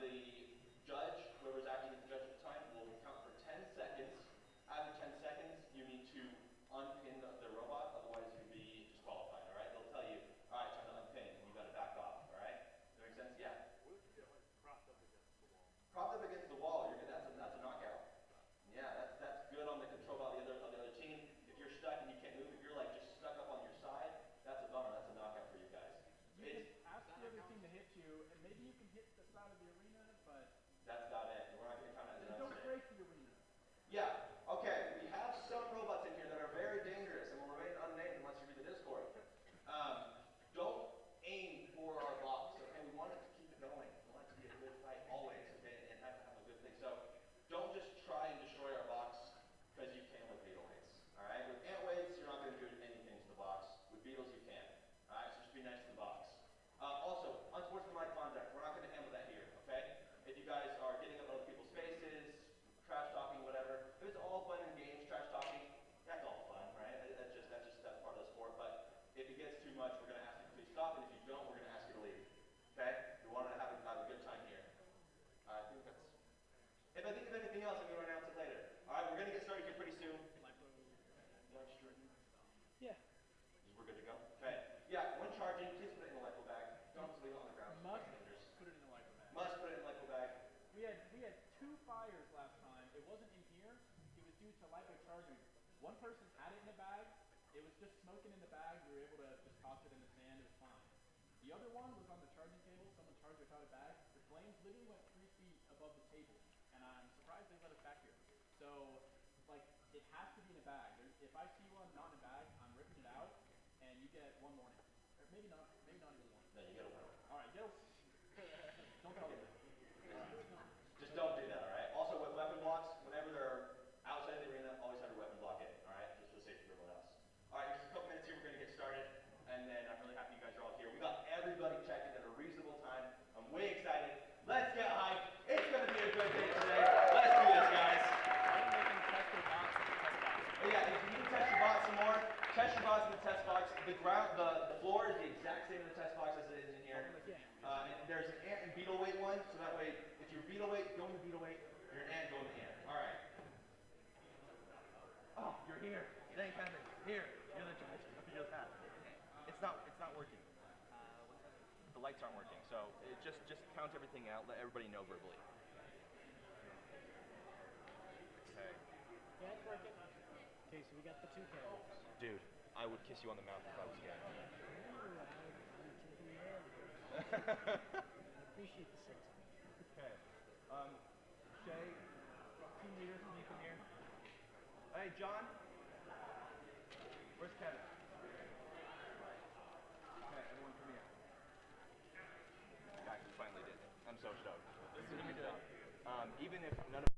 the judge, whoever's acting as the judge at the time, will count for 10 seconds. After 10 seconds, you need to unpin the robot, otherwise you'll be disqualified, all right? They'll tell you, all right, time to unpin, and you got to back off, all right? Does that make sense? Yeah. What if you get like propped up against the wall? Propped up against the wall, that's a knockout. Yeah, that's good on the control of the other team. If you're stuck and you can't move, if you're like just stuck up on your side, that's a bummer. That's a knockout for you guys. You can ask the other team to hit you, and maybe you can hit the side of the arena, but that's about it. We're not going to count it as don't break the arena. Yeah. Okay. We have some robots in here that are very dangerous and will remain unnamed unless you read the Discord. Don't aim for our box. Okay. We want it to keep it going. We want it to be a good fight always. Okay, and have a good thing. So don't just try and destroy our box because you can with beetle weights. All right. With ant weights, you're not going to do anything to the box. With beetles, you can. All right. So just be nice to the box. Also, unsportsmanlike conduct. We're not going to handle that here. Okay. If you guys are getting up in other people's faces, trash talking, whatever. If it's all fun and games, trash talking, that's all fun, right? That's part of the sport. But if it gets too much, we're going to ask you to please stop, and if you don't, we're going to ask you to leave. Okay? We want to have a good time here. I think that's. If I think of anything else, I'm going to announce it later. All right, we're going to get started here pretty soon. Yeah. We're good to go. Okay. Yeah. When charging, please put it in the lipo bag. Don't just leave it on the ground. Must put it in the lipo bag. Must put it in the lipo bag. We had 2 fires last time. It wasn't in here. It was due to lipo charging. One person had it in a bag. It was just smoking in the bag. We were able to just toss it in the sand. It was fine. The other one was on the charging table. Someone charged without a bag. The flames literally went 3 feet above the table, and I'm surprised they let us back here. So, like, it has to be in a bag. If I see one not in a bag, I'm ripping it out, and you get 1 warning. Or maybe not even 1. No, you get a warning. All right, don't tell them. Just don't do that, all right? Also, with weapon blocks, whenever they're outside of the arena, always have your weapon block in, all right? Just for the safety of everyone else. All right, just a couple minutes here. We're going to get started, and then I'm really happy you guys are all here. We got everybody checked in at a reasonable time. I'm way excited. Let's get hyped. It's going to be a good day today. Let's do this, guys. Oh, yeah, if you need to test your bots some more, test your bots in the test box. The floor is the exact same in the test box as it is in here. And there's an ant and beetle weight one, so that way, if you're beetle weight, go in the beetle weight. If you're an ant, go in the ant. All right. Oh, you're here. Thank heaven. Here, you're the judge. You're the path. It's not working. The lights aren't working, so just count everything out. Let everybody know verbally. Okay. Yeah, it's working. Okay, so we got the 2 cameras. Dude, I would kiss you on the mouth if I was gay. I appreciate the sense. Okay. Shay, team leader, can you come here? Hey, John. Where's Kevin? Okay, everyone come here. Guys, we finally did it. I'm so stoked. This is gonna be good. Even if none of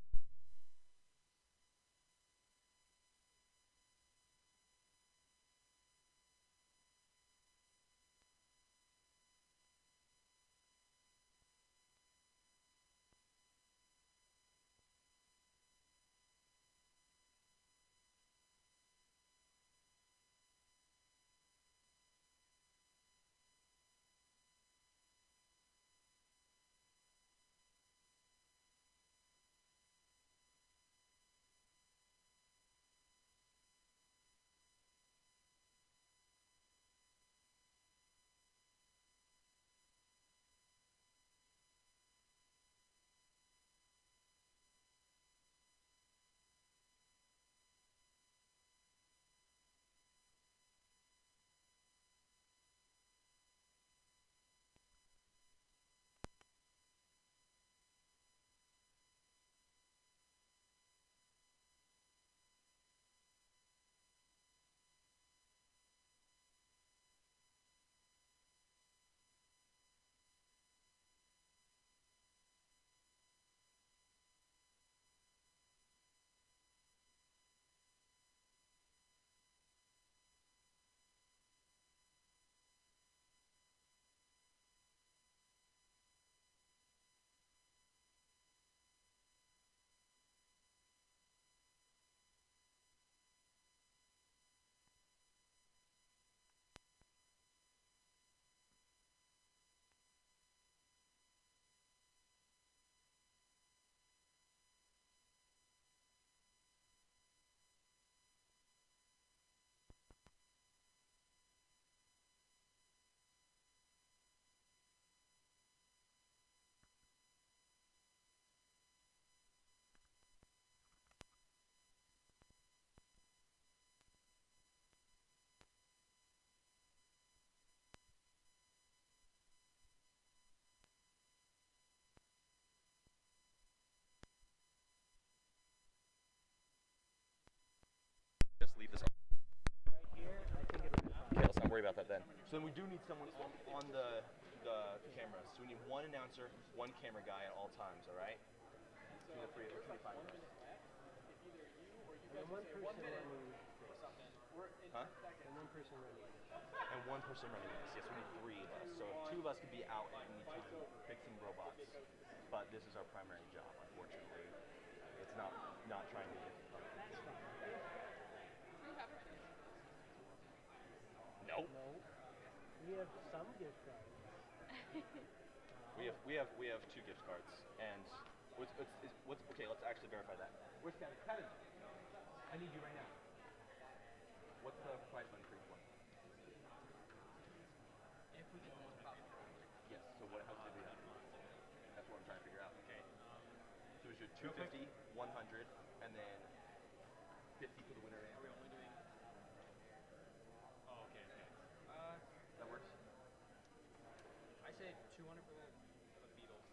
out that then. So then we do need someone on the cameras. So we need one announcer, one camera guy at all times. All right. So feel free. What can we find first? And one person running. Huh? And one person running. And one person running this. Yes, we need 3 of us. So if 2 of us could be out and we need to fixing robots. But this is our primary job, unfortunately. It's not trying to be difficult. Nope. No. We have some gift cards. We have 2 gift cards. And what's okay, let's actually verify that. Where's Kevin? Kevin! I need you right now. What's the price on free one? If we get the most profit. Yes, so what how much did we have? That's what I'm trying to figure out. Okay. So it's your 250, 100, and then 50 for the winner. Are we only doing? Oh, okay. That works? I say 200 for the Beatles.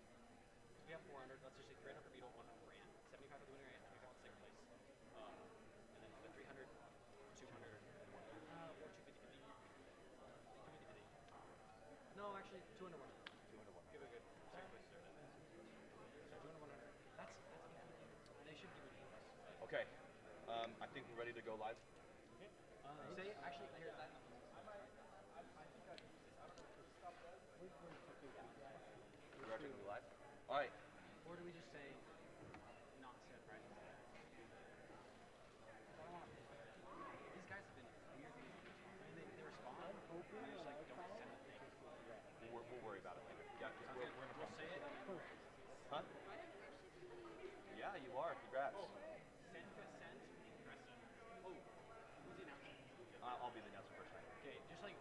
We have 400. Let's just say 300 for Beetle, 100 for Ant, 75 for the winner, and 25 for the second place. And then for the 300, 200, or 250 for the 250 for the. No, actually 200 100. 200, 100. Give it a good second place. So 200 100. That's they should give it to us. Okay. I think we're ready to go live. Say actually here's that. We're ready to go live. All right. Or do we just say not set right? These guys have been weird. I mean, they respond. They just like don't send the thing. We'll worry about it later. Yeah, we're in the We'll say it. Huh? Yeah, you are. Congrats. Send consent, Crescent. Oh, who's the announcer? I'll be the announcer first. Okay, just like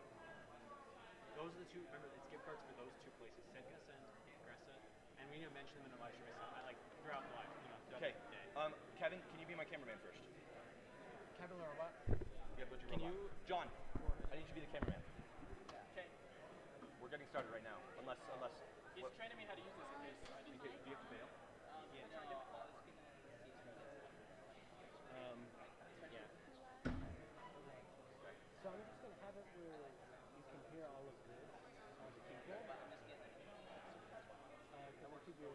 those are the 2. Remember, it's gift cards for those 2 places. Send consent, Crescent, and we need to mention them in the live stream. Like throughout the live, throughout Okay. the day. Kevin, can you be my cameraman first? Kevin or what? Yeah, but Can you? John, I need you to be the cameraman. Okay. We're getting started right now. Unless. He's training me how to use this in case I need to. Do you have to bail? Yeah. So I'm just going to have it where you can hear all of this, all the people. Because I figure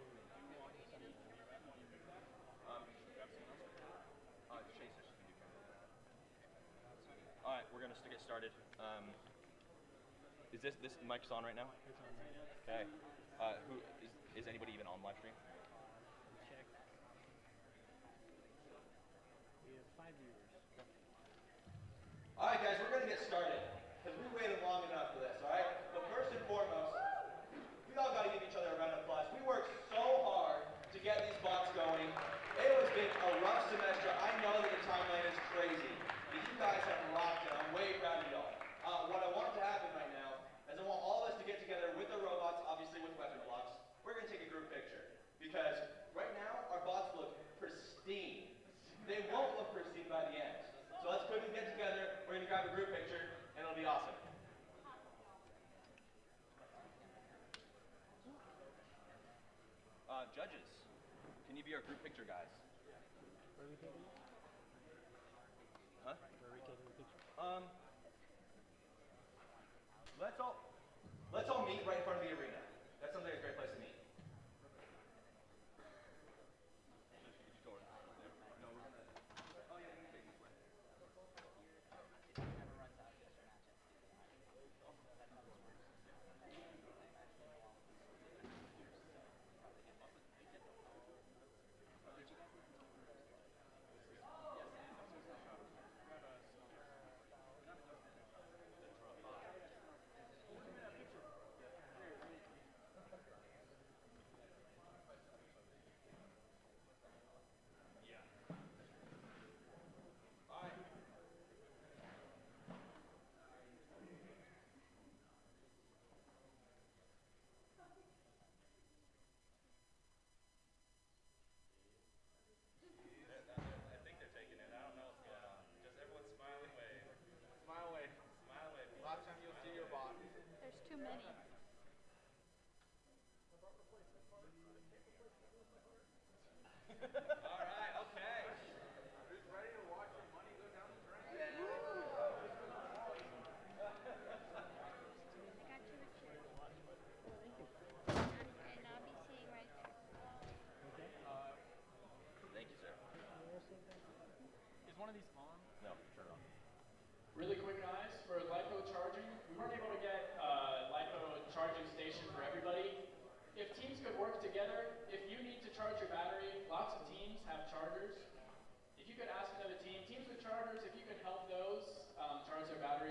Chase, you can do camera. All right, we're gonna get started. Is this mic's on right now? it's on right now. Okay. Who is anybody even on live stream? Check. We have 5 viewers. All right, guys, we're gonna get started because we waited long enough for this. All right. But first and foremost, we all gotta give each other a round of applause. We worked so hard to get these bots going. It has been a rough semester. I know that the timeline is crazy, but you guys have rocked it. I'm way proud of y'all. What I want to happen right now is I want all of us to get together with the robots, obviously with weapon blocks. We're gonna take a group picture because right now our bots look pristine. They won't look pristine by the end. So let's quickly get together. We're gonna grab a group picture, and it'll be awesome. Judges, can you be our group picture guys? Where are we taking it? Huh? Where are we taking the picture? Let's all meet right in front of the arena. That sounds like a great place to meet. There's too many. All right, okay. Who's ready to watch the money go down the drain?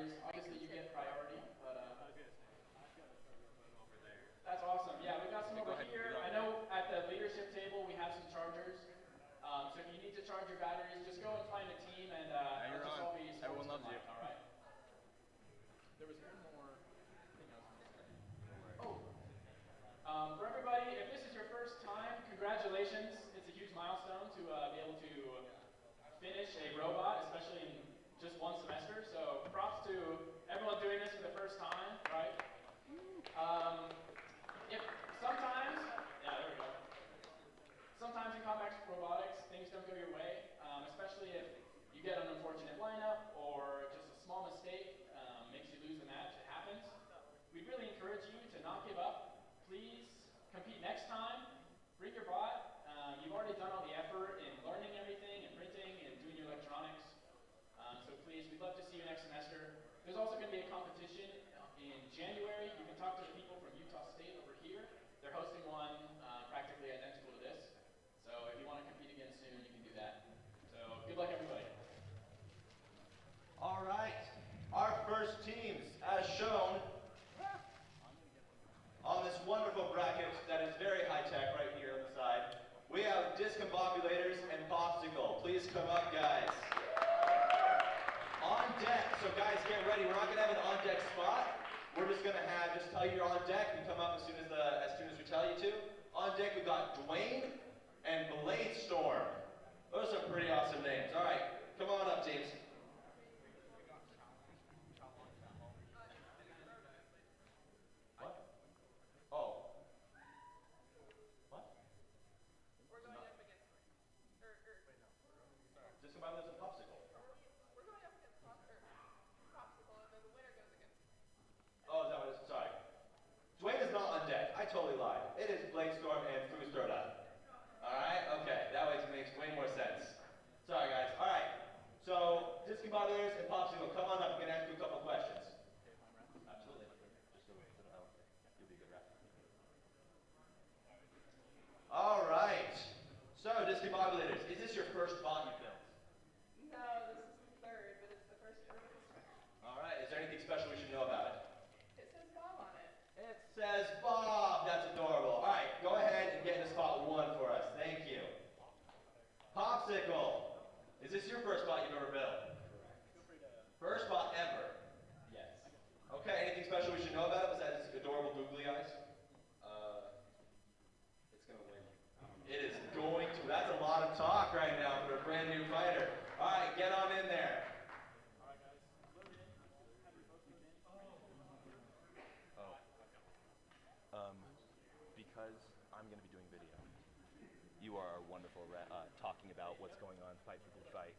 batteries. Obviously, you get priority, but I was gonna say, I've got a robot over there. that's awesome. Yeah, we've got some over here. I know at the leadership table we have some chargers. So if you need to charge your batteries, just go and find a team, and it'll just all be Everyone loves you. all right? There was one more thing I was going to say. Oh, for everybody, if this is your first time, congratulations. It's a huge milestone to be able to finish a robot, especially in just one semester. So props to everyone doing this for the first time, right? If sometimes, yeah, there we go. Sometimes in complex robotics, things don't go your way, especially if you get an unfortunate lineup or just a small mistake makes you lose the match. It happens. We really encourage you to not give up. Please compete next time. Bring your bot. You've already done all the effort in learning everything and printing and doing your electronics. So please, we'd love to see you next semester. There's also going to be a competition in January. You can talk to the people from Utah State over here. They're hosting one practically identical to this. So if you want to compete again soon, you can do that. So good luck, everybody. All right. Our first teams, as shown on this wonderful bracket that is very high-tech right here on the side, we have discombobulators and popsicle. Please come up, guys. On deck, so guys, get ready. We're not going to have an on-deck spot. We're just going to just tell you you're on deck and come up as soon as we tell you to. On deck, we've got Dwayne and Blade Storm. Those are pretty awesome names. All right, come on up, teams. What? Oh. What? We're going up against Discombobulars and popsicle. we're going up against popsicle, and then the winner goes against. Oh, is that what it is? Sorry. Dwayne is not on deck. I totally lied. It is Blade Storm and Foos Throwed Up. Alright, okay. That makes way more sense. Sorry, guys. Alright. So, discombobulars and popsicle, come on up. I'm going to ask you a couple questions. Absolutely. Just so you'll be a good rep. Alright. So, discombobulators, is this your first bot you built? No, this is the third, but it's the first for this one. Alright. Is there anything special we should know about it? It says Bob on it. It says Bob. That's adorable. All right, go ahead and get into spot 1 for us. Thank you. Popsicle. Is this your first bot you've ever built? First bot ever? Yes. Okay, anything special we should know about it besides its adorable googly eyes? It's gonna win. It is going to. That's a lot of talk right now for a brand new fighter. All right, get on in there. All right, guys. Load in. Have your folks begin. Because I'm gonna be doing video. You are wonderful talking about what's going on, fight for good fight.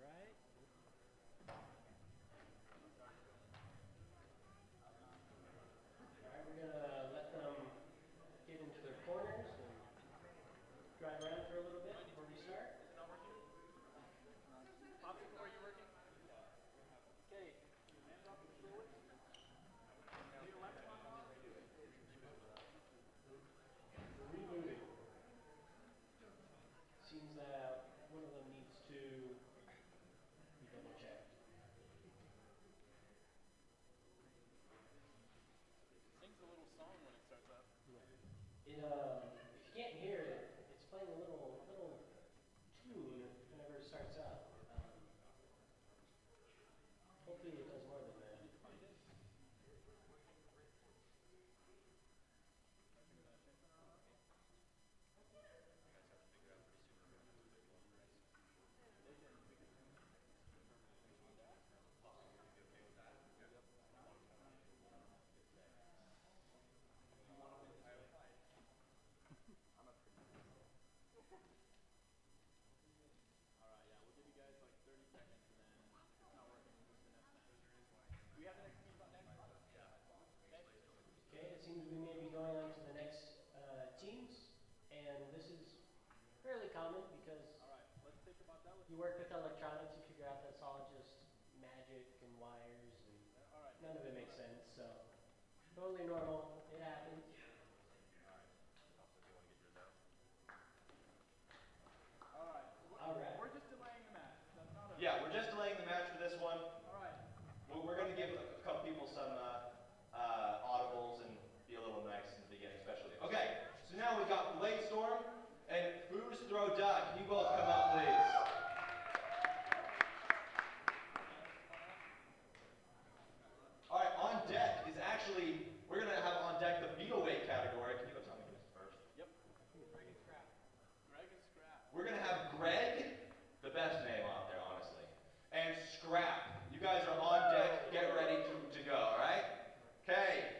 Alright. Alright, we're gonna let them get into their corners and drive around for a little bit before we start. Is it not working? Popsicle, are you working? Okay. Hands off the fluid. Need a left one on? Rebooting. Seems that one of them needs to be double checked. Sings a little song when it starts up. It if you can't hear it, it's playing a little tune whenever it starts up. Hopefully it does more than that. common because Alright, let's think about that. you work with electronics, you figure out that's all just magic and wires and Alright. none of it makes sense, so totally normal, it happens. Alright. Alright. We're just delaying the match. That's not a... Yeah, we're just delaying the match for this one. Alright. We're going to give a couple people some audibles and be a little nice in the beginning, especially. Okay, so now we've got Blade Storm and Foos Throw Duck. Can you both come up, please? All right, on deck is actually, we're going to have on deck the BYU category. Can you go tell me who's first? Yep. Greg and Scrap. Greg and Scrap. We're going to have Greg, the best name out there, honestly, and Scrap. You guys are on deck. Get ready to go, all right? Okay.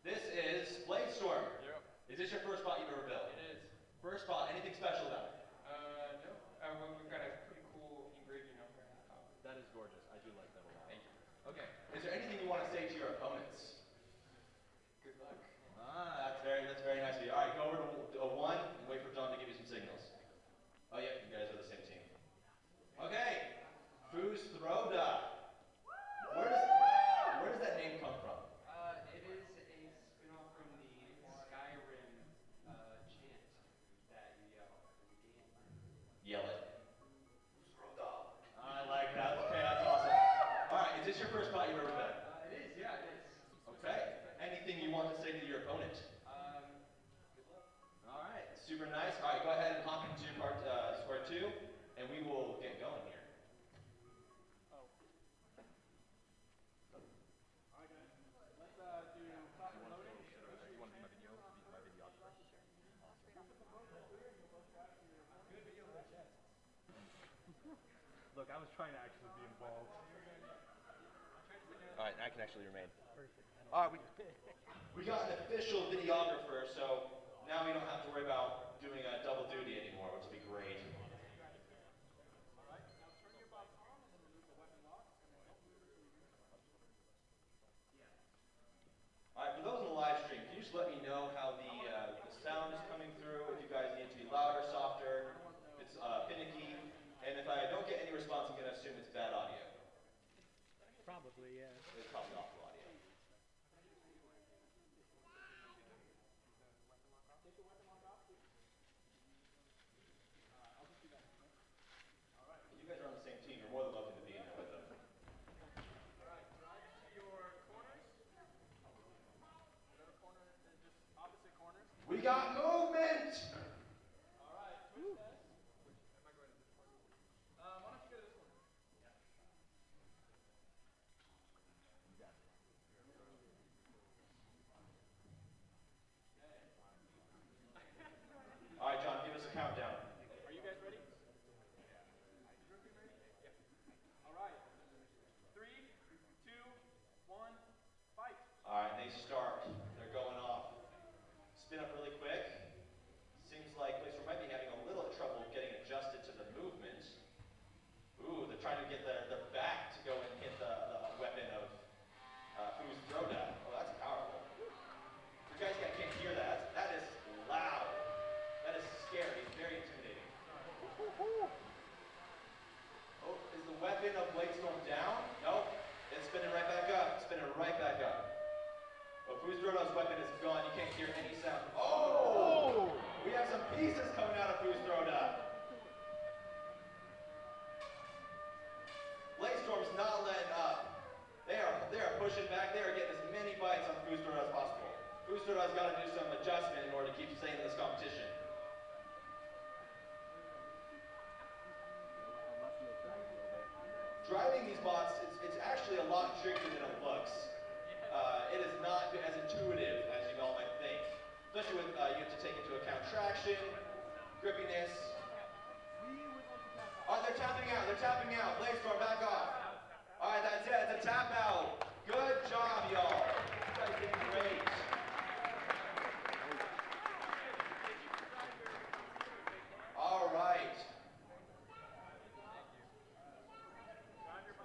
This is Blade Storm. Yep. Is this your first bot you've ever built? It is. First bot. Anything special about it? No. Well, we've got a pretty cool engraving over at the top. That is gorgeous. I do like that a lot. Thank you. Okay. Is there anything you want to say to your opponents? Good luck. Ah, that's very nice of you. All right, go over to a one and wait for John to give you some signals. Oh yeah, you guys are the same team. Okay. Foos Throw Duck. Where does that name come from? It is a spin-off from the Skyrim chant that you yell when you game. Yell it. Throw Duck. I like that. Okay, that's awesome. All right, is this your first bot you've ever built? It is, yeah, it is. Okay. Anything you want to say to your opponent? Good luck. All right, super nice. All right, go ahead and hop into square two, and we will get going here. Oh. Alright guys, let's do top loading. You want to be my video? Be my videographer? Look, I was trying to actually be involved. All right, I can actually remain. All right, We got an official videographer, so now we don't have to worry about doing a double duty anymore, which will be great. Alright, now turn your box on and then remove the weapon locks and then don't move it until you hear All right, for those in the live stream, can you just let me know how the sound is coming through, if you guys need to be louder, softer, if it's finicky, and if I don't get any response, I'm going to assume it's bad audio. Probably, yeah. It's probably awful audio. Take the weapon lock off, please. I'll just do that. Alright. You guys are on the same team. You're more than welcome to be in with them. Alright, drive to your corners. Whatever corner, just opposite corners. We got movement! Alright, switch this. Am I going to this corner? Why don't you go to this corner? All right, John, give us a countdown. Are you guys ready? Alright. 3, 2, 1, fight. All right, they start. They're going off. Spin up really quick. Seems like Blazer might be having a little trouble getting adjusted to the movement. Ooh, they're trying to get their back to go and hit the weapon of Foos Throw Duck. Oh, that's powerful. You guys can't hear that. That is loud. That is scary. It's very intimidating. Oh, is the weapon of Blade Storm down? Nope. It's spinning right back up. Spinning right back up. But Foos Throw Duck's weapon is gone. You can't hear any sound. Oh! We have some pieces coming out of Foos Throw Duck. Blade Storm's not letting up. They are pushing back. They are getting as many bites on Foos Throw Duck as possible. Foos Throw Duck's got to do some adjustment in order to keep staying in this competition. Driving these bots, it's actually a lot trickier than it looks. It is not as intuitive as you all might think. Especially with, you have to take into account traction, grippiness. Oh, they're tapping out, Blade Storm, back off. All right, that's it, it's a tap out. Good job, y'all. You guys did great. All right.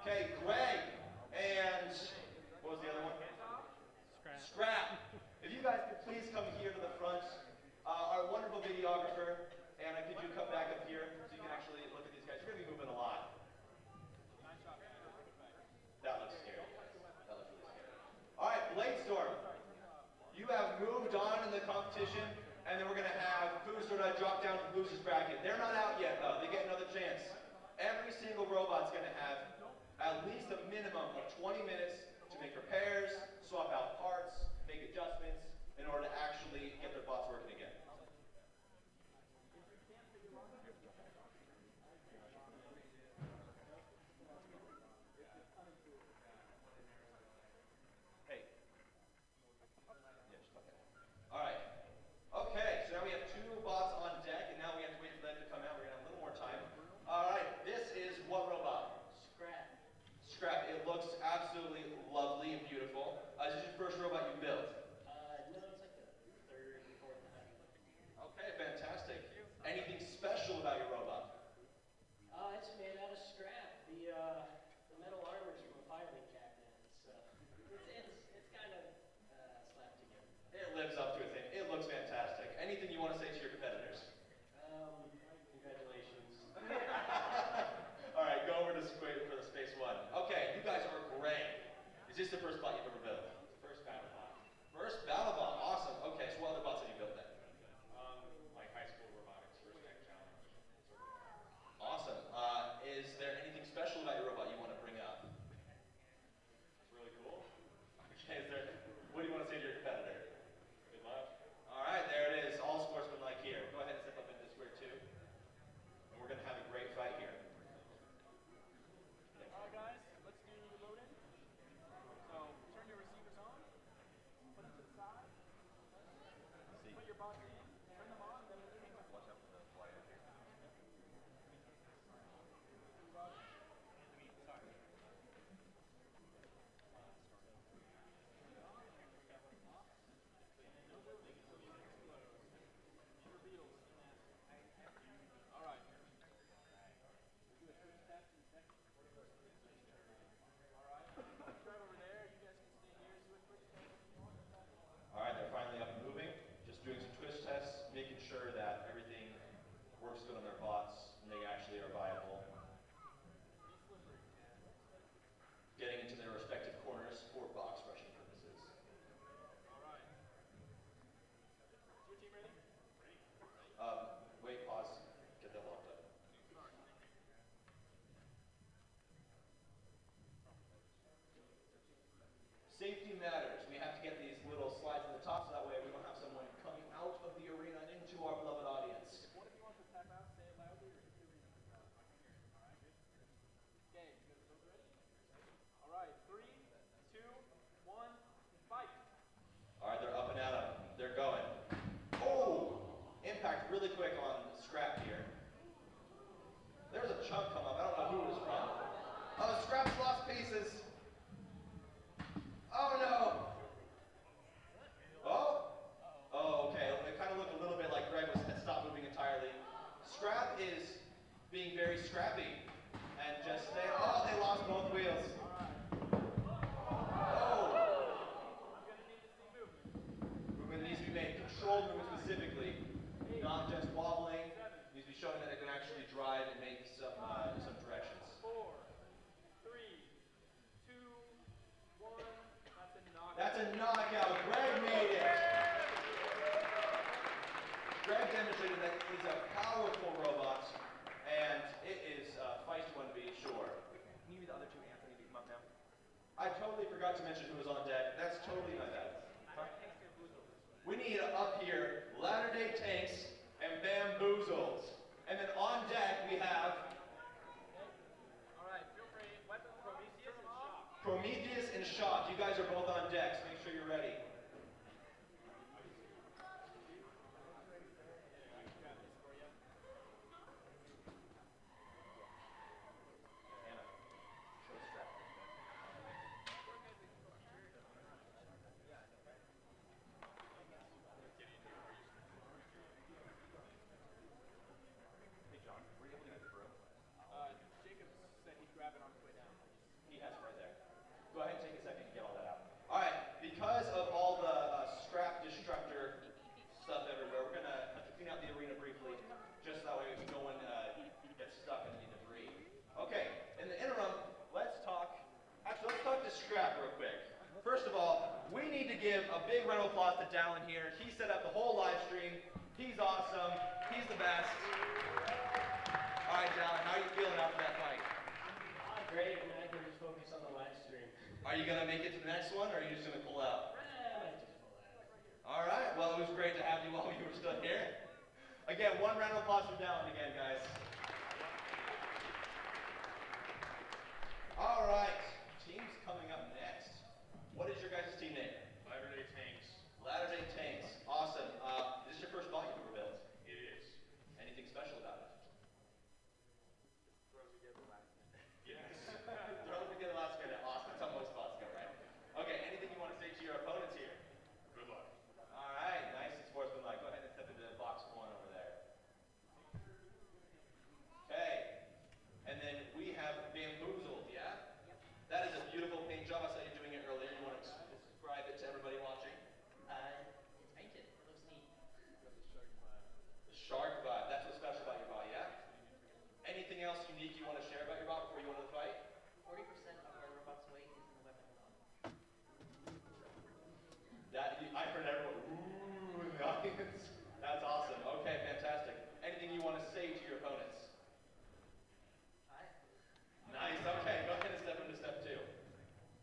Okay, Greg and what was the other one? Scrap. If you guys could please come here to the front. Our wonderful videographer, Anna, could you losers bracket. They're not out yet, though. They get another chance. Every single robot's going to have at least a minimum of 20 minutes to make repairs, swap out parts, make adjustments, in order to actually get their bots working again. Hey. All right. Okay, so now we have 2 bots on deck, and now we have to wait for them to come out. We're going to have a little more time. All right, this is what robot? Scrap. Scrap. It looks absolutely lovely and beautiful. Is this your first robot you built? No, it's like the third, fourth time. Okay, fantastic. Anything special about your robot? It's made out of scrap. The metal armor's from a filing cabinet. It's kind of slapped together. It lives up to its name. It looks fantastic. Anything you want to say to your competitors? Congratulations. All right, go over to Squid for the Space One. Okay, you guys are great. Is this the first bot you've ever built? First battle bot. First battle bot. Awesome. Okay, so what other bots have you built then? Like high school robotics, first tech challenge. Awesome. Is there anything special about your robot you want to bring up? It's really cool. Okay, what do you want to say to your competitor? Good luck. All right, there it is. All sportsmanlike here. Go ahead and step up into square 2. And we're going to have a great fight here. Alright guys, let's do the load in. So turn your receivers on, put them to the side, put your bots in, turn them on, and then we'll hang up. Watch out for the flyer here. Alright. Do a twitch test in a second. Alright. Right over there, you guys can stay here, do a twitch test if you want. All right, they're finally up and moving. Just doing some twist tests, making sure that everything works good on their bots and they actually are viable. Getting into their respective corners for box rushing purposes. Alright. Is your team ready? Wait, pause. Get that locked up. Safety matters. We have to get these little slides in the top so that way we don't have someone coming out of the arena into our beloved audience. If one of you wants to tap out, say it loudly or hit the arena. Alright, good. Okay, you guys both ready? Alright, 3, 2, 1, fight! All right, they're up and at 'em. They're going. Oh! Impact really quick on Scrap here. There's a chunk come up. I don't know who it was from. Oh, Scrap's lost pieces. Oh no! Oh? Oh, okay. It kind of looked a little bit like Greg had stopped moving entirely. Scrap is being very scrappy and just staying. Oh, they lost both wheels. Oh! I'm gonna need to see movement. Movement needs to be made. Controlled movement specifically. Not just wobbling. Needs to be showing that it can actually drive and make some directions. 4, 3, 2, 1. That's a knockout. Greg made it. Greg demonstrated that he's a powerful robot, and it is a feisty one to be sure. Can you be the other 2 Anthony to come up now? I totally forgot to mention who was on deck. That's totally my bad. We need up here Latter-day Tanks and Bamboozles. And then on deck we have Alright, feel free. Weapon Prometheus and Shock. Prometheus and Shock. You guys are both on decks. Make sure you're ready. Jacob said he'd grab it on his way down. He has it right there. Go ahead and take a second to get all that out. All right, because of all the scrap destructor stuff everywhere, we're going to have to clean out the arena briefly, just that way no one gets stuck in any debris. Okay, in the interim, let's talk to Scrap real quick. First of all, we need to give a big round of applause to Dallin here. He set up the whole live stream. He's awesome. He's the best. All right, Jalen, how are you feeling after that fight? Great, and I can just focus on the live stream. Are you going to make it to the next one, or are you just going to pull out? I might just pull out. All right, well, it was great to have you while you were still here. Again, one round of applause for Dallin again, guys. All right, teams coming up next. What is your guys' team name? Latter-day Tanks. Latter-day Tanks. Awesome. This is your first bot you've ever built? It is. Anything special about it? Throws together last minute. Yes. Throw it together last minute. Awesome. That's how most bots go, right? Okay, anything you want to say to your opponents here? Good luck. All right, nice and sportsmanlike. Go ahead and step into box one over there. Okay, and then we have Bamboozled, yeah? That is a beautiful paint job. I saw you doing it earlier. You want to describe it to everybody watching? It's painted. It looks neat. The shark vibe. That's what's special about your bot, yeah? Anything else unique you want to share about your bot before you go to the fight? 40% of our robot's weight is in the weapon alone. I heard everyone, ooh, in the audience. That's awesome. Okay, fantastic. Anything you want to say to your opponents? Hi. Nice, okay, go ahead and step into step two.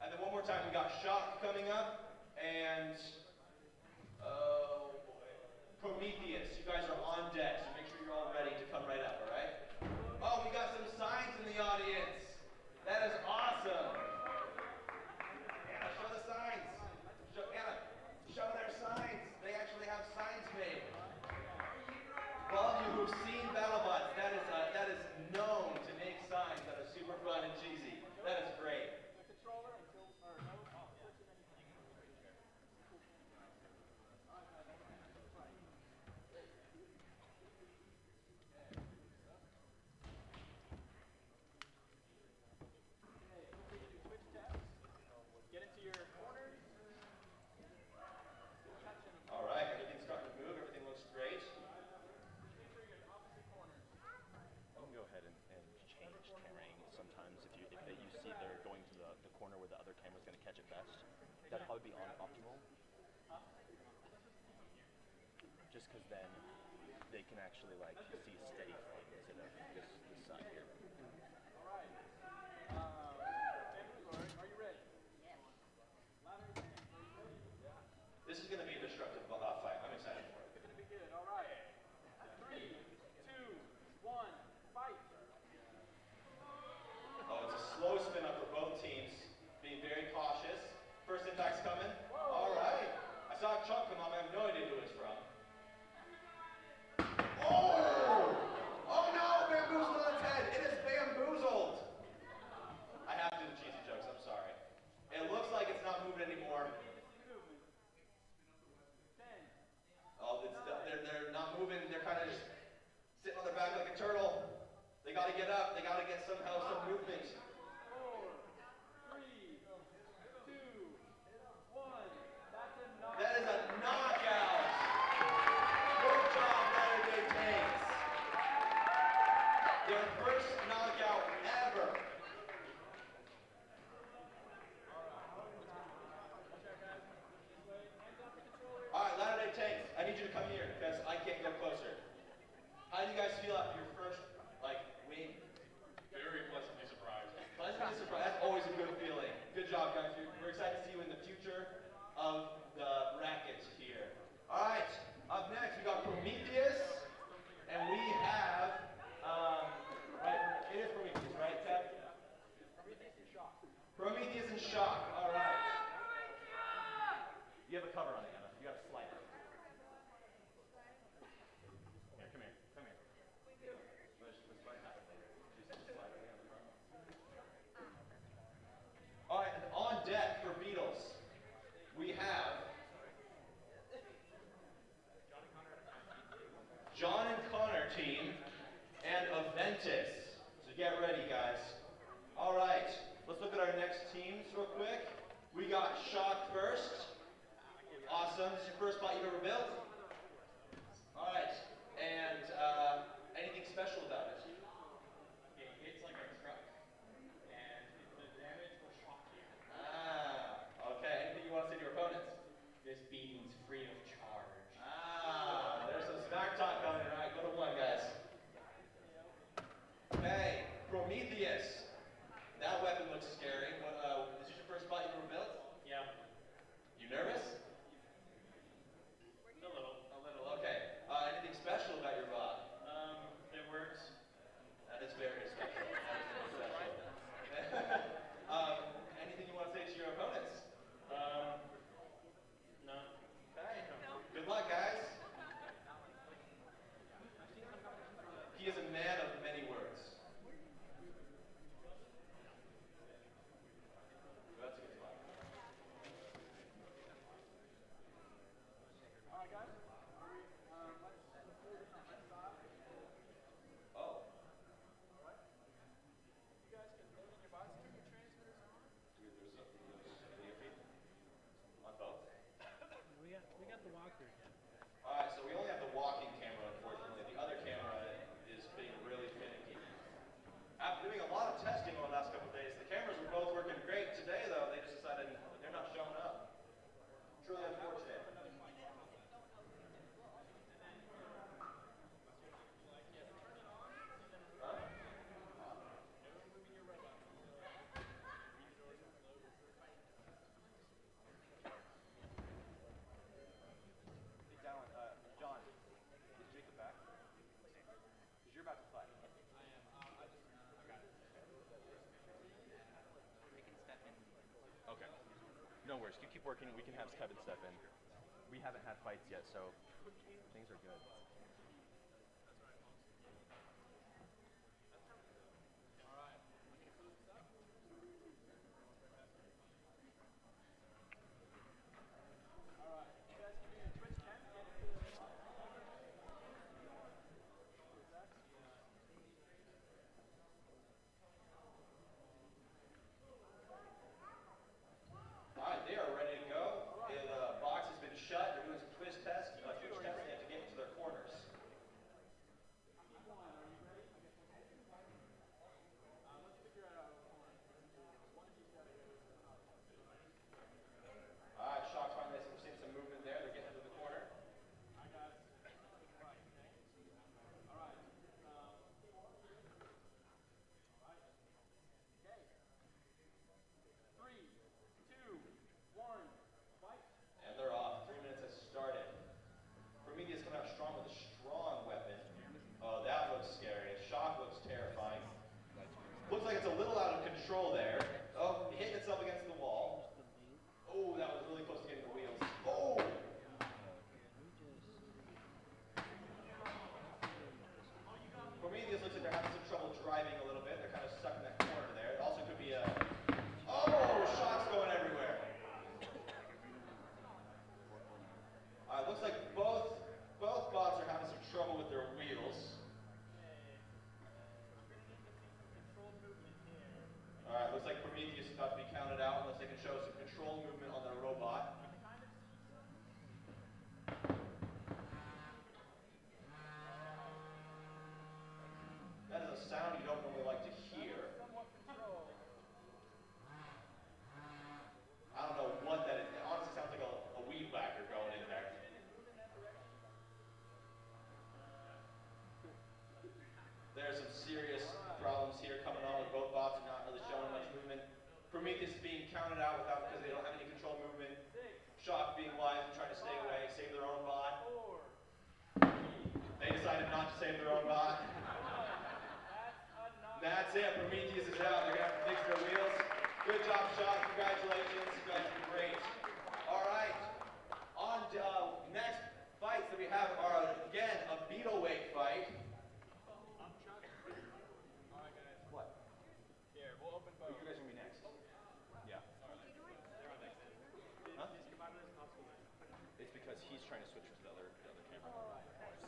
And then one more time, we got Shock coming up, and, oh boy, Prometheus. You guys are on deck, so make sure you're all ready to come right up, all right? Oh, we got some signs in the audience. That is awesome. Anna, show the signs. Anna, show their signs. They actually have signs made. For all of you who've seen BattleBots, that is known to make signs that are super fun and cheesy. That is great. The controller until or no switching anything. Get into your corners. All right, everything's starting to move. Everything looks great. Make sure you're in opposite corners. I can go ahead and change camera angles sometimes if you see they're going to the corner where the other camera's going to catch it best. That'd probably be on optimal. Just because then they can actually like see a steady frame instead of this side here. All right. Bamboozle, are you ready? Yes. Ladder, are you ready? Yeah. This is going to be a destructive fight. I'm excited for it. It's gonna be good. All right. 3, 2, 1, fight. Oh, it's a slow spin up for both teams. Being very cautious. First impact's coming. All right. I saw a chunk come up. I have no idea who it's from. Oh! Oh no! Bamboozled on its head. It is bamboozled. I have to do the cheesy jokes. I'm sorry. It looks like it's not moving anymore. Oh, they're not moving. They're kind of just sitting on their back like a turtle. They got to get up. They got to get some movement. 4, 3, 2, 1. That's a knockout. That is a knockout. Good job, Latter-day Tanks. Their first knockout ever. All right, Latter-day Tanks, I need you to come here because I can't go closer. How do you guys feel after your first, win? Very pleasantly surprised. Pleasantly surprised. That's always a good feeling. Good job, guys. We're excited to see you in the future of the bracket here. All right, up next we got Prometheus, and we have, it is Prometheus, right, Ted? Prometheus and Shock. Prometheus and Shock. All right. You have a cover on it, Anna. You got to slide it. Here, come here. Come here. Let's slide that later. Just slide it on the front. All right, and on deck for Beatles, we have John and Connor team and Aventus. So get ready, guys. All right, let's look at our next teams real quick. We got Shock first. Awesome. This is your first bot you've ever built? All right. And anything special about it? It hits like a truck, and the damage will shock you. Ah, okay. Anything you want to say to your opponents? This beating's free of charge. Ah, there's some smack talk coming, right? Go to no worries. You keep working. We can have Kevin step in. We haven't had fights yet, so things are good. All right, they are ready to go. The box has been shut. They're doing some twist tests. Twitch tests. They have to get into their corners. All right, Shock's finally seeing some movement there. They're getting into the corner. And they're off. 3 minutes has started. Prometheus coming out strong with a strong weapon. Oh, that looks scary. Shock looks terrifying. Looks like it's a little out of control there. Oh, hitting itself against the wall. Oh, that was really close to getting the wheels. Oh! Prometheus looks like they're having some trouble driving a little bit. They're kind of stuck in that corner there. It also could be a... Oh, Shock's going everywhere. Looks like both bots are having some trouble with their wheels. Alright, looks like Prometheus is about to be counted out unless they can show some control movement on their robot. That is a sound you don't normally like to hear. I don't know what that is. It honestly sounds like a weed whacker going in there. There's some serious problems here coming on with both bots and not really showing much movement. Prometheus is being counted out because they don't have any control movement. Shock being wise and trying to stay away, save their own bot. They decided not to save their own bot. That's it. Prometheus is out. They're going to have to fix their wheels. Good job, Shock. Congratulations. You guys did great. All right. On next fights that we have are, again, a beetle weight fight. What? Here, we'll open both. You guys are going to be next. Yeah. Huh? It's because he's trying to switch to the other camera.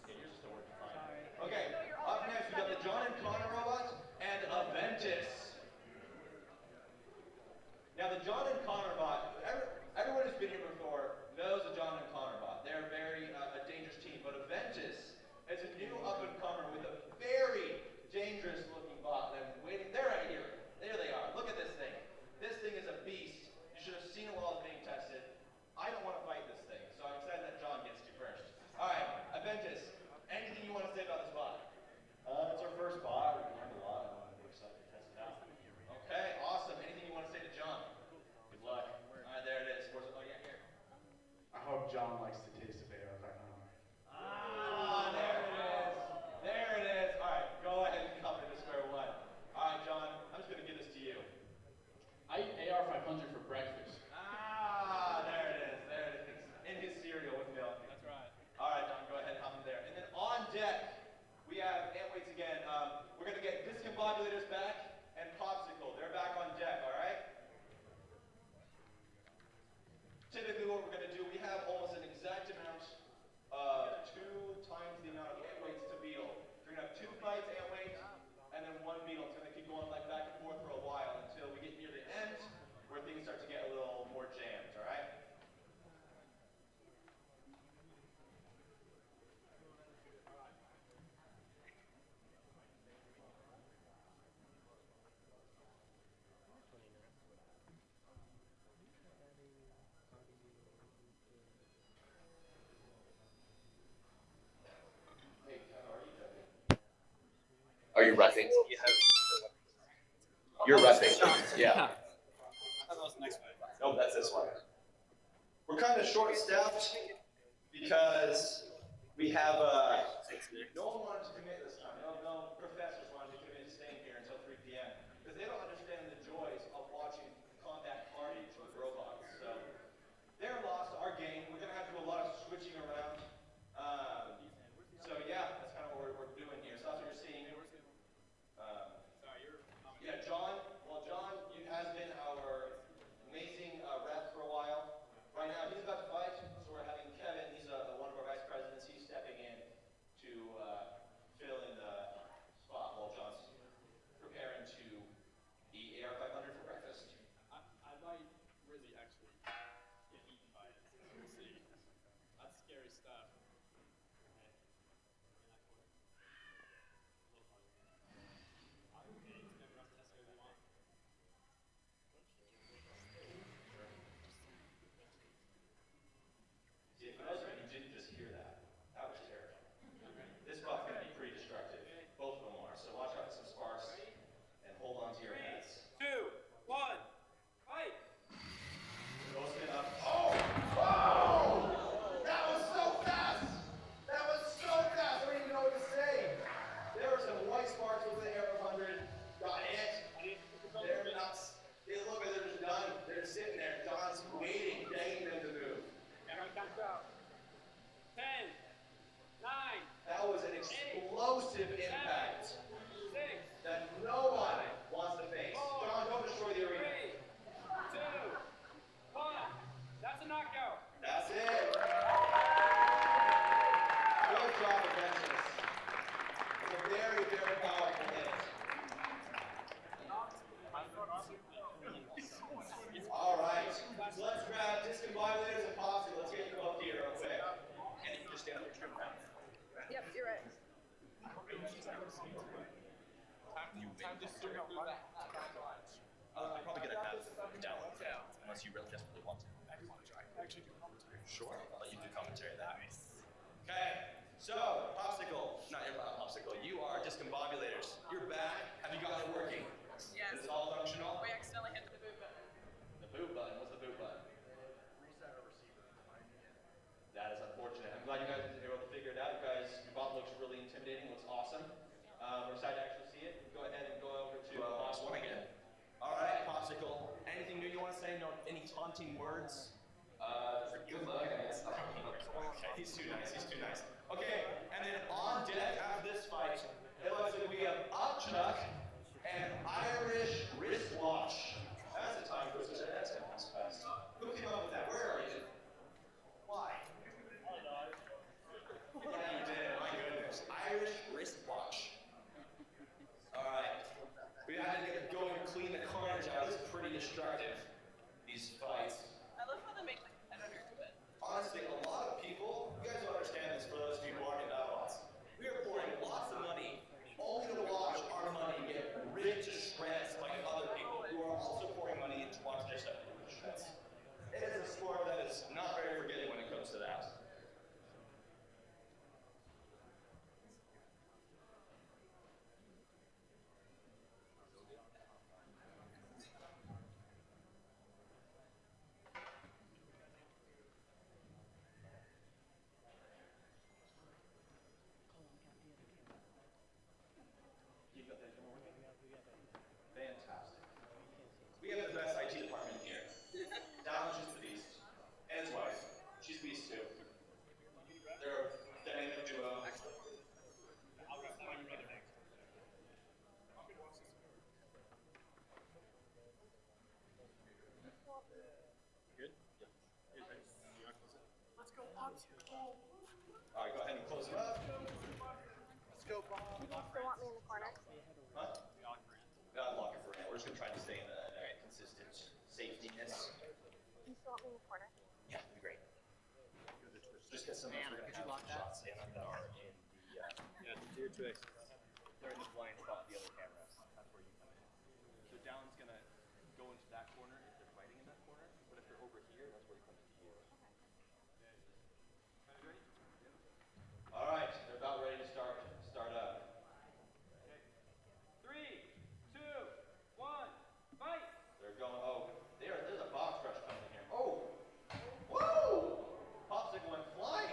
Yeah, yours is still working fine. Okay. Up next, we got the John and Connor robot and Aventus. Now, the John and Connor bot, everyone who's been here before knows the John and Connor bot. They're a dangerous team. But Aventus is a new up-and-comer with a very dangerous-looking bot. And waiting, they're right here. There they are. Look at this thing. This thing is a beast. You should have seen it while it was being tested. I don't want to fight this thing, so I'm excited that John gets to first. All right, Aventus, anything you want to say about this bot? It's our first bot. We learned a lot, and we're excited to test it out. Okay, awesome. Anything you want to say to John? Good luck. All right, there it is. Where's it? Oh, yeah, here. I hope John likes the taste of AR 500. Ah, there it is. There it is. All right, go ahead and come into square one. All right, John, I'm just going to give this to you. I eat AR 500 for breakfast. Ah, there it is. There it is. In his cereal with milk. That's right. All right, John, go ahead and hop in there. And then on deck, we have ant weights again. We're going to get discombobulators back and popsicle. They're back on deck, all right? Typically what we're going to do, we have almost an exact amount of 2 times the amount of ant weights to beetle. We're going to have 2 fights, ant weight, and then 1 beetle. It's going to keep going like back and forth for a while until we get near the end where things start to get a little more jammed, all right? Are you roughing? You're roughing. Yeah. No, that's this one. We're kind of short-staffed because we have no one wanted to commit this time. No professors wanted to commit to staying here until 3 p.m. because they don't understand the joys of watching combat carnage with robots. So just sitting there. Don's waiting, begging them to move. Everyone comes out. 10, 9, That was an explosive impact 6, that no one wants to face. Don, don't destroy the arena. 3, 2, 1. That's a knockout. That's it. Good job, Adventures. It's a very, very powerful hit. All right, so let's grab discombilators and popsicle. Let's get you both here real quick. And you can just stand up your mouth. Yep, you're right. I'm probably gonna have down unless you really desperately want to. Sure, I'll let you do commentary then. Okay, so popsicle, not your popsicle. You are discombobulators. You're back. Have you got it working? Yes. Is it all functional? We accidentally hit the boot button. The boot button. What's the boot button? Reset a receiver. That is unfortunate. I'm glad you guys were able to figure it out. You guys, your bot looks really intimidating. Looks awesome. We're excited to actually see it. Go ahead and go over to boss one again. All right, popsicle. Anything new you want to say? No, any taunting words? Good luck, guys. Okay, he's too nice. He's too nice. Okay, and then on deck after this fight, it looks like we have upchuck and Irish wristwatch. That's a time twister. That's fast. Who came up with that? Where are you? Why? Yeah, you did. My goodness. Irish wristwatch. All right. We had to go and clean the carnage out. It's pretty destructive. These fights. I love how they make like editor to it. Honestly, a lot of people, you guys don't understand this for those people who aren't in bots. We are pouring lots of money only to watch our money get ripped to shreds by other people who are also pouring money into watch their stuff get ripped to shreds. It is a sport that is not very forgiving when it comes to that. You got that camera working? Fantastic. We have the best IT department here. Don's just the beast. And his wife. She's beast too. They're a dynamic duo. Good? Yeah. All right, go ahead and close it up. Let's go, Bob. Do you still want me in the corner? Huh? Not lock it for now. We're just gonna try to stay in a consistent safetyness. Do you still want me in the corner? Yeah, that'd be great. Just get some. We're gonna have some shots that are in the. They're in the blind spot of the other camera. That's where you come in. So Dallon's gonna go into that corner if they're fighting in that corner, but if they're over here, that's where he comes to you. All right, they're about ready to start up. 3, 2, 1, fight! They're going. Oh, there's a box rush coming in here. Oh, whoa! Popsicle went flying.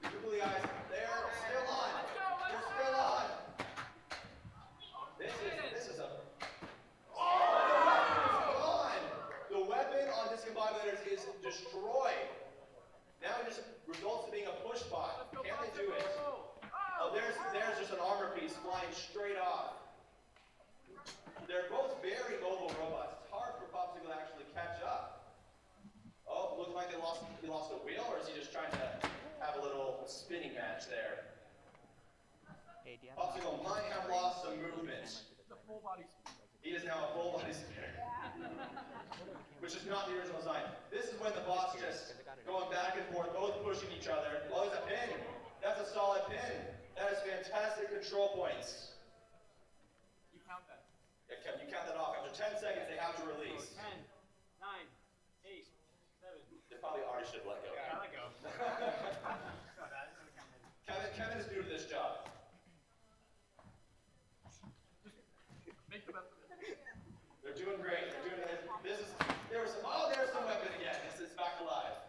Googly eyes. They're still on. They're still on. This is a. Oh, the weapon is gone. The weapon on discombobulators is destroyed. Now it just results in being a push bot. Can they do it? Oh, there's just an armor piece flying straight off. They're both very mobile robots. It's hard for Popsicle to actually catch up. Oh, looks like he lost a wheel, or is he just trying to have a little spinning match there? Popsicle might have lost some movement. He is now a full body spinner. Which is not the original design. This is when the bots just going back and forth, both pushing each other. Oh, there's a pin. That's a solid pin. That is fantastic control points. You count that. Yeah, you count that off. After 10 seconds, they have to release. 10, 9, 8, 7. They probably already should have let go. Yeah, let go. Kevin is new to this job. Make the best of it. They're doing great. They're doing it. There's some weapon again. It's back alive.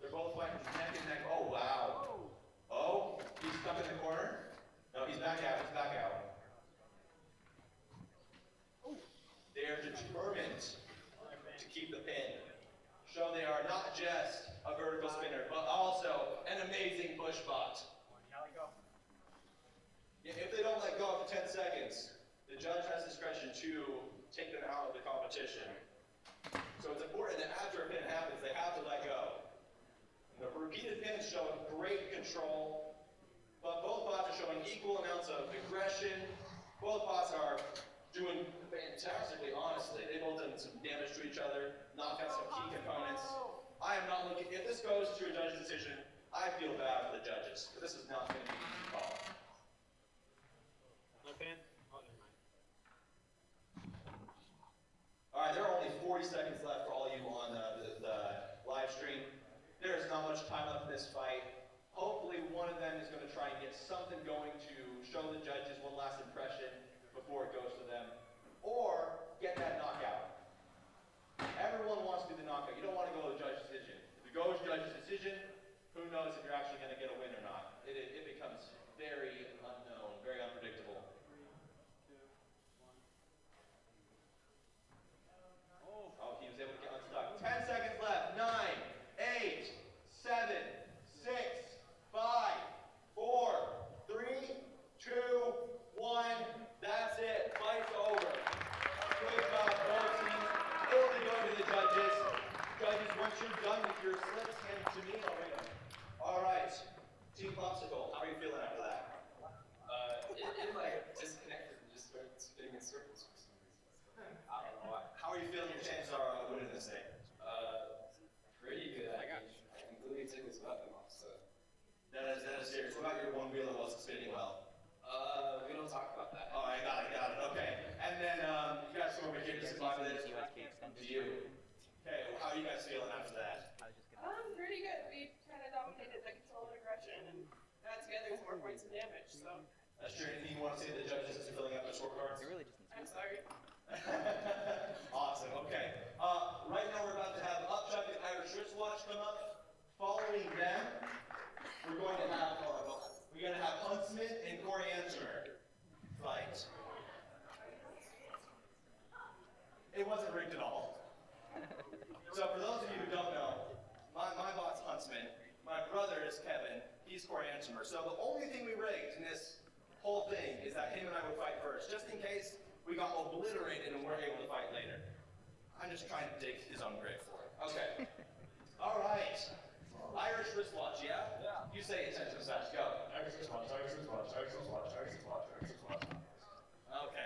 They're both fighting neck and neck. Oh, wow. Oh, he's stuck in the corner. No, he's back out. He's back out. determined to keep the pin. Show they are not just a vertical spinner, but also an amazing push bot. If they don't let go after 10 seconds, the judge has discretion to take them out of the competition. So it's important that after a pin happens, they have to let go. The repeated pins show great control, but both bots are showing equal amounts of aggression. Both bots are doing fantastically, honestly. They've both done some damage to each other, knocked out some key components. I am not looking, if this goes to a judge's decision, I feel bad for the judges, but this is not going to be an easy call. Alright, there are only 40 seconds left for all you on the live stream. There's not much time left in this fight. Hopefully one of them is going to try and get something going to show the judges one last impression before it goes to them. Or get that knockout. Everyone wants to do the knockout. You don't want to go to the judge's decision. If it goes to the judge's decision, who knows if you're actually going to get a win or not. It becomes very unknown, very unpredictable. Oh, he was able to get unstuck. 10 seconds left. 9, 8, 7, 6, 5, 4, 3, 2, 1. That's it. Fight's over. Good job, both teams. It'll be going to the judges. Judges, once you're done with your slips, hand it to me already. All right. Team Popsicle, how are you feeling after that? It like disconnected and just started spinning in circles for some reason. I don't know why. How are you feeling your chances are of winning this thing? Pretty good. I completely took his weapon off, so. That is serious. What about your one wheel that wasn't spinning well? We don't talk about that. Oh, I got it. Okay. And then you guys score here to survive this. To you. Okay, well, how are you guys feeling after that? Pretty good. We kind of dominated the control and aggression, and that together is more points and damage, so. That's true. Anything you want to say to the judges as they're filling out their scorecards? I'm sorry. Awesome. Okay. Right now we're about to have Upchuck and Irish Wristwatch come up. Following them, we're going to have Huntsman and Coriander fight. It wasn't rigged at all. So for those of you who don't know, my bot's Huntsman. My brother is Kevin. He's Coriander. So the only thing we rigged in this whole thing is that him and I would fight first, just in case we got obliterated and weren't able to fight later. I'm just trying to dig his own grave for it. Okay. All right. Irish wristwatch, yeah? Yeah. You say it 10 times fast. Go. Irish wristwatch, Irish wristwatch, Irish wristwatch, Irish wristwatch, Irish wristwatch. Okay.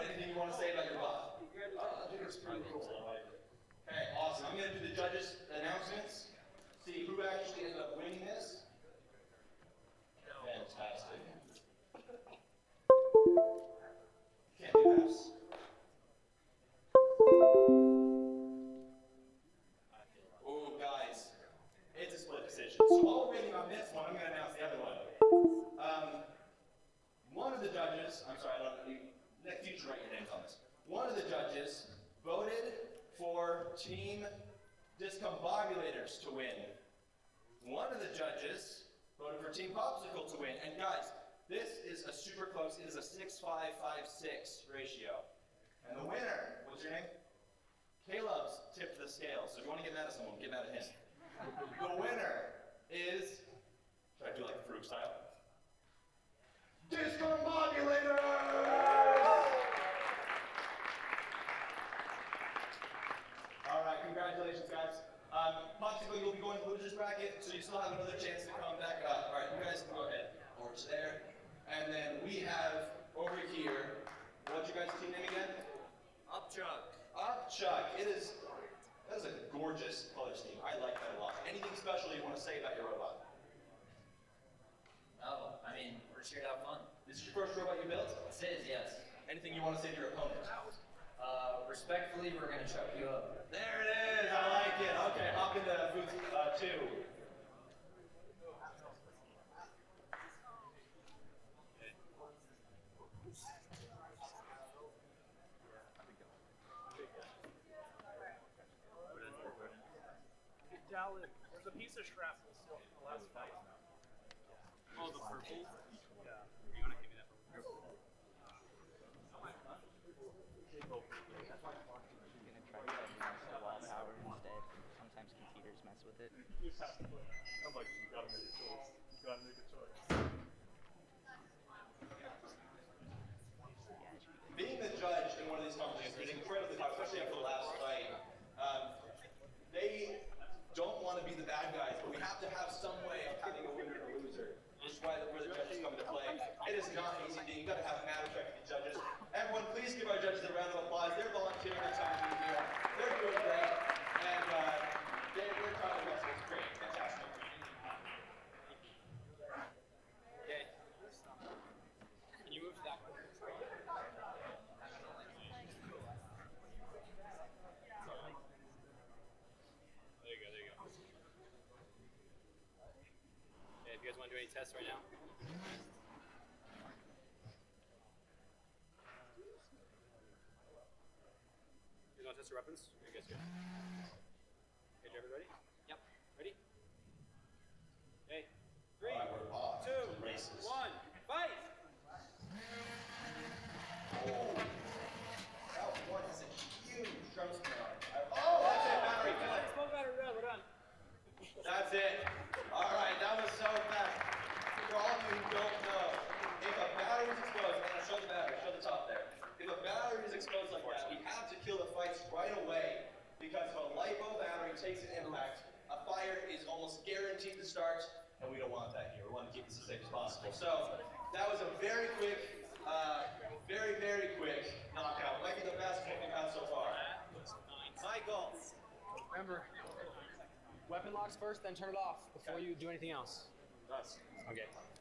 Anything you want to say about your bot? I think it's pretty cool. I like it. Okay, awesome. I'm going to do the judges' announcements. See who actually ended up winning this. Fantastic. Can't do maps. Oh, guys, it's a split decision. So while we're waiting on this one, I'm going to announce the other one. One of the judges, I'm sorry, you should write your names on this. One of the judges voted for Team Discombobulators to win. One of the judges voted for Team Popsicle to win. And guys, this is a super close, it is a 6-5-5-6 ratio. And the winner, what's your name? Caleb's tipped the scale. So if you want to get mad at someone, get mad at him. The winner is, should I do like the Farouk style? Discombobulators! Alright, congratulations guys. Popsicle, you'll be going to losers bracket, so you still have another chance to come back up. Alright, you guys can go ahead. Over to there. And then we have over here, what's your guys' team name again? Upchuck. Upchuck. That is a gorgeous color scheme. I like that a lot. Anything special you want to say about your robot? Oh, I mean, we're just here to have fun. This is your first robot you built? This is, yes. Anything you want to say to your opponent? Respectfully, we're gonna chuck you up. There it is. I like it. Okay, hop into booth 2. Dallas, there's a piece of shrapnel still from the last fight. Oh, the purple? Yeah. You want to give me that? That's why you're gonna try to use the wall power instead. Sometimes computers mess with it. I'm like, you gotta make a choice. You gotta make a choice. Being the judge in one of these competitions is incredibly hard, especially after the last fight. They don't want to be the bad guys, but we have to have some way of having a winner and a loser. Which is why where the judges come into play. It is not an easy thing. You've got to have mad respect for the judges. Everyone, please give our judges a round of applause. They're volunteering their time to be here. They're doing great. And they're trying their best. It's great. Fantastic. Okay. Can you move to that corner? There you go, there you go. Okay, if you guys want to do any tests right now. You want to test your weapons? Are you guys good? Okay, Trevor, ready? Yep. Ready? Okay. 3, All right, we're off 2, to the races. 1, fight! Oh, that one is a huge drum snare. Oh, that's it, battery. Smoke battery, we're done. That's it. All right, that was so fast. For all of you who don't know, if a battery is exposed, I'm gonna show the battery, show the top there. If a battery is exposed like that, we have to kill the fights right away because if a LiPo battery takes an impact, a fire is almost guaranteed to start, and we don't want that here. We want to keep this as safe as possible. So that was a very quick, very quick knockout. Might be the best one we've had so far. Michael. Remember, weapon locks first, then turn it off before you do anything else. That's Okay. Can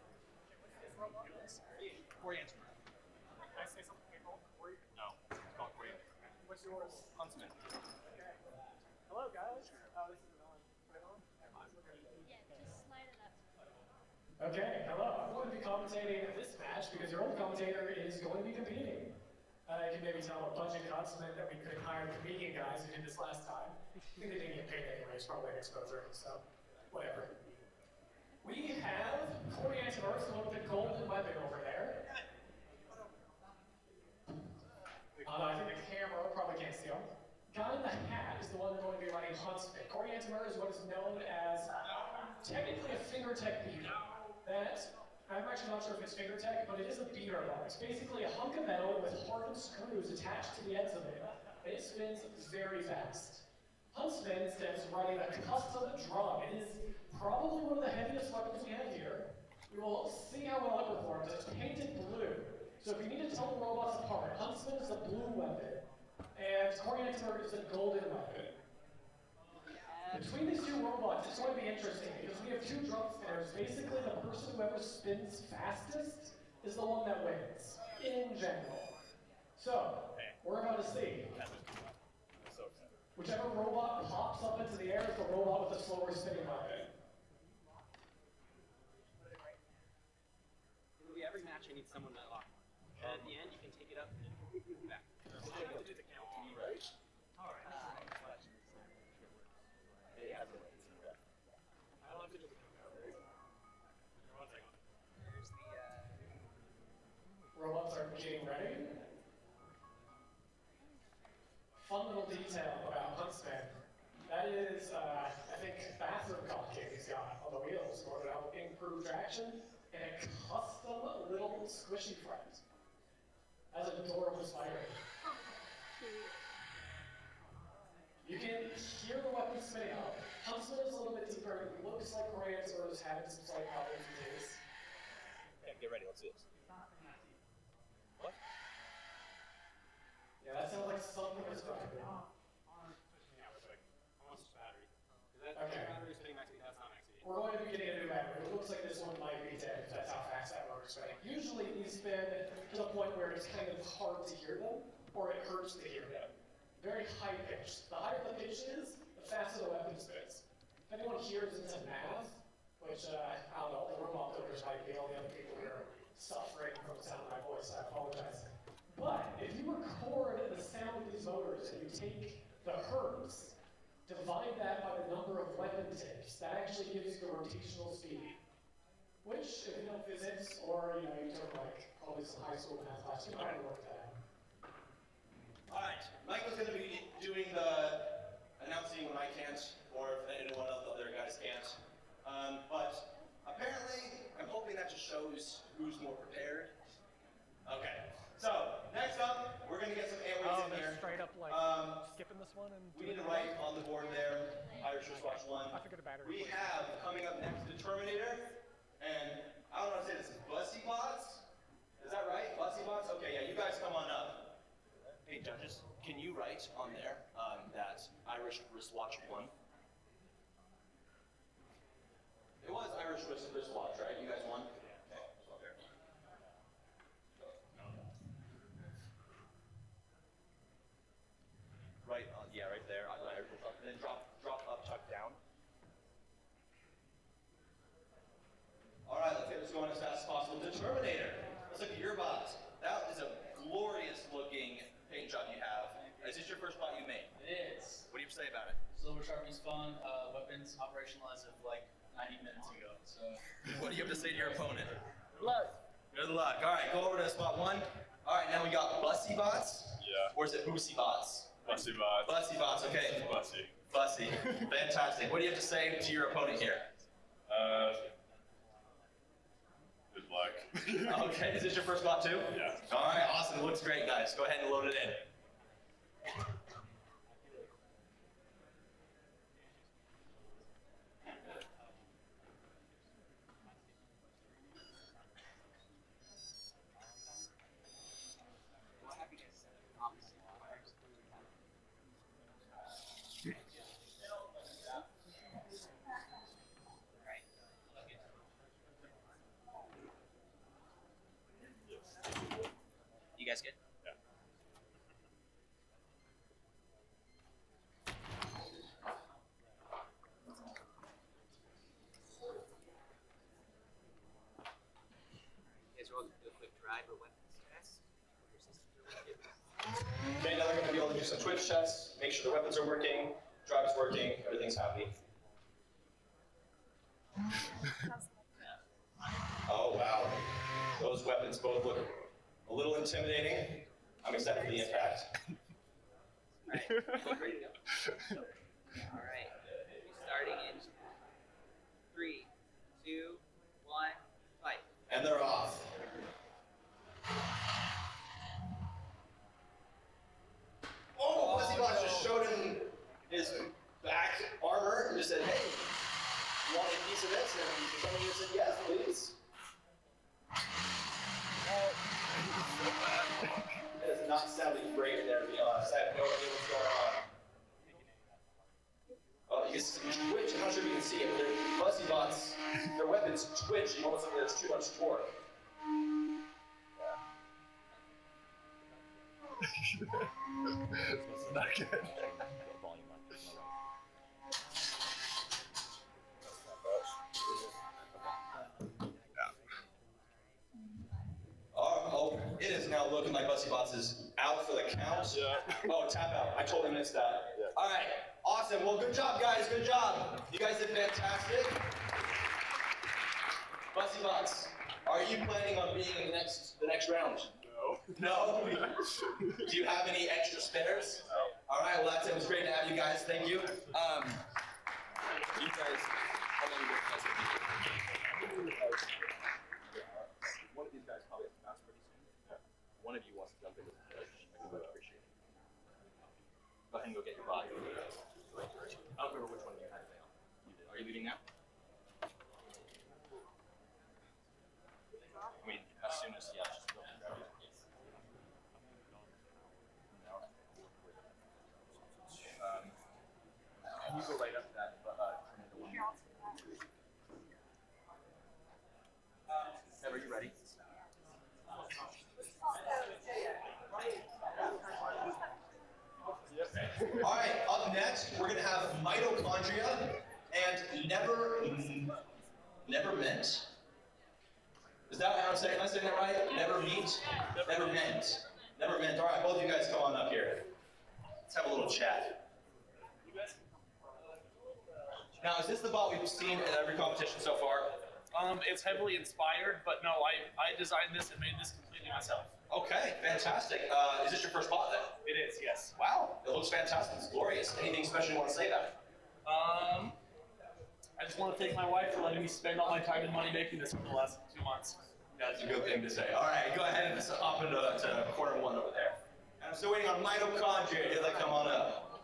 I say something people? No, it's called Korean. What's yours? Huntsman. Hello, guys. Oh, this is on. Okay, hello. I'm going to be commentating this match because your old commentator is going to be competing. You can maybe tell a budget consummate that we couldn't hire the comedian guys who did this last time. I think they didn't get paid anyway, it's probably an exposure, so whatever. We have Corey Antiverse, the one with the golden weapon over there. I think the camera probably can't see him. Guy in the hat is the one going to be running Huntsman. Corey Antiverse is what is known as technically a finger tech beater. That, I'm actually not sure if it's finger tech, but it is a beater bar. It's basically a hunk of metal with hardened screws attached to the ends of it, and it spins very fast. Huntsman instead is running a custom drum. It is probably one of the heaviest weapons we have here. We will see how well it performs. It's painted blue. So if you need to tell the robots apart, Huntsman is the blue weapon, and Coriantor is the golden weapon. Between these two robots, it's going to be interesting because we have two drum spinners. Basically, the person who ever spins fastest is the one that wins, in general. So, we're about to see. Whichever robot pops up into the air is the robot with the slower spinning weapon. Every match I need someone to lock. And at the end, you can take it up and back. Robots are getting ready. Fun little detail about Huntsman. That is, I think, bathroom caulking he's got on the wheels in order to help improve traction, and a custom little squishy front. As an adorable spider. You can hear the weapon spinning up. Huntsman is a little bit deeper. It looks like Rams or is having some slight problems with his. Okay, get ready, let's do this. What? Yeah, that sounds like something that's going to be. Okay. We're going to be getting a new battery. It looks like this one might be dead if that's how fast that motor's spinning. Usually these spin to the point where it's kind of hard to hear them, or it hurts to hear them. Very high pitched. The higher the pitch is, the faster the weapon spins. If anyone hears into math, which I don't know, the robot builders might be, all the other people here suffering from the sound of my voice, I apologize. But if you record the sound of these motors and you take the hertz, divide that by the number of weapon tips, that actually gives you the rotational speed. Which, if you know physics, or you took like probably some high school math class, you might work that out. Alright, We need to write on the board there, Irish wristwatch 1. I forget a battery. We have coming up next the Terminator, and I don't know how to say this, Bussy Bots? Is that right? Bussy Bots? Okay, yeah, you guys come on up. Hey, judges, can you write on there that Irish wristwatch 1? It was Irish wristwatch, right? You guys won? Okay. Right, yeah, right there. And then drop up, tuck down. All right, let's get this going as fast as possible. The Terminator. Let's look at your bot. That is a glorious looking paint job you have. Is this your first bot you made? It is. What do you say about it? Silver Sharpie's fun. Weapons operational as of like 90 minutes ago. So. What do you have to say to your opponent? Luck. Good luck. All right, go over to spot 1. All right, now we got Bussy Bots. Yeah. Or is it Boosie Bots? Bussy bots. Bussy Bots, okay. Bussy. Bussy. Fantastic. What do you have to say to your opponent here? Good luck. Okay, is this your first bot too? Yeah. All right, awesome. It looks great, guys. Go ahead and load it in. You guys good? Yeah. You guys are all gonna do a quick drive or weapons test? Okay, now they're going to be able to do some twitch tests, make sure the weapons are working, drive's working, everything's happy. Oh wow, those weapons both look a little intimidating. I'm excited for the impact. Alright, ready to go? Alright, starting in 3, 2, 1, fight. And they're off. Oh, Bussy Bots just showed him his back armor and just said, hey, you want a piece of this? And someone just said, yes, please. That is not sounding great there, to be honest. I have no idea what's going on. Oh, you can see twitch. I'm not sure if you can see it, but their Bussy Bots, their weapons twitch. You almost like there's too much torque. This is not good. Volume on. Oh, it is now looking like Bussy Bots is out for the count. Yeah. Oh, tap out. I totally missed that. Yeah. All right, awesome. Well, good job, guys. Good job. You guys did fantastic. Bussy Bots, are you planning on being in the next round? No. No? Do you have any extra spares? No. All right. Well, it was great to have you guys. Thank you. You guys, how long you guys one of these guys probably has to pass pretty soon. Yeah. One of you wants to jump into the judge. I would appreciate it. Go ahead and go get your bot. I don't remember which one of you had it now. You did. Are you leaving now? I mean, as soon as, yeah, just go and grab it. No. Can you go right up to that, Terminator 1? Ev, are you ready? All right, up next, we're gonna have mitochondria and never meant. Is that how I'm saying? Am I saying that right? Never meet, never meant. Never meant. All right, both of you guys come on up here. Let's have a little chat. Now, is this the bot we've seen in every competition so far? It's heavily inspired, but no, I designed this and made this completely myself. Okay, fantastic. Is this your first bot then? It is, yes. Wow, it looks fantastic. It's glorious. Anything special you want to say about it? I just want to thank my wife for letting me spend all my time and money making this for the last 2 months. That's a good thing to say. All right, go ahead and just hop into corner 1 over there. And I'm still waiting on mitochondria. Here they come on up.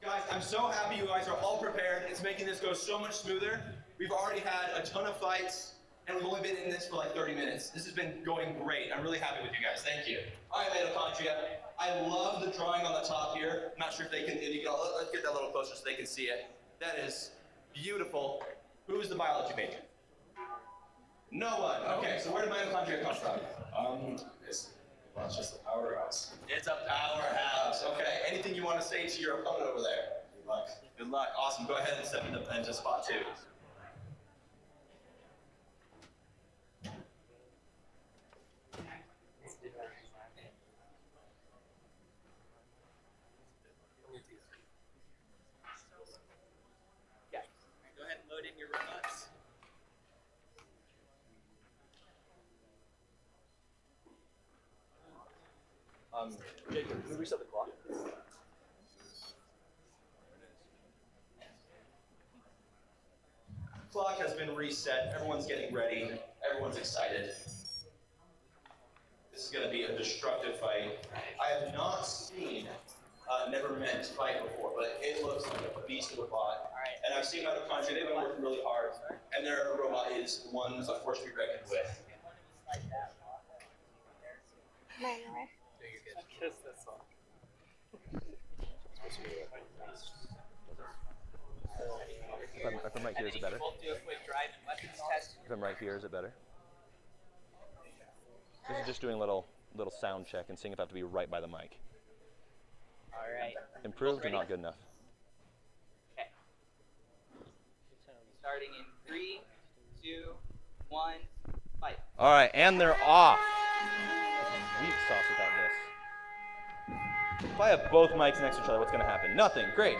Guys, I'm so happy you guys are all prepared. It's making this go so much smoother. We've already had a ton of fights, and we've only been in this for like 30 minutes. This has been going great. I'm really happy with you guys. Thank you. All right, mitochondria. I love the drawing on the top here. I'm not sure if you can, let's get that a little closer so they can see it. That is beautiful. Who's the biology major? No one. Okay, so where did mitochondria come from? It's just a powerhouse. It's a powerhouse. Okay, anything you want to say to your opponent over there? Good luck. Good luck. Awesome. Go ahead and step into spot 2. Yeah. Go ahead and load in your robots. Jacob, can we reset the clock? Clock has been reset. Everyone's getting ready. Everyone's excited. This is going to be a destructive fight. I have not seen Never Meant fight before, but it looks like a beast of a bot. And I've seen mitochondria. They've been working really hard, and their robot is one, of course, to be reckoned with. If I'm right here, is it better? If I'm right here, is it better? This is just doing a little sound check and seeing if I have to be right by the mic. All right. Improved or not good enough? Okay. Starting in 3, 2, 1, fight. All right, and they're off. Weak sauce without this. If I have both mics next to each other, what's going to happen? Nothing. Great.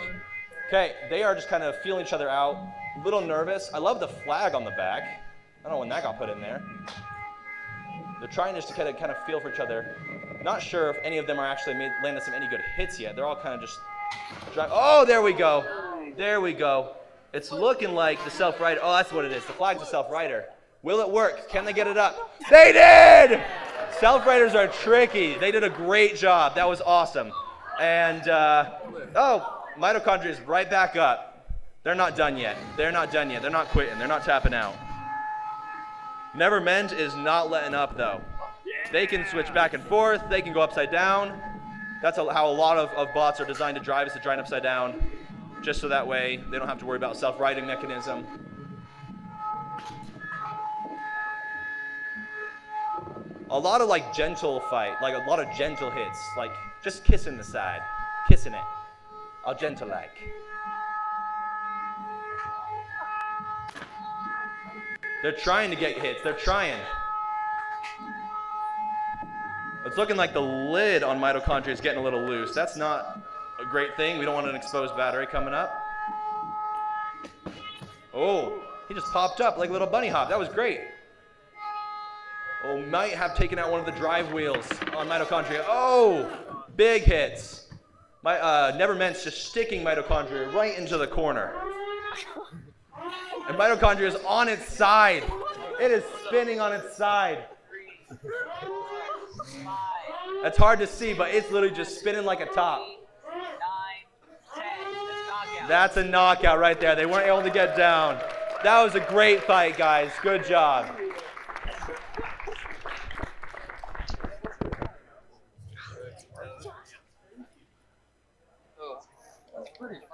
Okay, they are just kind of feeling each other out. A little nervous. I love the flag on the back. I don't know when that got put in there. They're trying just to kind of feel for each other. Not sure if any of them are actually landed any good hits yet. They're all kind of just driving. Oh, there we go. There we go. It's looking like the self-rider. Oh, that's what it is. The flag's a self-rider. Will it work? Can they get it up? They did! Self-riders are tricky. They did a great job. That was awesome. And, mitochondria is right back up. They're not done yet. They're not done yet. They're not quitting. They're not tapping out. Never Meant is not letting up, though. They can switch back and forth. They can go upside down. That's how a lot of bots are designed to drive, is to drive upside down, just so that way they don't have to worry about self-righting mechanism. A lot of gentle fight, like a lot of gentle hits, like just kissing the side, kissing it, all gentle like. They're trying to get hits, they're trying. It's looking like the lid on mitochondria is getting a little loose. That's not a great thing. We don't want an exposed battery coming up. Oh, he just popped up like a little bunny hop. That was great. Oh, might have taken out one of the drive wheels on mitochondria. Oh, big hits. Never Ment's just sticking mitochondria right into the corner. And mitochondria is on its side. It is spinning on its side. That's hard to see, but it's literally just spinning like a top. 9, 10, knockout. That's a knockout right there. They weren't able to get down. That was a great fight, guys. Good job.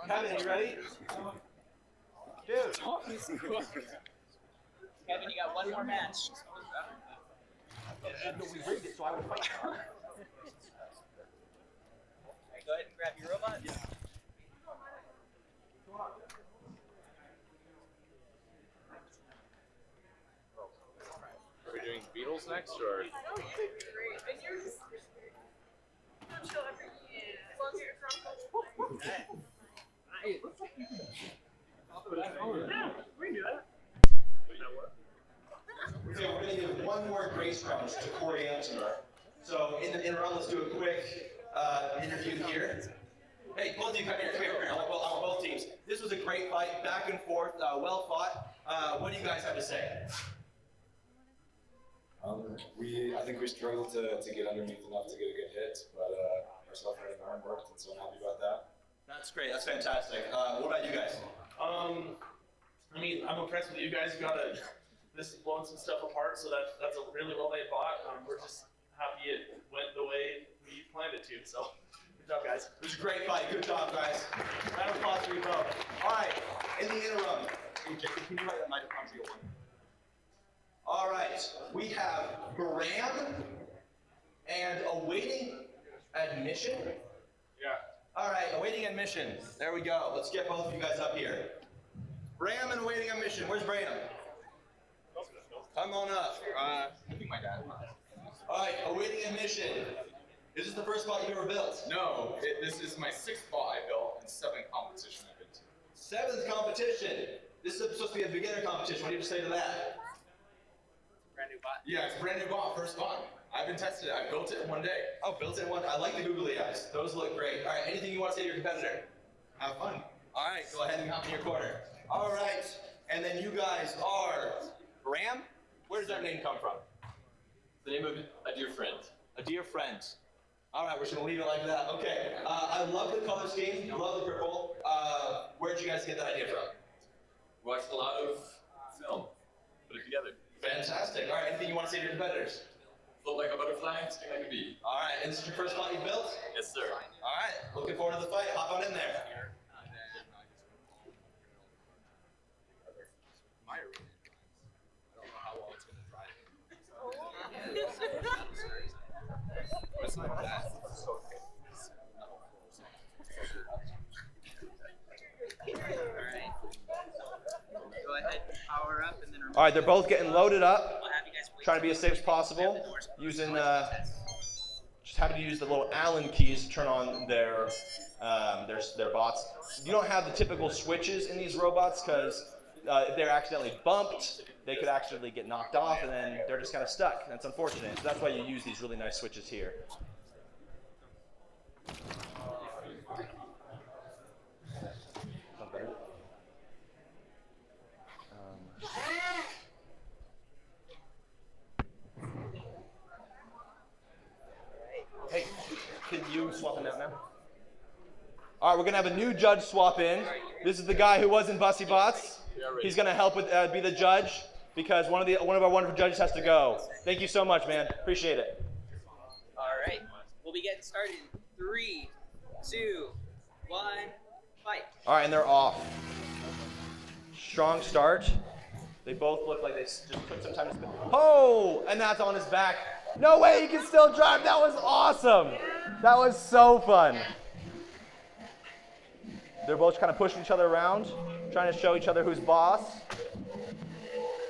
Kevin, you ready? Dude. Kevin, you got one more match. We rigged it, so I would fight. Alright, go ahead and grab your robot. Yeah. Are we doing Beatles next, or? Great. And you're just chill every as long as you're from So we're going to give one more grace round to Corey Antimer. So in the interim, let's do a quick interview here. Hey, both of you come here. I want both teams. This was a great fight, back and forth, well fought. What do you guys have to say? I think we struggled to get underneath enough to get a good hit, but our self-righting arm worked, and so I'm happy about that. That's great. That's fantastic. What about you guys? I mean, I'm impressed with you guys. You got this is blowing some stuff apart, so that's a really well made bot. We're just happy it went the way we planned it to. So, good job, guys. It was a great fight. Good job, guys. Round of applause for you both. All right. In the interim, can you write that microphone to one? All right. We have Bram and awaiting admission. Yeah. All right, awaiting admission. There we go. Let's get both of you guys up here. Bram and awaiting admission. Where's Bram? Come on up. I think my dad. All right, awaiting admission. Is this the first bot you've ever built? No, this is my 6th bot I built and 7th competition I've been to. 7th competition. This is supposed to be a beginner competition. What do you have to say to that? Brand new bot. Yeah, it's a brand new bot, first bot. I've been tested it. I built it in one day. Oh, built it in one. I like the googly eyes. Those look great. All right, anything you want to say to your competitor? Have fun. All right, go ahead and hop in your corner. All right, and then you guys are Bram. Where does that name come from? The name of a dear friend. A dear friend. All right, we're just gonna leave it like that. Okay. I love the color scheme. I love the purple. Where'd you guys get that idea from? Watched a lot of film. Put it together. Fantastic. All right, anything you want to say to your competitors? Float like a butterfly, sting like a bee. All right, and this is your first bot you built? Yes, sir. All right, looking forward to the fight. Hop on in there. My arena. I don't know how well it's going to drive. It's not that. It's so okay. Alright. Go ahead, power up, and then All right, they're both getting loaded up. I'll have you guys wait. Trying to be as safe as possible. Using, just having to use the little Allen keys to turn on their bots. You don't have the typical switches in these robots because if they're accidentally bumped, they could actually get knocked off, and then they're just kind of stuck. That's unfortunate. So that's why you use these really nice switches here. Hey, can you swap in out now? All right, we're gonna have a new judge swap in. This is the guy who was in Bussy Bots. He's gonna help with be the judge because one of our wonderful judges has to go. Thank you so much, man. Appreciate it. All right, we'll be getting started in 3, 2, 1, fight. All right, and they're off. Strong start. They both look like they just took some time to spin. Oh, and that's on his back. No way, he can still drive. That was awesome. That was so fun. They're both kind of pushing each other around, trying to show each other who's boss.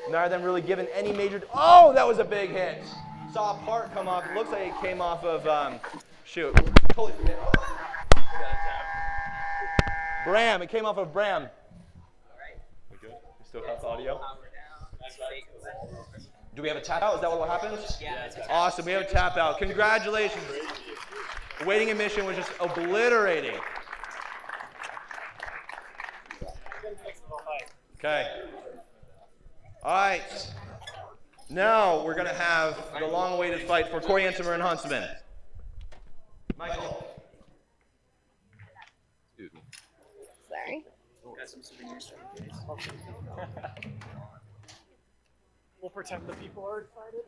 Neither of them really given any major. Oh, that was a big hit. Saw a part come off. It looks like it came off of, shoot. Totally forget. Bram, it came off of Bram. All right. We good? We still have audio? Power down. Do we have a tap out? Is that what happened? Yeah, that's a tap. Awesome, we have a tap out. Congratulations. Waiting admission was just obliterating. Okay. All right. Now we're going to have the long-awaited fight for Corey Antimer and Huntsman. Michael. Excuse me. Sorry. Got some souvenirs for you guys. We'll pretend the people are excited.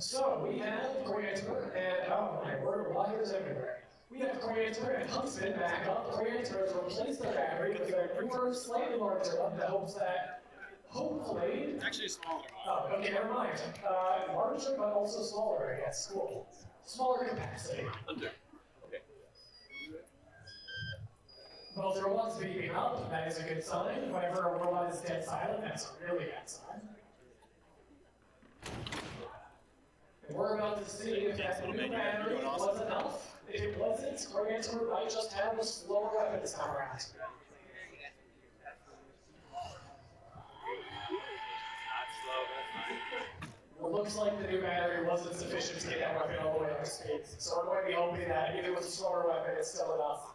So we have Corey Antimer and, oh my word, wires everywhere. We have Corey Antimer and Huntsman back up. Corey Antimer has replaced their battery with their newer, slightly larger one that hopes that, hopefully... It's actually a smaller one. Oh, okay, never mind. Larger, but also smaller, I guess. Cool. Smaller capacity. Under. Okay. Well, if the robot's beeping up, that is a good sign. Whenever a robot is dead silent, that's a really bad sign. And we're about to see if that new battery was enough. If it wasn't, Corey Antimer might just have a slower weapon this time around. It looks like the new battery wasn't sufficient to get that weapon all the way up to speed. So we're going to be hoping that even with a slower weapon, it's still enough.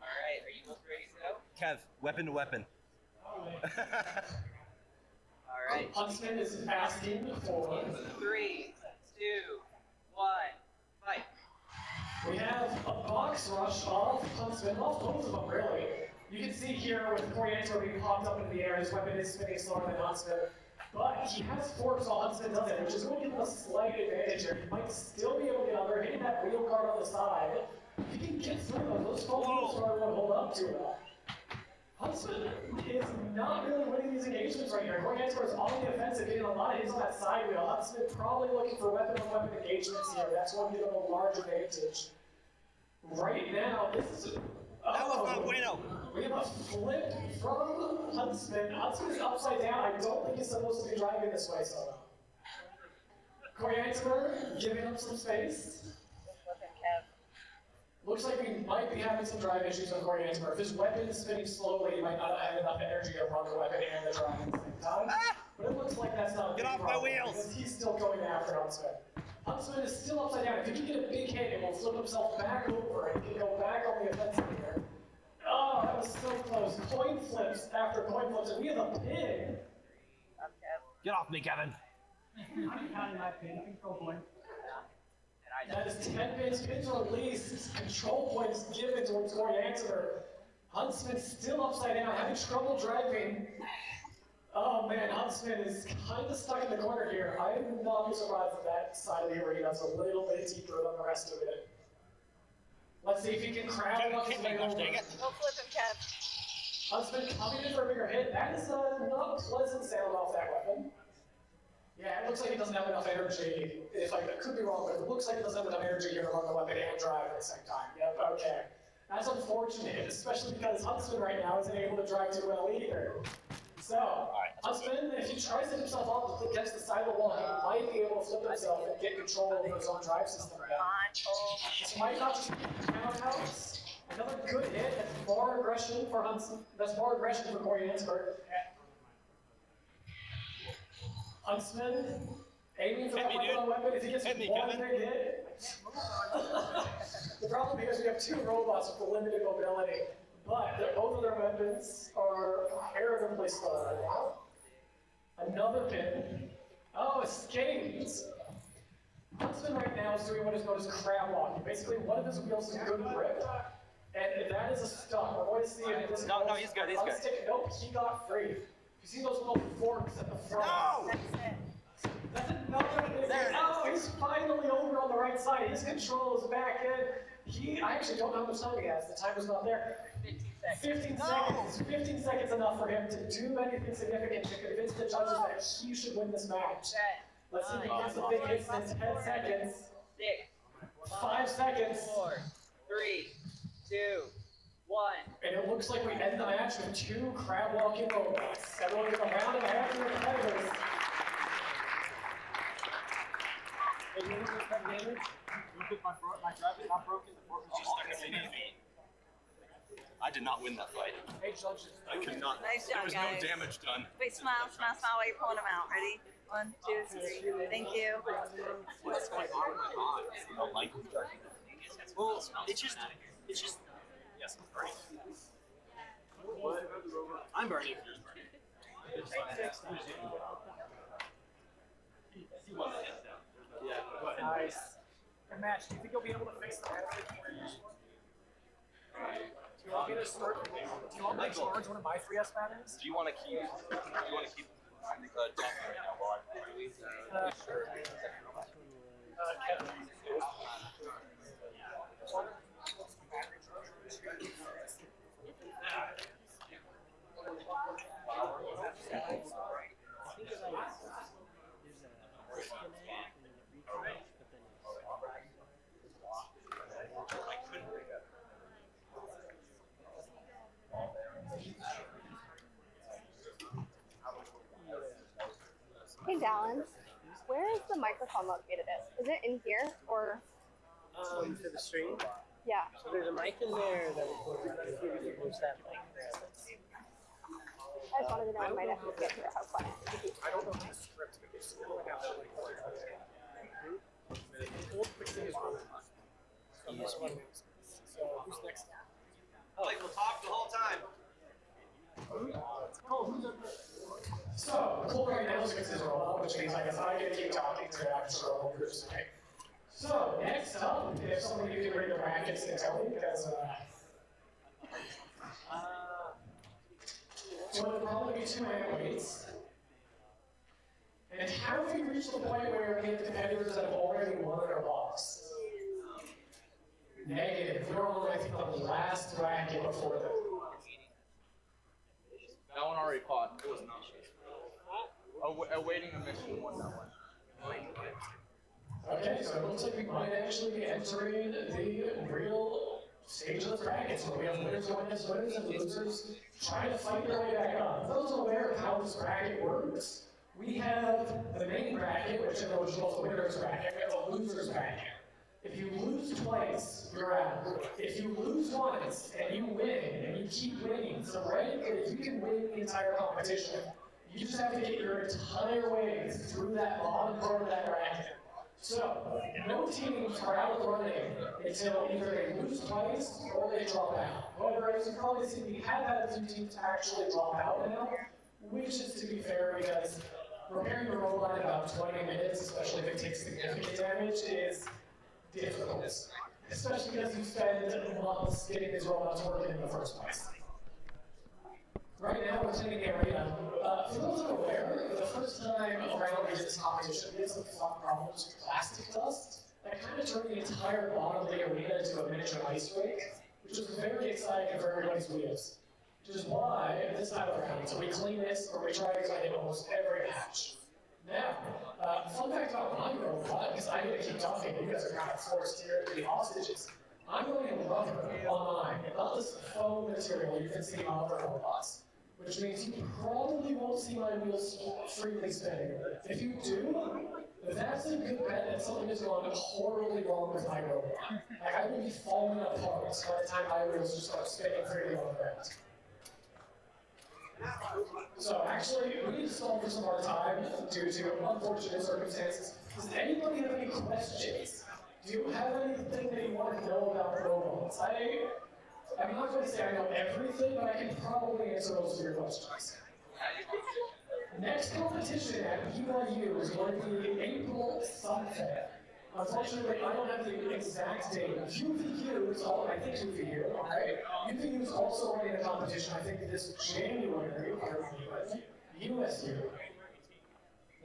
All right, are you both ready to go? Kev, weapon to weapon. All right. right. Huntsman is asking for 3, 2, 1, fight. We have a box rush off Huntsman, off both of them really. You can see here with Coriantor being popped up into the air, his weapon is spinning slower than Huntsman. But he has forks while Huntsman does it, which is going to give him a slight advantage here. He might still be able to get under, hitting that wheel guard on the side. If he can get through those foam wheels are going to hold up to him. Huntsman is not really winning these engagements right here. Coriantor is on the offensive, getting a lot of hits on that side wheel. Huntsman probably looking for weapon-on-weapon engagements here. That's going to give him a large advantage. Right now, this is... That was not bueno. We have a flip from Huntsman. Huntsman is upside down. I don't think he's supposed to be driving this way, so. Coriantor giving him some space. Looks like we might be having some drive issues with Coriantor. If his weapon is spinning slowly, he might not have enough energy to run the weapon and the drive at the same time. But it looks like that's not a big problem. Get off my wheels! Because he's still going after Huntsman. Huntsman is still upside down. If he can get a big hit, it will flip himself back over and he can go back on the offensive here. Oh, that was so close. Coin flips after coin flips, and we have a pin. Get off me, Kevin. I'm counting my pin. Control point. That is 10 pins. Pins released. Control points given towards Coriantor. Huntsman still upside down, having trouble driving. Oh man, Huntsman is kind of stuck in the corner here. I would not be surprised if that side of the arena is a little bit deeper than the rest of it. Let's see if he can crowd up his way over. Go flip him, Kev. Huntsman coming in for a bigger hit. That is a not pleasant sound off that weapon. Yeah, it looks like he doesn't have enough energy. If I could be wrong, but it looks like he doesn't have enough energy here to run the weapon and drive at the same time. Yep, okay. That's unfortunate, especially because Huntsman right now isn't able to drive too well either. So, Huntsman, if he tries to hit himself off against the side of the wall, he might be able to flip himself and get control over his own drive system again. This might not just be countouts. Another good hit. That's more aggression for Huntsman. That's more aggression for Coriantor. Huntsman aiming for that weapon. If he gets one big hit. The problem here is we have two robots with limited mobility. But both of their weapons are comparatively slow. Another pin. Oh, escapes! Huntsman right now is doing what is known as crab walking. Basically, one of his wheels is a good grip, and that is a stuck. We're going to see if this No, he's good, he's good. Nope, he got free. You see those little forks at the front? No! That's another big hit. Oh, he's finally over on the right side. His control is back in. I actually don't know how much time he has. The timer's not there. 15 seconds. 15 seconds enough for him to do anything significant to convince the judges that he should win this match. Let's see if he gets the big hits in 10 seconds. 5 seconds. 4, 3, 2, 1. And it looks like we end the match with two crab walking robots. Everyone give a round of applause to their competitors. Hey, you know what's that damage? You took my drive is not broken, the fork is just stuck in my knee. I did not win that fight. Hey, judges. I could not. Nice There job, was guys. no damage done. Wait, smile, smile, smile while you're pulling them out. Ready? 1, 2, 3. Thank you. What's going on in my body? I don't like it. Well, it's just. Yes, it's burning. I'm burning. Nice. And Matt, do you think you'll be able to fix the battery for you? Do you want me to start? Do you want me to charge one of my 3S batteries? Do you want to keep? Talking right now while I'm Sure. Kevin. Hey Dallin, where is the microphone located at? Is it in here or? For the stream? Yeah. So there's a mic in there that will push that mic. I just wanted to know if I might have to get here. How fun. I don't know the script, but it's going out like the old quick thing is really So who's next? Like we'll talk the whole time. So, Cole right now is which means I guess I get to keep talking to after all groups. Okay. So, next up, if someone of you can read the brackets and tell me, because, so it'll probably be 2 hand weights. And have we reached the point where we have competitors that have already won their box? Negative. We're on, I think, the last bracket before them. That one already fought. It was not. Awaiting a mission won that one. Okay, so it looks like we might actually be entering the real stage of the bracket. So we have winners going against winners and losers trying to fight their way back up. For those aware of how this bracket works, we have the main bracket, which is both the winners bracket, we have the losers bracket. If you lose twice, you're out. If you lose once and you win and you keep winning, so right, you can win the entire competition. You just have to get your entire way through that bottom part of that bracket. So, no teams are out of the running until either they lose twice or they drop out. However, as you probably see, we have had a few teams actually drop out now, which is, to be fair, because repairing the robot in about 20 minutes, especially if it takes significant damage, is difficult. Especially because you spend months getting these robots working in the first place. Right now, we're cleaning the arena. For those unaware, the first time around we did this competition, we had some fun problems with plastic dust that kind of turned the entire bottom of the arena into a miniature ice rink, which was very exciting for everybody's wheels. Which is why, this time around, so we clean this, or we try to clean it almost every match. Now, fun fact about my robot, because I get to keep talking, you guys are kind of forced here to be hostages. I'm running rubber on mine, not this foam material you can see on other robots. Which means you probably won't see my wheels freely spinning. If you do, that's a good bet that something is going horribly wrong with my robot. Like, I will be falling apart by the time my wheels just start spinning freely on the ground. So actually, we need to stall for some more time due to unfortunate circumstances. Does anybody have any questions? Do you have anything that you want to know about robots? I'm not going to say I know everything, but I can probably answer most of your questions. Next competition at BYU is going to be April something. Unfortunately, I don't have the exact date. UVU is all, I think UVU, okay? UVU is also running a competition, I think this January, USU.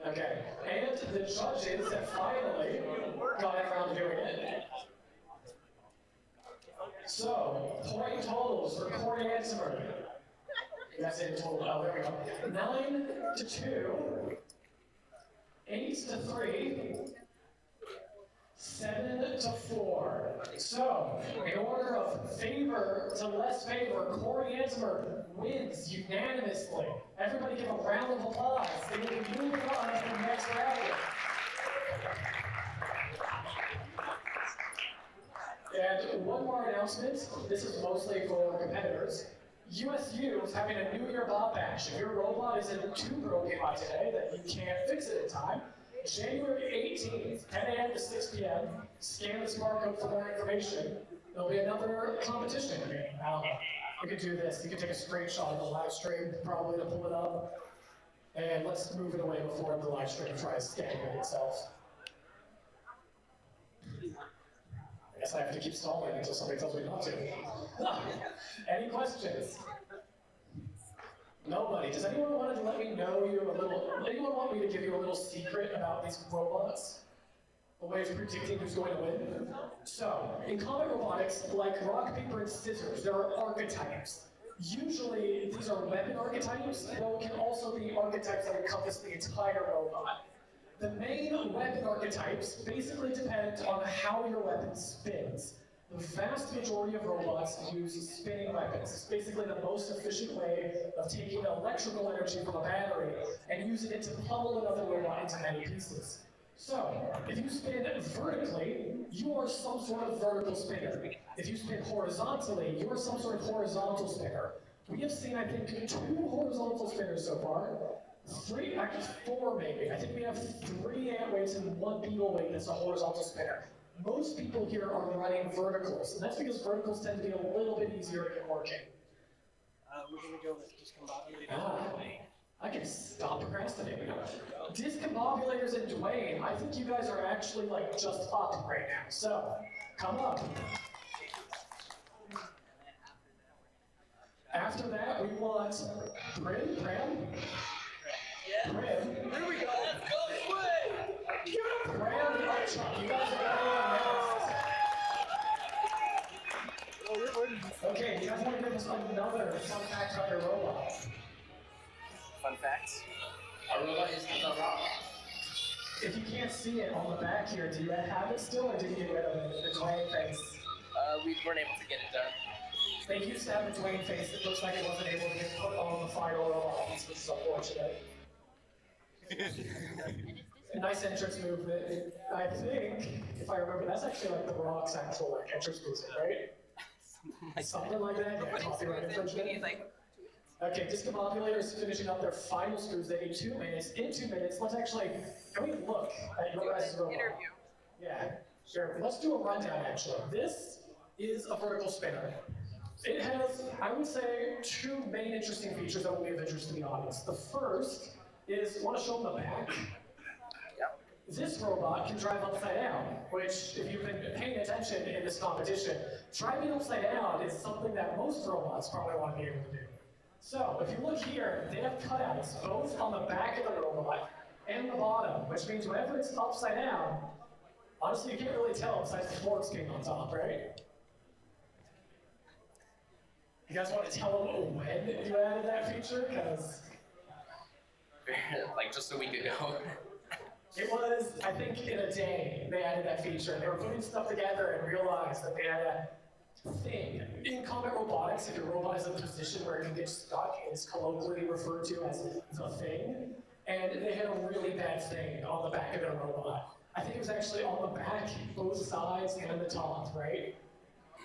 Okay, and the judges have finally got around to doing it. So, point totals for Corey Antimer. That's it total. Oh, there we go. 9 to 2, 8 to 3, 7 to 4. So, in order of favor to less favor, Corey Antimer wins unanimously. Everybody give a round of applause. They will be moving on to the next bracket. And one more announcement, this is mostly for competitors. USU is having a New Year Bob Bash. If your robot is too broken by today that you can't fix it in time, January 18th, 10 a.m. to 6 p.m., scan the smart code for more information. There'll be another competition. I don't know. You can do this. You can take a screenshot of the live stream, probably to pull it up. And let's move it away before the live stream tries scanning it itself. I guess I have to keep stalling until somebody tells me not to. Any questions? Nobody. Does anyone want to let me know anyone want me to give you a little secret about these robots? A way of predicting who's going to win? So, in combat robotics, like rock, paper, and scissors, there are archetypes. Usually, these are weapon archetypes, though it can also be archetypes that encompass the entire robot. The main weapon archetypes basically depend on how your weapon spins. The vast majority of robots use spinning weapons. It's basically the most efficient way of taking electrical energy from a battery and using it to pummel another robot into many pieces. So, if you spin vertically, you are some sort of vertical spinner. If you spin horizontally, you are some sort of horizontal spinner. We have seen, I think, 2 horizontal spinners so far. 3, actually 4 maybe. I think we have 3 ant weights and 1 beetle weight that's a horizontal spinner. Most people here are running verticals, and that's because verticals tend to be a little bit easier to get working. We're going to go with discombobulated. I can stop procrastinating. Discombobulators and Dwayne, I think you guys are actually like just up right now. So, come up. After that, we want Prim. Yeah. Prim. Here we go. Let's go, Sway! Give it up, Prim and Upchuck. You guys are going next. Okay, you guys want to give us another fun fact about your robot? Fun facts. Our robot is the rock. If you can't see it on the back here, do you have it still, or did you get rid of it? The Dwayne face. We weren't able to get it done. They used to have a Dwayne face. It looks like it wasn't able to get put on the final robot, which is unfortunate. A nice entrance move. I think, if I remember, that's actually like the Rock's actual like entrance move, right? Something like that. Yeah, copyright infringement. Okay, Discombobulator is finishing up their final screws. They need 2 minutes. In 2 minutes, let's actually, can we look at your guys' robot? Interview. Yeah, sure. Let's do a rundown, actually. This is a vertical spinner. It has, I would say, 2 main interesting features that will be of interest to the audience. The first is, want to show them the back? Yep. This robot can drive upside down, which, if you've been paying attention in this competition, driving upside down is something that most robots probably want to be able to do. So, if you look here, they have cutouts both on the back of the robot and the bottom, which means whenever it's upside down, honestly, you can't really tell besides the forks being on top, right? You guys want to tell them when you added that feature? Because like just a week ago. it was, I think, in a day they added that feature. They were putting stuff together and realized that they had a thing. In combat robotics, if your robot is in a position where it can get stuck, it's colloquially referred to as the thing. And they had a really bad thing on the back of their robot. I think it was actually on the back, both sides, and the top, right?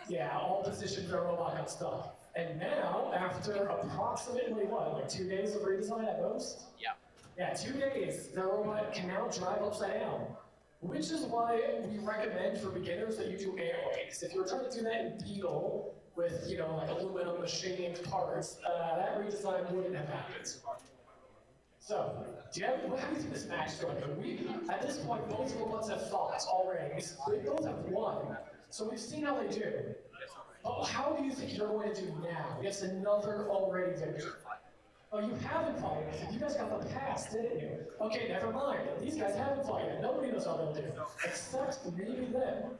Yeah, all positions their robot got stuck. And now, after approximately, what, like 2 days of redesign at most? Yeah. Yeah, 2 days, their robot can now drive upside down. Which is why we recommend for beginners that you do airways. If you were trying to do that in Beetle with, you know, like aluminum machined parts, that redesign wouldn't have happened. So, how do you think this match is going to go? At this point, both robots have fought already. They both have won. So we've seen how they do. But how do you think you're going to do now? It's another already victory. Oh, you haven't fought yet. You guys got the pass, didn't you? Okay, never mind. These guys haven't fought yet. Nobody knows how they'll do. Except maybe them.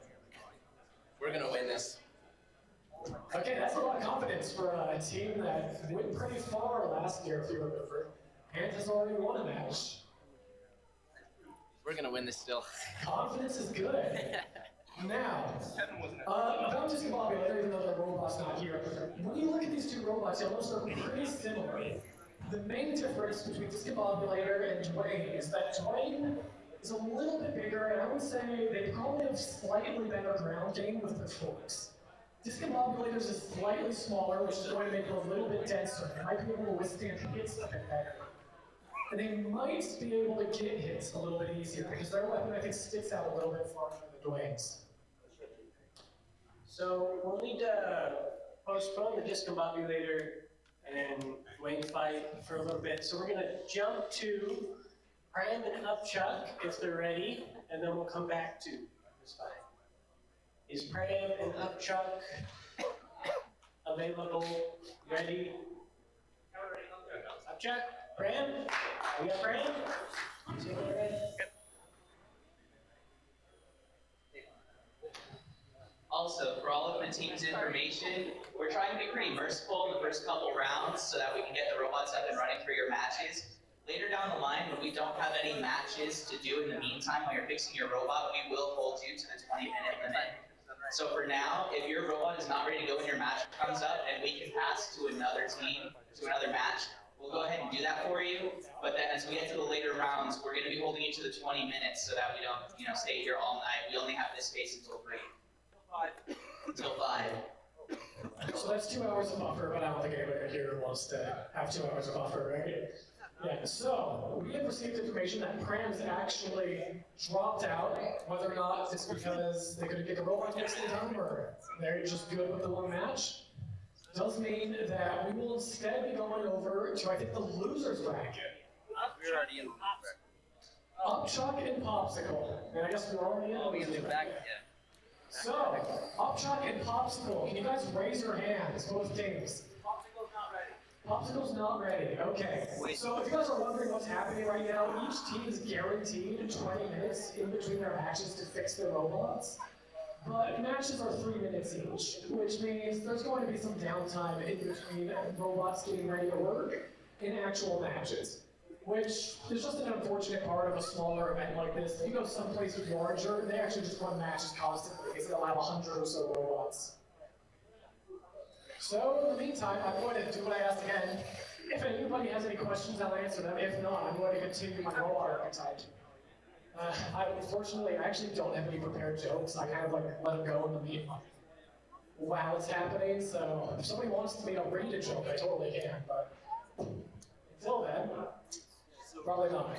We're gonna win this. Okay, that's a lot of confidence for a team that went pretty far last year, if you remember, and has already won a match. We're gonna win this still. Confidence is good. Now, about Discombobulator, even though the robot's not here, when you look at these 2 robots, you'll notice they're pretty similar. The main difference between Discombobulator and Dwayne is that Dwayne is a little bit bigger, and I would say they probably have slightly better ground game with their forks. Discombobulator's is slightly smaller, which is going to make it a little bit denser. They might be able to withstand hits a bit better. And they might be able to get hits a little bit easier, because their weapon, I think, sticks out a little bit farther than the Dwayne's. So we'll need to postpone the Discombobulator and Dwayne fight for a little bit. So we're gonna jump to Pram and Upchuck if they're ready, and then we'll come back to this fight. Is Pram and Upchuck available, ready? Upchuck, Pram? We got Pram? Is he ready? Also, for all of the team's information, we're trying to be pretty merciful in the first couple rounds so that we can get the robots up and running for your matches. Later down the line, when we don't have any matches to do in the meantime while you're fixing your robot, we will hold you to the 20-minute limit. So for now, if your robot is not ready to go when your match comes up and we can pass to another team, to another match, we'll go ahead and do that for you. But then as we get to the later rounds, we're going to be holding you to the 20 minutes so that we don't, stay here all night. We only have this space until 3. Until 5. So that's 2 hours of buffer, but I don't think anybody here wants to have 2 hours of buffer, right? Yeah, so we have received information that Pram's actually dropped out, whether or not it's because they couldn't get the robot fixed in time, or they're just good with the one match. does mean that we will instead be going over to, I think, the loser's bracket. We're already in the bracket. Upchuck and Popsicle. And I guess we're already in. Oh, we can do back again. So, Upchuck and Popsicle, can you guys raise your hands, both teams? Popsicle's not ready. Popsicle's not ready, okay. So if you guys are wondering what's happening right now, each team is guaranteed 20 minutes in between their matches to fix their robots. But matches are 3 minutes each, which means there's going to be some downtime in between robots getting ready to work in actual matches. Which is just an unfortunate part of a smaller event like this. If you go someplace larger, they actually just run matches constantly because they'll have 100 or so robots. So in the meantime, I'm going to do what I asked again. If anybody has any questions, I'll answer them. If not, I'm going to continue my robot archetype. Unfortunately, I actually don't have any prepared jokes. I kind of like let them go in the meeting while it's happening. So if somebody wants me to read a joke, I totally can. But until then, probably not.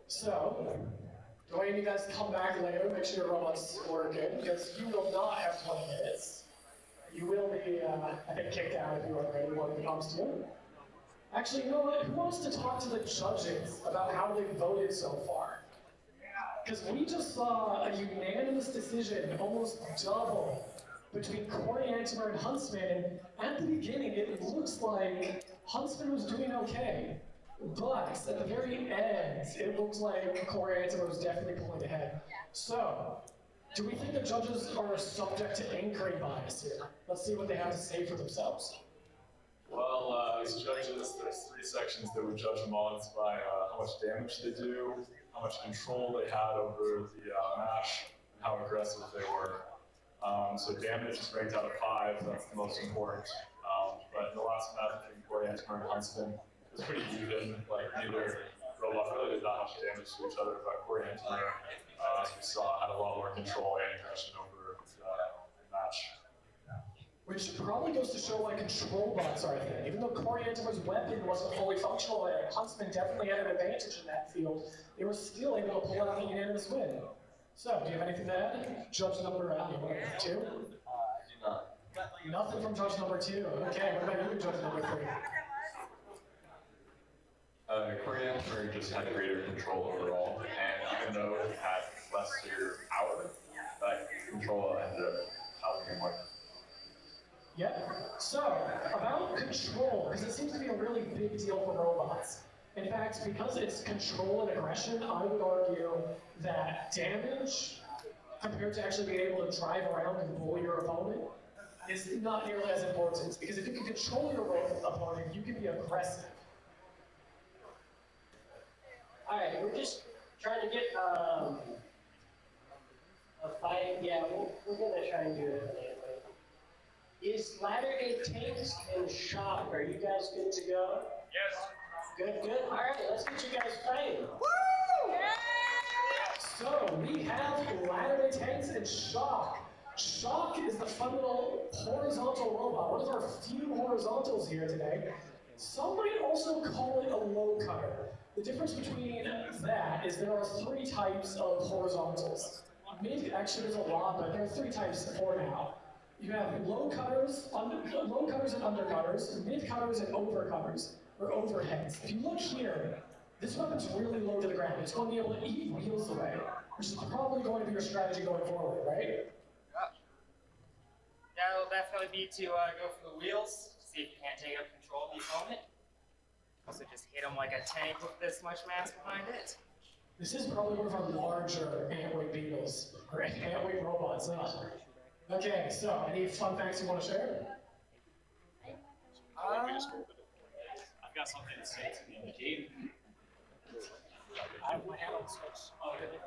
So, Dwayne, you guys come back later, make sure your robot's working, because you will not have 20 minutes. You will be, I think, kicked out if you are ready when it comes to it. Actually, you know what? Who wants to talk to the judges about how they voted so far? Because we just saw a unanimous decision, almost double, between Corey Antimer and Huntsman, and at the beginning it looks like Huntsman was doing okay, but at the very end it looks like Corey Antimer was definitely pulling ahead. So, do we think the judges are subject to anchoring bias here? Let's see what they have to say for themselves. Well, as judges, there's 3 sections that would judge mods by how much damage they do, how much control they had over the match, and how aggressive they were. So damage is ranked out of 5, that's the most important. But in the last match between Corey Antimer and Huntsman, it was pretty even. Like neither robot really did that much damage to each other, but Corey Antimer, as we saw, had a lot more control and aggression over the match. Which probably goes to show why control bots are a thing. Even though Corey Antimer's weapon wasn't fully functional there, Huntsman definitely had an advantage in that field. They were still able to pull out a unanimous win. So, do you have anything to add? Judge number 2? I do not. Nothing from judge number 2. Okay, what about you, judge number 3? Corey Antimer just had greater control overall, and even though he had lesser power, that control ended up helping him more. Yeah. So, about control, because it seems to be a really big deal for robots. In fact, because it's control and aggression, I would argue that damage, compared to actually being able to drive around and bully your opponent, is not nearly as important. Because if you can control your opponent, you can be aggressive. Alright, we're just trying to get a fight. Yeah, we're gonna try and do it anyway. Is Latter-day Tanks and Shock, are you guys good to go? Yes. Good, good. Alright, let's get you guys fighting. Woo! Yeah! So, we have Latter-day Tanks and Shock. Shock is the fun little horizontal robot, one of our few horizontals here today. Some might also call it a low cutter. The difference between that is there are 3 types of horizontals. Actually, there's a lot, but there are 3 types for now. You have low cutters and undercutters, mid cutters and overcutters, or overheads. If you look here, this weapon's really low to the ground. It's going to be able to eat wheels away, which is probably going to be your strategy going forward, right? That will definitely be to go for the wheels, see if you can't take up control of the opponent. Also just hit him like a tank with this much mass behind it. This is probably one of our larger ant-weight beetles, or ant-weight robots. Okay, so any fun facts you want to share? I've got something to say to the game. I have my hand on the switch. Oh, really?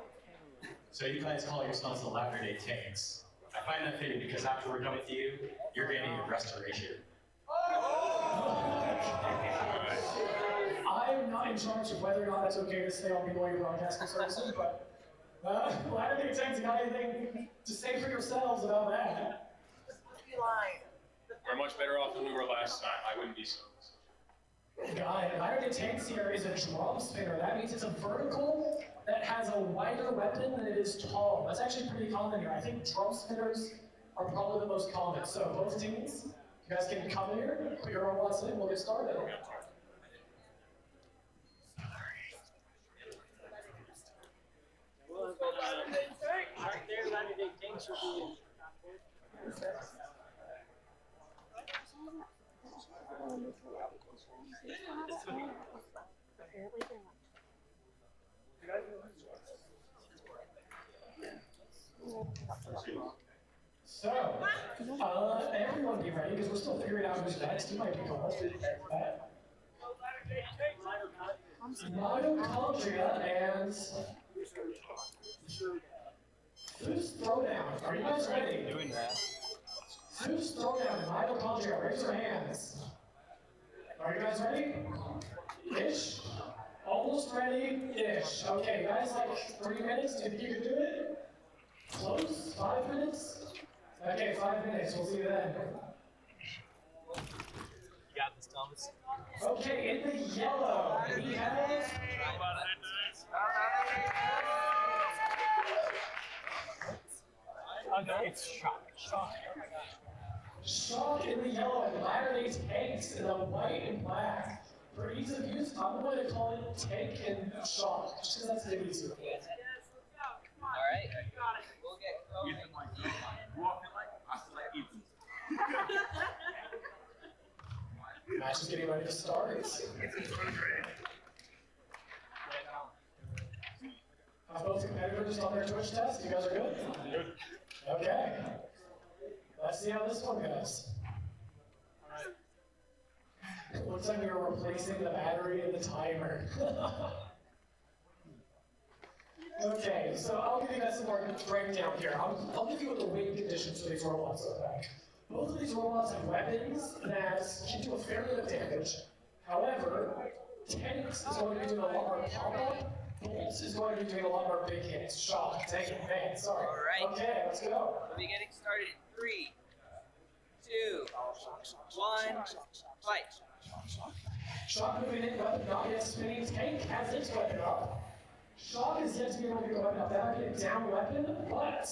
So you guys call yourselves the Latter-day Tanks. I find that fitting because after we're done with you, you're getting a restoration. I'm not in charge of whether or not that's okay to say on BYU Broadcasting Services, but Latter-day Tanks, you got anything to say for yourselves about that? We're much better off than we were last time. I wouldn't be so. Got it. Latter-day Tanks here is a drum spinner. That means it's a vertical that has a wider weapon than it is tall. That's actually pretty common here. I think drum spinners are probably the most common. So both teams, you guys can come here, put your robots in, we'll get started. So, everyone be ready, because we're still figuring out who's next. You might be called. Mitochondria and Zeus Throwdown. Are you guys ready? Doing that. Zeus Throwdown and Mitochondria. Raise your hands. Are you guys ready? Ish? Almost ready-ish. Okay, you guys, like 3 minutes? Do you think you can do it? Close? 5 minutes? Okay, 5 minutes. We'll see you then. You got this, Thomas. Okay, in the yellow, we have... It's Shock. Shock in the yellow and Latter-day Tanks in the white and black. For ease of use, I'm going to call it Tank and Shock, just because that's the easier. Alright, we'll get Match is getting ready to start. Both competitors on their Twitch test, you guys are good? Good. Okay. Let's see how this one goes. It looks like you're replacing the battery and the timer. Okay, so I'll give you guys some more breakdown here. I'll give you what the win conditions for these robots look like. Both of these robots have weapons that can do a fair bit of damage. However, Tanks is going to be doing a lot more pop-up. Bolts is going to be doing a lot more big hits. Shock, Tank, and Fan, sorry. Alright. Okay, let's go. We'll be getting started in 3, 2, 1, fight. Shock moving in, weapon not yet spinning. Tank has its weapon up. Shock is yet to be able to get a weapon up. That'll be a down weapon, but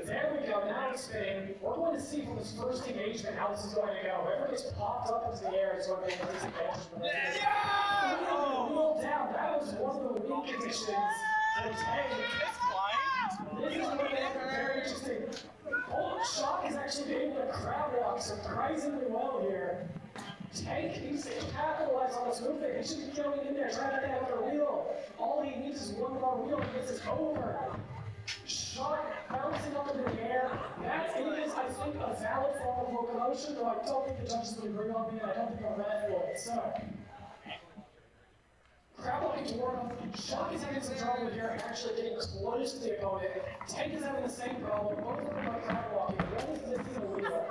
there we go, now it's spinning. We're going to see from this first engagement how this is going to go. Whoever gets popped up into the air is going to be a disadvantage. Wheel down, that was one of the win conditions for Tank. This is going to make it very interesting. Shock is actually able to crowd walk surprisingly well here. Tank needs to capitalize on this movement. He should be going in there trying to get that other wheel. All he needs is one more wheel and gets it over. Shock bouncing up into the air. That is, I think, a valid form of locomotion, though I don't think the judges would agree on me, and I don't think I'm ready for it. So, crowd walking toward him. Shock is having some trouble here, actually getting close to the opponent. Tank is having the same problem. Both of them are crowd walking. One is missing a wheel.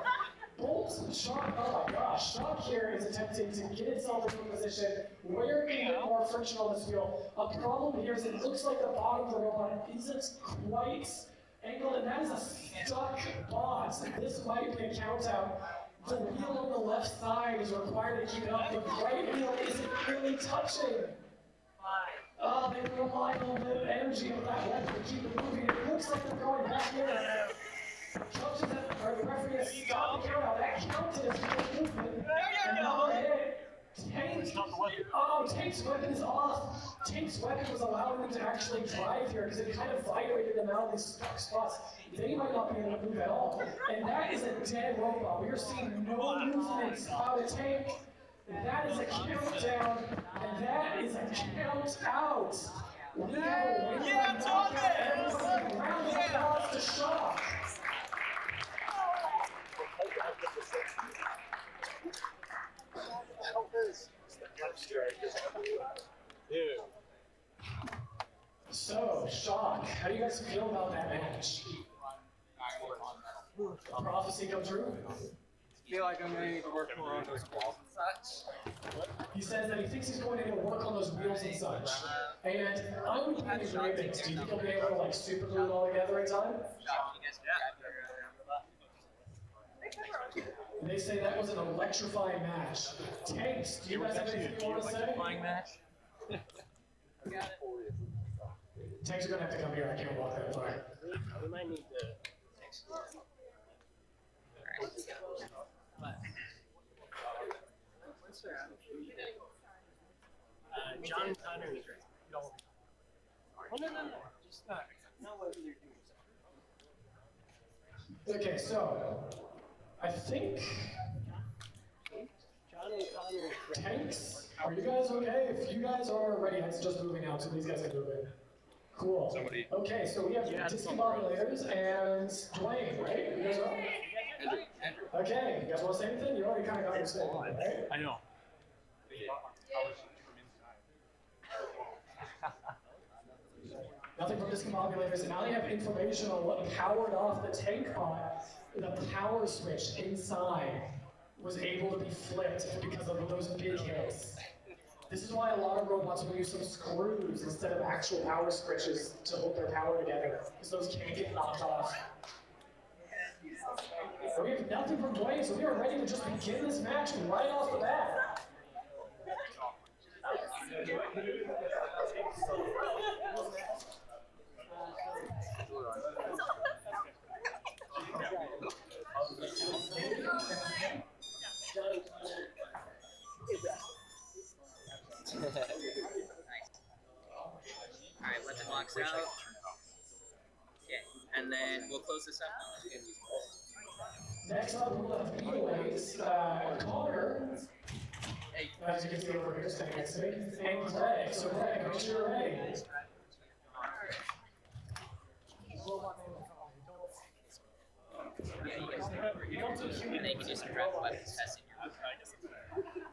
Bolt, Shock, oh my gosh, Shock here is attempting to get itself into a position where it can get more friction on this wheel. A problem here is it looks like the bottom of the robot isn't quite angled, and that is a stuck bot. This might be a count out. The wheel on the left side is required to keep it up. The right wheel isn't really touching. Oh, they rely on the energy of that left to keep it moving. It looks like they're going back here. Judges have, the referee has stopped the count out. That counted as good movement. Another hit. Tank. Oh, Tank's weapon is off. Tank's weapon was allowing them to actually drive here because it kind of vibrated them out of these stuck spots. They might not be able to move at all. And that is a dead robot. We are seeing no movement out of Tank. That is a countdown, and that is a count out. We have a win by knockout. Everybody round of applause to Shock. So, Shock, how do you guys feel about that match? Prophecy come true? I feel like I'm going to need to work more on those balls and such. He says that he thinks he's going to need to work on those wheels and such. And I would be in agreement. Do you think he'll be able to like super glue it all together in time? And they say that was an electrifying match. Tanks, do you guys have anything you want to say? Electrifying match? Tanks are going to have to come here. I can't walk that far. We might need to. John and Connor. Oh, no. Just not. Okay, so I think tanks. Are you guys okay? If you guys are ready, it's just moving out, so these guys can move in. Cool. Somebody. Okay, so we have discombobulator and Dwayne, right? You guys are? Okay, you guys want to say anything? You already kind of got your statement, right? I know. Nothing from discombobulators, and now they have information on what powered off the tank bot. The power switch inside was able to be flipped because of those big hits. This is why a lot of robots will use some screws instead of actual power switches to hold their power together, because those can't get knocked off. We have nothing from Dwayne, so we are ready to just begin this match right off the bat. Alright, weapon locks out. Okay, and then we'll close this up. Next up, we'll have BYU's Connor. As you can see over here, standing next to me, and Greg. So Greg, make sure you're ready. Yeah, you guys and then you can do some draft weapons testing.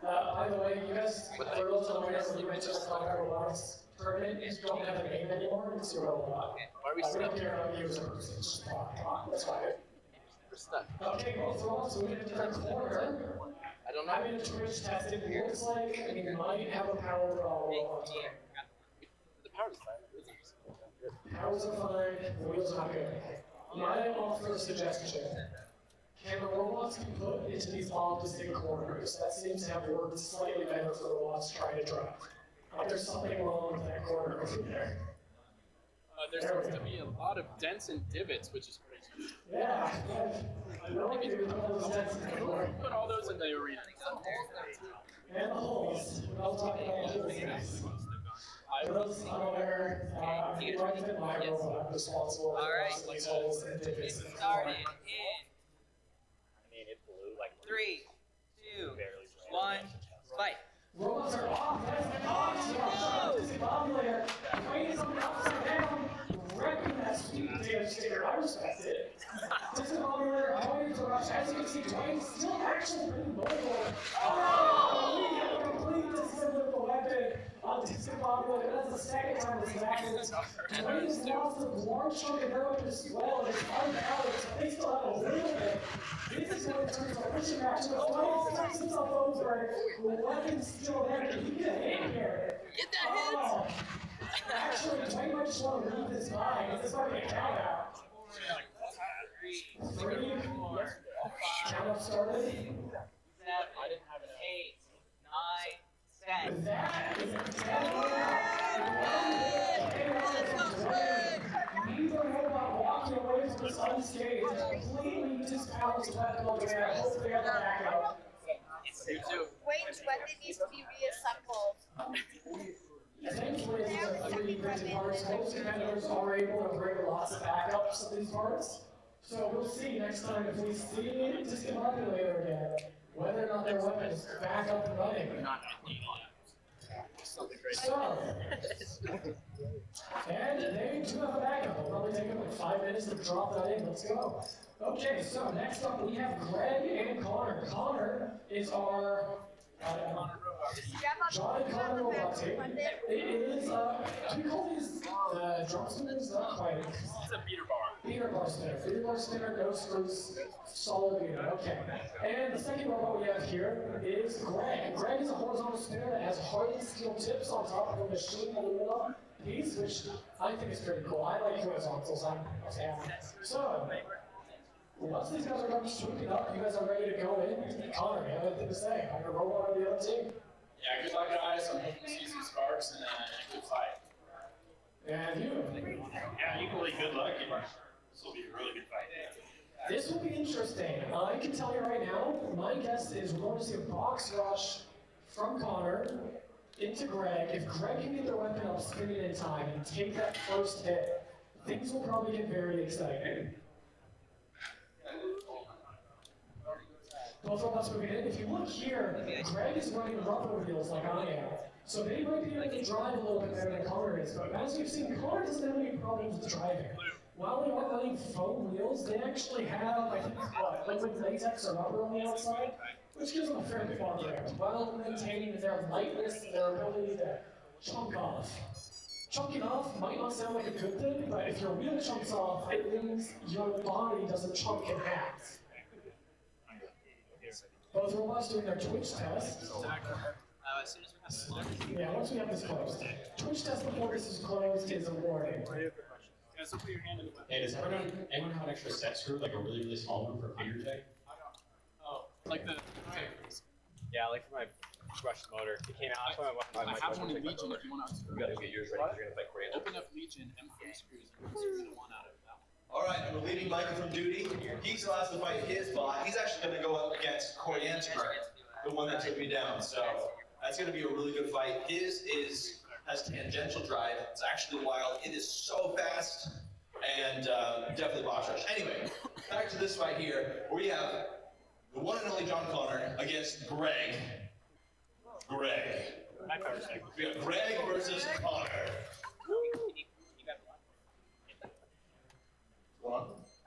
By the way, you guys, for those of you who mentioned the Robotics tournament, you don't have a name anymore, it's your robot. We don't care about you as a person, it's just come on, that's fine. Okay, well, so we did a different corner. I don't know. I'm in a Twitch test, it looks like we might have a power problem. The power's fine. Powers are fine, the wheels are not good. Might I offer a suggestion? Can the robots be put into these opposite corners? That seems to have worked slightly better for robots trying to drive. There's something wrong with that corner over there. There seems to be a lot of dents and divots, which is crazy. Yeah, I know you do put all those dents in the corner. Put all those in the arena. And the holes. I'll talk about the holes next. For those unaware, you might have been my robot. I'm responsible for these holes and divots in the Started corner. in 3, 2, 1, fight. Robots are off. That's an off. Discombobulator. Wayne is on the upside down. Wrecking that sweet potato sticker. I respect it. Discombobulator going to rush. As you can see, Dwayne's still actually pretty mobile. Oh! We have a complete disassembly of the weapon on Discombobulator. That's the second time this has happened. Dwayne's lost a large chunk of their weapon as well. It's unbalanced, so they still have a little bit. This is what it turns out. Pushing match. Dwayne starts himself over. The weapon's still there. Can he get a hit here? Get that hit! Actually, Dwayne might just want to leave this by, because this might be a count out. 3, count up started. 7, 8, 9, 10. That is a neither robot walking away from this unscathed, completely disbalanced weapon over there. Hopefully, they have a backup. Wayne's weapon needs to be reassembled. Thankfully, it's a 3D printed parts. Most competitors are able to bring lots of backups of these parts. So we'll see next time if we see Discombobulator again, whether or not their weapon is back up and running. So, and they do have a backup. It'll probably take them like 5 minutes to drop that in. Let's go. Okay, so next up we have Greg and Connor. Connor is our John and Connor robot team. It is, do we call these drum spinners? Not quite. It's a beater bar. Beater bar spinner. Beater bar spinner, no screws, solid beater. Okay. And the second robot we have here is Greg. Greg is a horizontal spinner that has hardened steel tips on top of a machine aluminum piece, which I think is pretty cool. I like horizontals. I'm a fan. So, once these guys are done swooping up, you guys are ready to go in. Connor, you have anything to say? I'm a robot on the other team. Yeah, good luck, guys. I'm hoping to see some sparks and a good fight. And you? Yeah, equally good luck. This will be a really good fight. This will be interesting. I can tell you right now, my guess is we're going to see a box rush from Connor into Greg. If Greg can get their weapon up, spin it in time, and take that first hit, things will probably get very exciting. Both robots moving in. If you look here, Greg is running rubber wheels like I am. So they might be able to drive a little bit better than Connor is, but as you've seen, Connor doesn't have any problems with driving. While they are running foam wheels, they actually have, I think, liquid latex or rubber on the outside, which gives them a fair bit more grip, while maintaining their lightness and their ability to chunk off. Chunking off might not sound like a good thing, but if your wheel chunks off, it means your body doesn't chunk in half. Both robots doing their Twitch test. As soon as we have Yeah, once we have this closed. Twitch test before this is closed is a warning. Hey, does anyone have an extra set screw, like a really, really small one for finger tech? Oh, like the. Yeah, like for my brushed motor. It came out. I have one in Legion if you want to. You gotta get yours ready because you're gonna fight Korean. Open up Legion, M3 screws, and you're gonna want out of that one. All right, and we're leaving Michael from duty. He still has to fight his bot. He's actually going to go up against Coriantimer, the one that took me down. So that's going to be a really good fight. His has tangential drive. It's actually wild. It is so fast and definitely boss rush. Anyway, back to this fight here. We have the one and only John Connor against Greg. We have Greg versus Connor.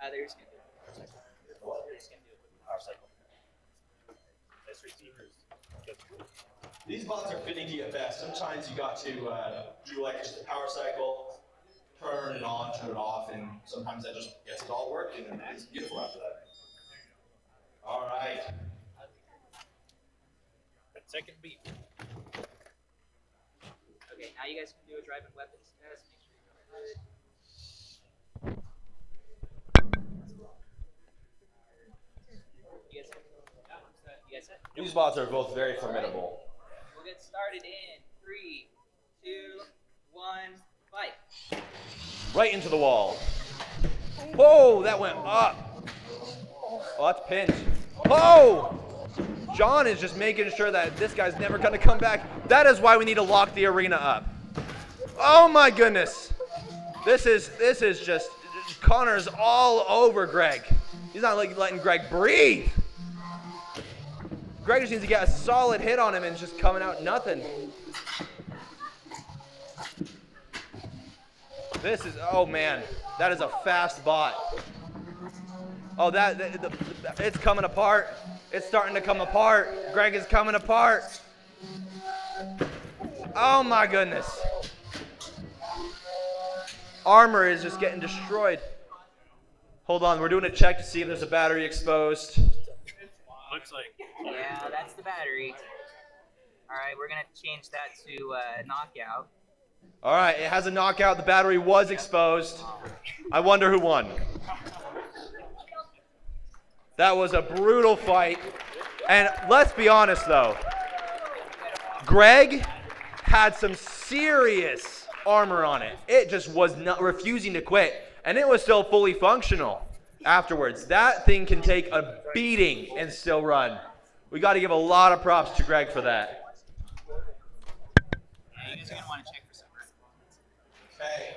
There's gonna do it. There's gonna do it. Power cycle. That's receivers. These bots are finicky at best. Sometimes you got to do like just a power cycle, turn it on, turn it off, and sometimes that just gets it all working, and it's beautiful after that. All right. Second beat. Okay, now you guys can do a driving weapons test. Make sure you're good. You guys set? These bots are both very formidable. We'll get started in 3, 2, 1, fight. Right into the wall. Whoa, that went up. Oh, that's pinned. Oh! John is just making sure that this guy's never going to come back. That is why we need to lock the arena up. Oh my goodness. This is just, Connor's all over Greg. He's not like letting Greg breathe. Greg just needs to get a solid hit on him and it's just coming out nothing. This is, oh man, that is a fast bot. Oh, it's coming apart. It's starting to come apart. Greg is coming apart. Oh my goodness. Armor is just getting destroyed. Hold on, we're doing a check to see if there's a battery exposed. Looks like. Yeah, that's the battery. All right, we're gonna change that to knockout. All right, it has a knockout. The battery was exposed. I wonder who won. That was a brutal fight. And let's be honest, though. Greg had some serious armor on it. It just was not refusing to quit. And it was still fully functional afterwards. That thing can take a beating and still run. We got to give a lot of props to Greg for that. Yeah, you guys are gonna want to check for some. Okay.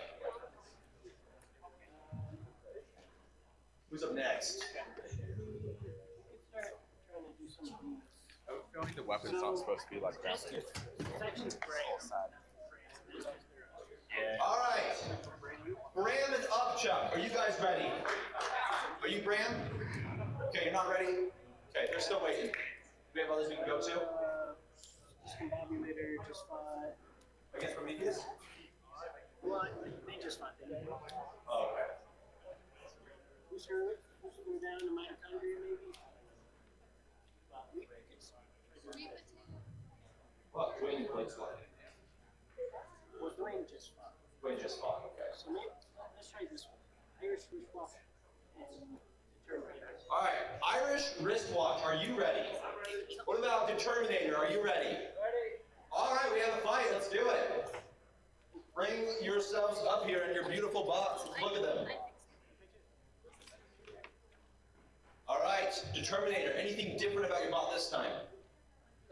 Who's up next? I don't think the weapon's not supposed to be like that. All right. Bram and Upchuck, are you guys ready? Are you Bram? Okay, you're not ready? Okay, they're still waiting. Do we have others we can go to? Discombobulator just fine. Against Prometheus? Well, they just fine. Oh, okay. Who's going down to mitochondria maybe? Well, Dwayne plays one. Well, Dwayne just fine. Dwayne just fought, okay. So maybe, let's try this one. Irish wristwatch and Terminator. All right, Irish wristwatch, are you ready? What about the Terminator, are you ready? Ready. All right, we have a fight, let's do it. Bring yourselves up here in your beautiful box. Look at them. right, Determinator, anything different about your bot this time?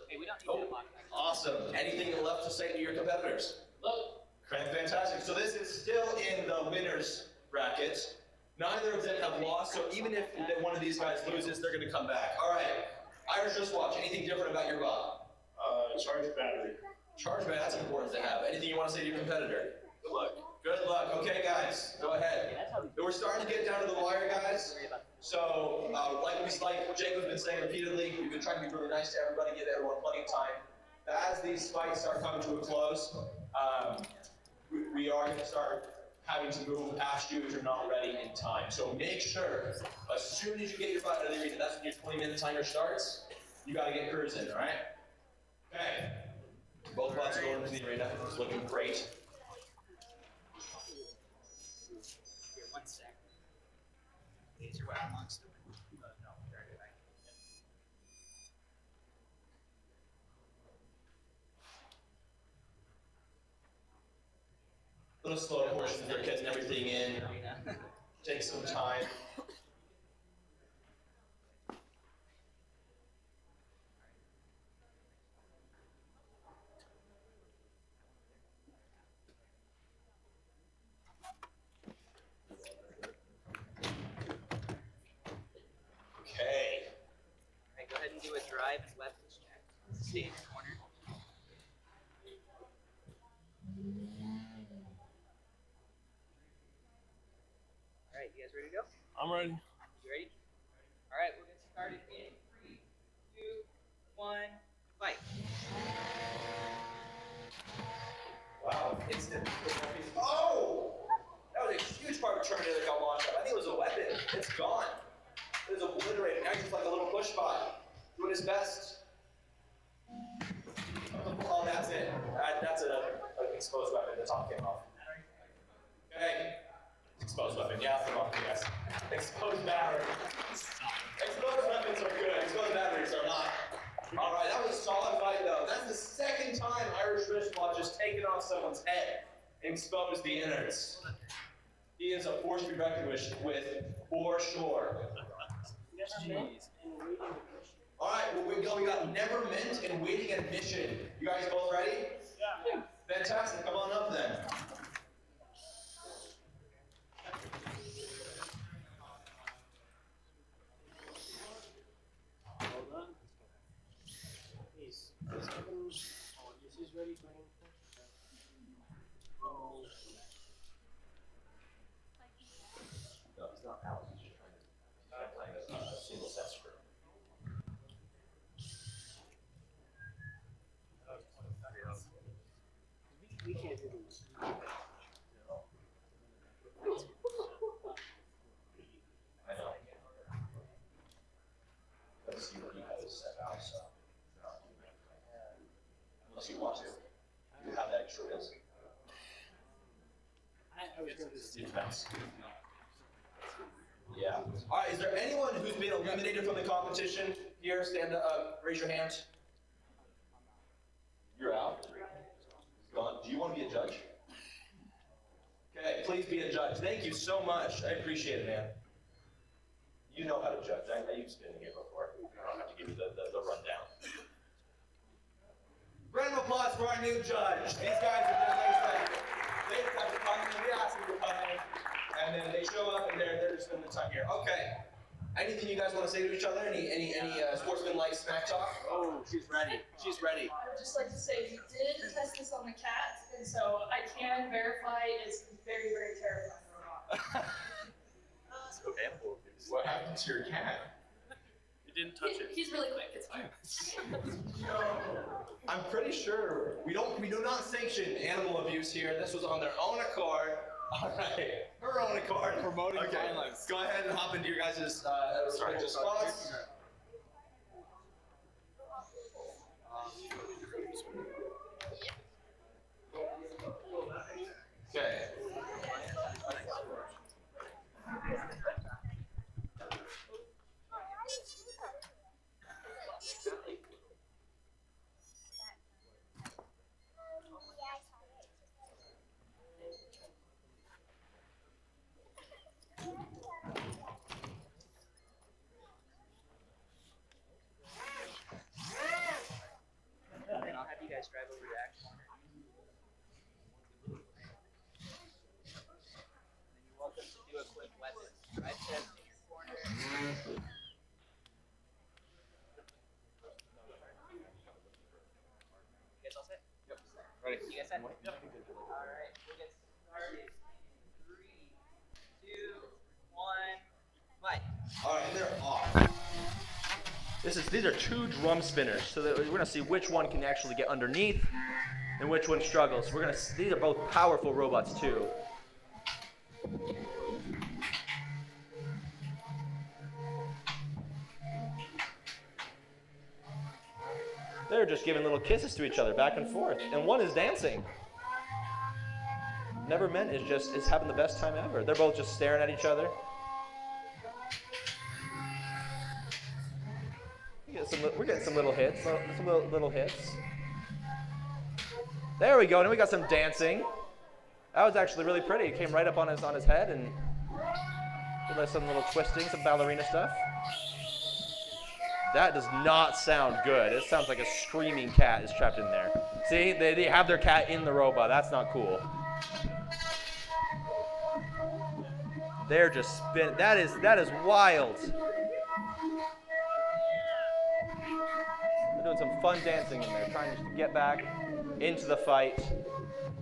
Hey, we don't need that lock. Awesome. Anything left to say to your competitors? Look. Fantastic. So this is still in the winners bracket. Neither of them have lost, so even if one of these guys loses, they're going to come back. All right. Irish Just Watch, anything different about your bot? Charge battery. Charge battery, that's important to have. Anything you want to say to your competitor? Good luck. Good luck. Okay, guys, go ahead. We're starting to get down to the wire, guys. So, like Jacob's been saying repeatedly, we've been trying to be really nice to everybody, give everyone plenty of time. But as these fights start coming to a close, we are going to start having to move past you if you're not ready in time. So make sure, as soon as you get your bot out of the arena, that's when your 20-minute timer starts, you got to get cruising, all right? Okay. Both bots are going into the arena. It's looking great. Here, 1 sec. These are what I want to do. No, they're right. Little slow portions, they're getting everything in. Take some time. Okay. Alright, go ahead and do a drive and weapons check. Stay in the corner. Alright, you guys ready to go? I'm ready. You ready? Alright, we'll get started in 3, 2, 1, fight. Wow, instant. Oh! That was a huge part of Terminator that got launched up. I think it was a weapon. It's gone. It was obliterated. Now he's just like a little push bot. Doing his best. Oh, that's it. That's an exposed weapon. The top came off. Okay. Exposed weapon. Yeah, that's the wrong thing, guys. Exposed battery. Exposed weapons are good. Exposed batteries are not. All right, that was a solid fight, though. That's the second time Irish wristwatch has taken off someone's head and exposed the innards. He is a force to be reckoned with, for sure. Jeez. All right, well, we got Never Meant and Waiting Admission. You guys both ready? Yeah. Fantastic. Come on up then. Hold on. Please. This is ready for him. Oh. No, he's not out. He's just trying to play a single set screw. We can't do this. I know. Let's see what you guys set out, so. Unless you want to. You have that extra risk. I was going to just Defense. Yeah. All right, is there anyone who's been eliminated from the competition here? Stand up, raise your hand. You're out. Gone. Do you want to be a judge? Okay, please be a judge. Thank you so much. I appreciate it, man. You know how to judge. You've been here before. I don't have to give you the rundown. Round of applause for our new judge. These guys are just like, they have to come in, we ask them to come in, and then they show up and they're just spending the time here. Okay. Anything you guys want to say to each other? Any sportsman-like smack talk? Oh, she's ready. She's ready. I would just like to say we did test this on the cat, and so I can verify it's very, very terrifying. So what happened to your cat? You didn't touch it. He's really quick. It's fine. I'm pretty sure we do not sanction animal abuse here. This was on their own accord. All right, her own accord. Promoting violence. Go ahead and hop into your guys' respective spots. Okay. All right, and they're off. These are 2 drum spinners, so that we're gonna see which one can actually get underneath and which one struggles. These are both powerful robots too. They're just giving little kisses to each other back and forth, and one is dancing. Never Meant is having the best time ever. They're both just staring at each other. We're getting some little hits, some little hits. There we go. Now we got some dancing. That was actually really pretty. It came right up on his head and did some little twisting, some ballerina stuff. That does not sound good. It sounds like a screaming cat is trapped in there. See, they have their cat in the robot. That's not cool. They're just spinning. That is wild. They're doing some fun dancing in there, trying to get back into the fight.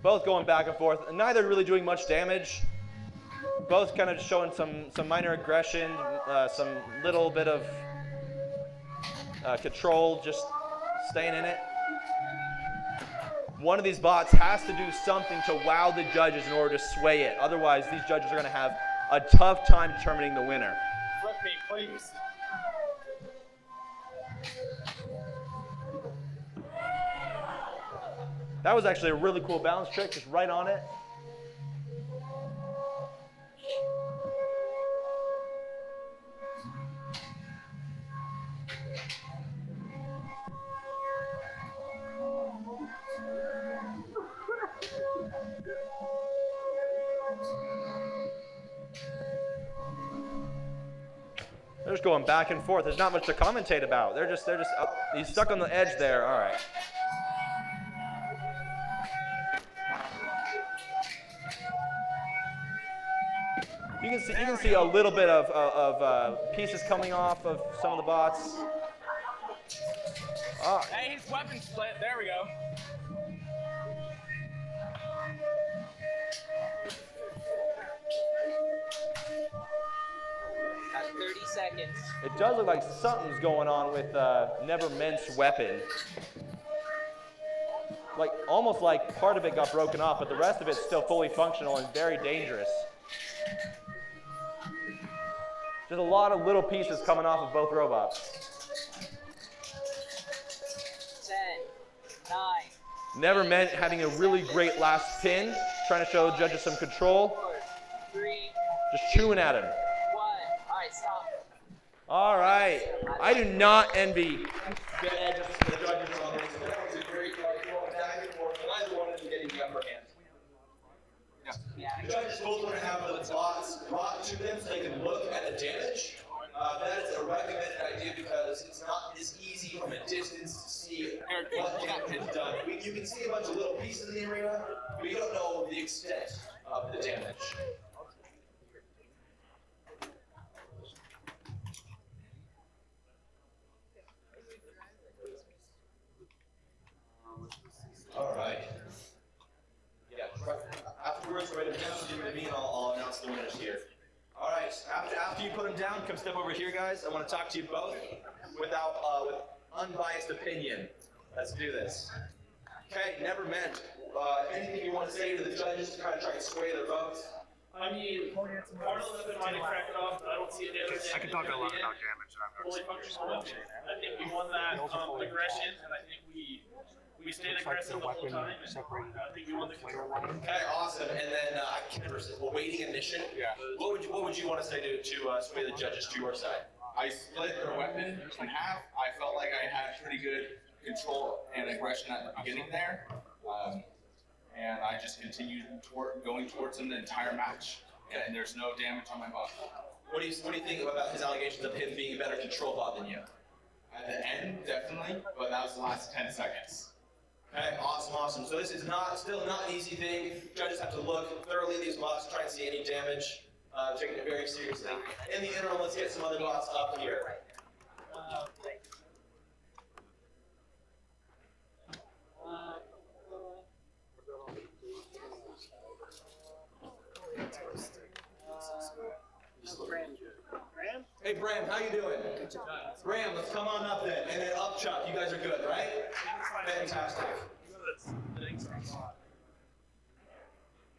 Both going back and forth. Neither really doing much damage. Both kind of showing some minor aggression, some little bit of control, just staying in it. One of these bots has to do something to wow the judges in order to sway it. Otherwise, these judges are going to have a tough time determining the winner. Flip me, please. That was actually a really cool balance trick, just right on it. They're just going back and forth. There's not much to commentate about. They're just he's stuck on the edge there. All right. You can see a little bit of pieces coming off of some of the bots. Hey, his weapon split. There we go. Got 30 seconds. It does look like something's going on with Never Ment's weapon. Like almost like part of it got broken off, but the rest of it's still fully functional and very dangerous. There's a lot of little pieces coming off of both robots. 10, 9. Never Meant having a really great last pin, trying to show judges some control. 4, 3, just chewing at him. 1. All right, stop. All right. I do not envy The judges on this. That was a great fight. Back and forth. Neither one of them getting the upper hand. The judges both want to have the bots brought to them so they can look at the damage. That is a recommended idea because it's not as easy from a distance to see what damage is done. You can see a bunch of little pieces in the arena, but you don't know the extent of the damage. All right. Yeah, afterwards, we're going to announce you and me, and I'll announce the winners here. All right, after you put them down, come step over here, guys. I want to talk to you both with unbiased opinion. Let's do this. Okay, Never Meant. Anything you want to say to the judges to kind of try and sway their votes? I mean, part of them might have cracked it off, but I don't see it the other day. I can talk a lot about damage, and I'm Fully functional weapon. I think we won that aggression, and I think we stayed aggressive the whole time. And I think we won the control. Okay, awesome. And then versus awaiting admission. Yeah. What would you want to say to sway the judges to your side? I split their weapon in half. I felt like I had pretty good control and aggression at the beginning there. And I just continued going towards him the entire match. And there's no damage on my body. What do you think about his allegations of him being a better control bot than you? At the end, definitely, but that was the last 10 seconds. Okay, awesome. So this is still not an easy thing. Judges have to look thoroughly at these bots, try and see any damage, taking it very seriously. In the interim, let's get some other bots up here. Hey, Bram, how you doing? Bram, let's come on up then. And then up chuck. You guys are good, right? Fantastic.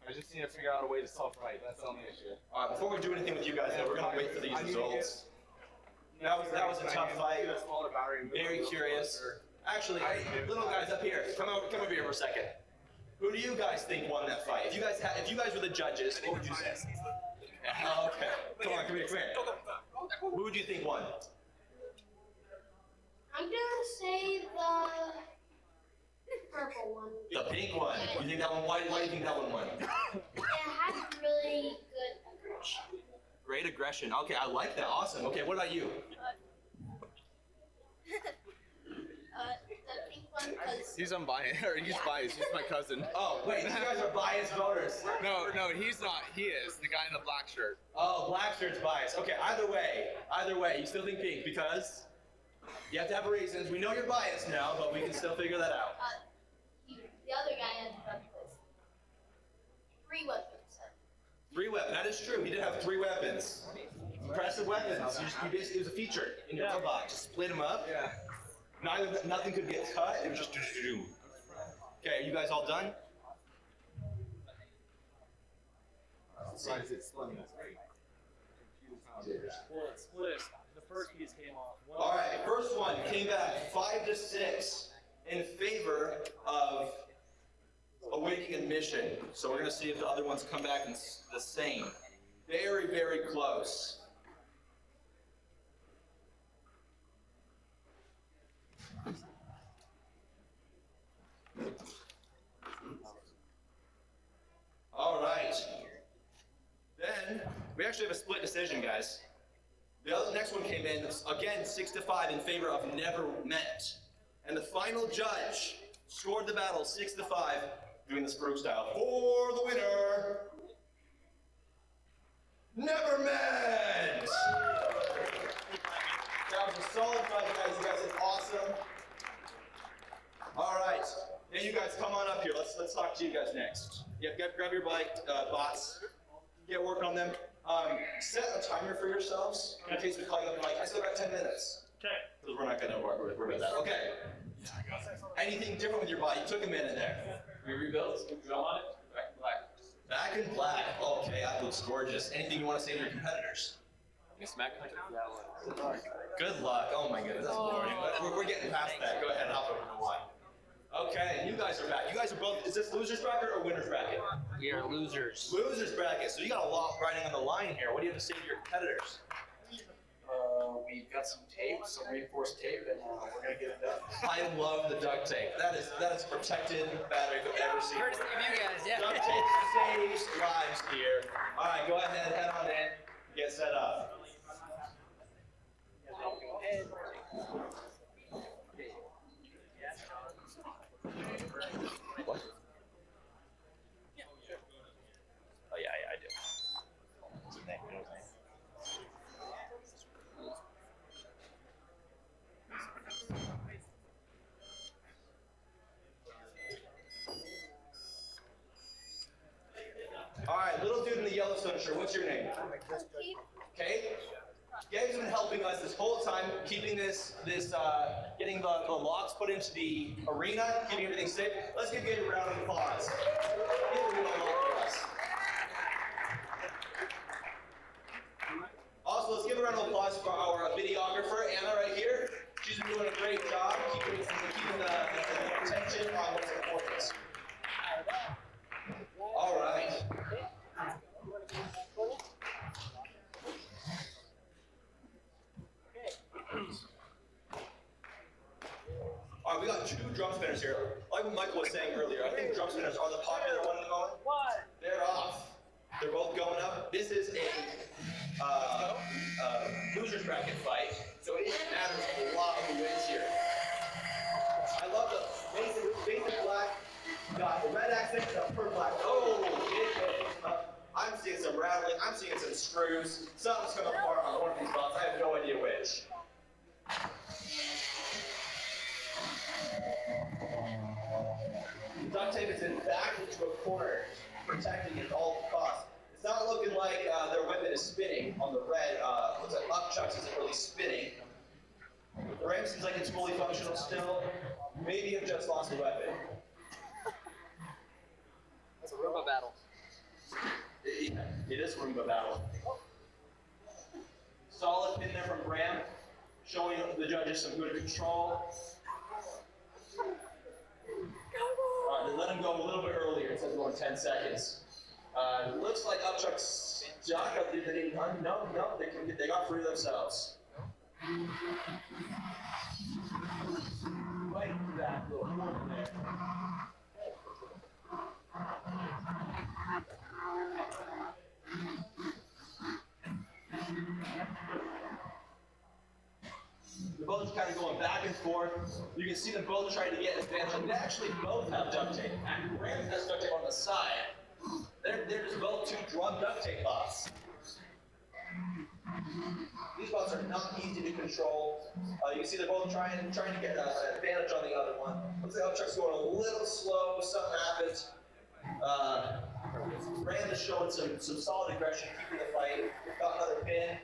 I just need to figure out a way to self-fight. That's the only issue. All right, before we do anything with you guys, though, we're going to wait for these results. That was a tough fight. Very curious. Actually, little guys up here, come over here for a second. Who do you guys think won that fight? If you guys were the judges, what would you say? Okay. Come on, come here. Who would you think won? I'm gonna say the purple one. The pink one. You think that one? Why do you think that one won? It had really good aggression. Great aggression. Okay, I like that. Awesome. Okay, what about you? The pink one, because He's unbiased, or he's biased. He's my cousin. Oh, wait, you guys are biased voters. No, he's not. He is the guy in the black shirt. Oh, black shirt's biased. Okay, either way, you still think pink because you have to have reasons. We know you're biased now, but we can still figure that out. the other guy had three weapons. 3 weapons. That is true. He did have 3 weapons. Impressive weapons. You basically, it was a feature in your robot. Just split them up. Yeah. Nothing could get cut. It was just. Okay, are you guys all done? Surprised it's slim. Split it. The first piece came off. All right, first one came back 5-6 in favor of awaiting admission. So we're gonna see if the other ones come back and the same. Very, very close. All right. Then we actually have a split decision, guys. The next one came in, again, 6-5 in favor of never met. And the final judge scored the battle 6-5, doing the Spruce style, for the winner, Never Met! That was a solid fight, guys. You guys did awesome. All right. Now you guys come on up here. Let's talk to you guys next. Yeah, grab your bots. Get work on them. Set a timer for yourselves. In case we call you up and like, I still got 10 minutes. Okay. Because we're not gonna work with that. Okay. Anything different with your body? You took a minute there. We rebuilt. We on it. Back in black. Back in black. Okay, that looks gorgeous. Anything you want to say to your competitors? Smack punch for that one. Good luck. Oh my goodness, that's boring. But we're getting past that. Go ahead, hop over to the line. Okay, you guys are back. You guys are both, is this loser's bracket or winner's bracket? We are losers. Loser's bracket. So you got a lot riding on the line here. What do you have to say to your competitors? We've got some tape, some reinforced tape, and we're gonna get it done. I love the duct tape. That is protected battery I've ever seen. Courtesy of you guys, yeah. Duct tape saves lives here. All right, go ahead, head on in, get set up. What? Oh yeah, I do. What's his name? All right, little dude in the Yellowstone shirt, what's your name? Kate? Gabe's been helping us this whole time, keeping getting the locks put into the arena, keeping everything safe. Let's give Gabe a round of applause. Give him a round of applause. Also, let's give a round of applause for our videographer, Anna, right here. She's been doing a great job keeping the attention on what's important. All right. All right, we got 2 drum spinners here. Like what Michael was saying earlier, I think drum spinners are the popular one at the moment. They're off. They're both going up. This is a loser's bracket fight, so it matters a lot who wins here. I love the basic black, got the red accent, the purple black. Oh, I'm seeing some rattling, I'm seeing some screws. Something's coming apart on one of these spots. I have no idea which. Duct tape is in back into a corner, protecting it at all costs. It's not looking like their weapon is spinning on the red. Looks like upchucks isn't really spinning. The ram seems like it's fully functional still. Maybe you've just lost a weapon. That's a Roomba battle. It is a Roomba battle. Solid pin there from Bram, showing the judges some good control. They let him go a little bit earlier instead of going 10 seconds. Looks like upchucks stuck. No, they got free themselves. Right through that little corner there. They're both kind of going back and forth. You can see them both trying to get advantage. They actually both have duct tape. And Ram has duct tape on the side. They're just both two drug duct tape bots. These bots are not easy to control. You can see they're both trying to get an advantage on the other one. Looks like upchuck's going a little slow. Something happens. Ram is showing some solid aggression, keeping the fight. Got another pin.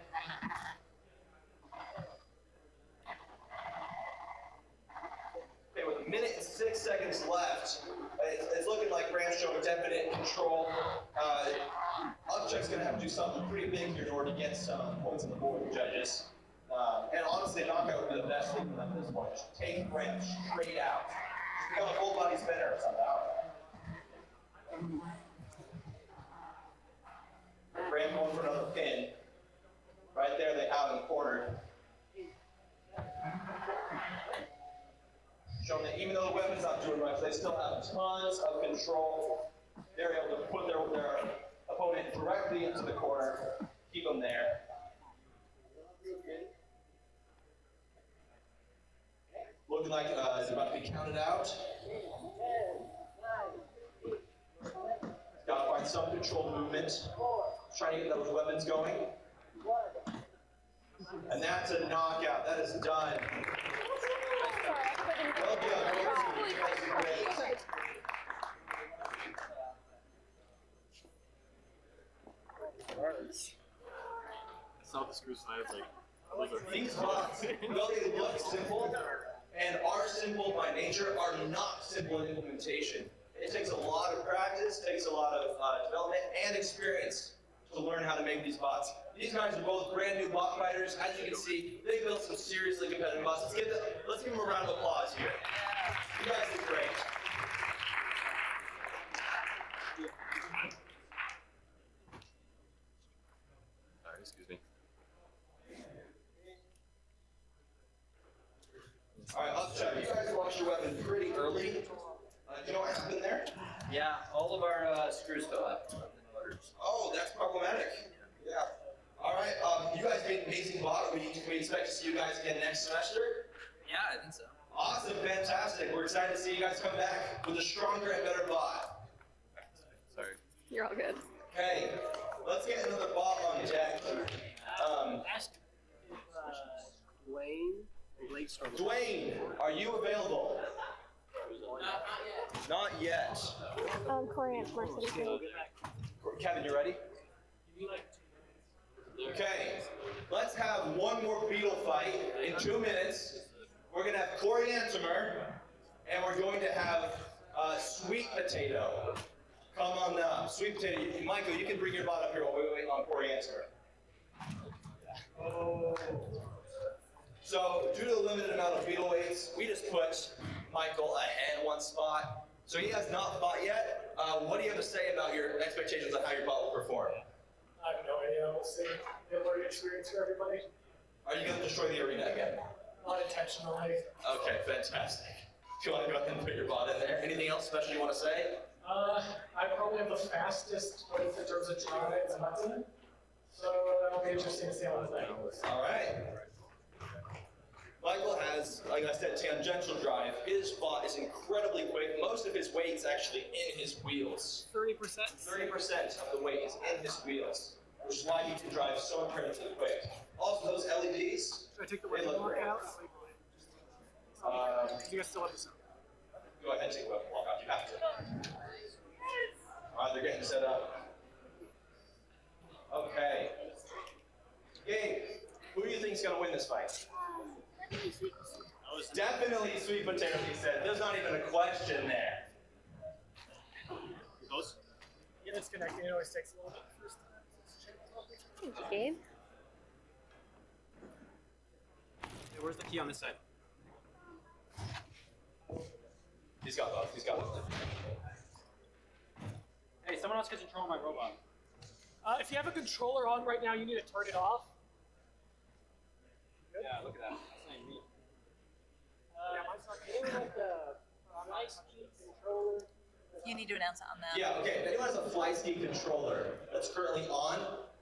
Okay, with 1 minute and 6 seconds left, it's looking like Ram's showing definite control. Upchuck's going to have to do something pretty big here in order to get some points on the board with judges. And honestly, knockout would be the best thing for them at this point. Just take Ram straight out. Just become a full body spinner somehow. Ram going for another pin. Right there, they have him cornered. Showing that even though the weapon's not doing much, they still have tons of control. They're able to put their opponent directly into the corner, keep them there. Looking like it's about to be counted out. Got to find some controlled movement. Trying to get those weapons going. And that's a knockout. That is done. Well done. I saw the screw slides like these bots, though they look simple and are simple by nature, are not simple in implementation. It takes a lot of practice, takes a lot of development and experience to learn how to make these bots. These guys are both brand new bot fighters. As you can see, they built some seriously competitive bots. Let's give them a round of applause here. You guys did great. Sorry, excuse me. All right, Upchuck, you guys launched your weapon pretty early. Do you know what happened there? Yeah, all of our screws fell out. Oh, that's problematic. Yeah. All right, you guys made an amazing bot. We expect to see you guys again next semester. Yeah, I think so. Awesome, fantastic. We're excited to see you guys come back with a stronger and better bot. Sorry. You're all good. Okay, let's get another bot on deck. Dwayne, are you available? Not yet. Coriander Mercy. Kevin, you ready? Okay, let's have one more beetle fight in 2 minutes. We're going to have Coriantimer, and we're going to have Sweet Potato. Come on up. Sweet Potato, Michael, you can bring your bot up here while we wait on Coriantimer. So, due to the limited amount of beetle weights, we just put Michael ahead one spot. So he has not fought yet. What do you have to say about your expectations on how your bot will perform? I have no idea. We'll see. It'll be a learning experience for everybody. Are you going to destroy the arena again? Not intentionally. Okay, fantastic. Do you want to go ahead and put your bot in there? Anything else special you want to say? I probably have the fastest both in terms of drive and button. So that'll be interesting to see how that goes. All right. Michael has, like I said, tangential drive. His bot is incredibly quick. Most of his weight is actually in his wheels. 30%? 30% of the weight is in his wheels, which is why he can drive so incredibly quick. Also, those LEDs, Should I take the they look great. out? You guys still have this? Go ahead and take the weapon walk out. You have to. All right, they're getting set up. gonna win this fight? Definitely sweet potato, he said. There's not even a question there. Close. Get disconnected. It always takes a little bit first time. Thank you, Gabe. Hey, where's the key on this side? He's got both. He's got both. Hey, someone else gets control of my robot. If you have a controller on right now, you need to turn it off. Yeah, look at that. That's not even me. You need to announce it on the. Yeah, okay. If anyone has a FlySki controller that's currently on,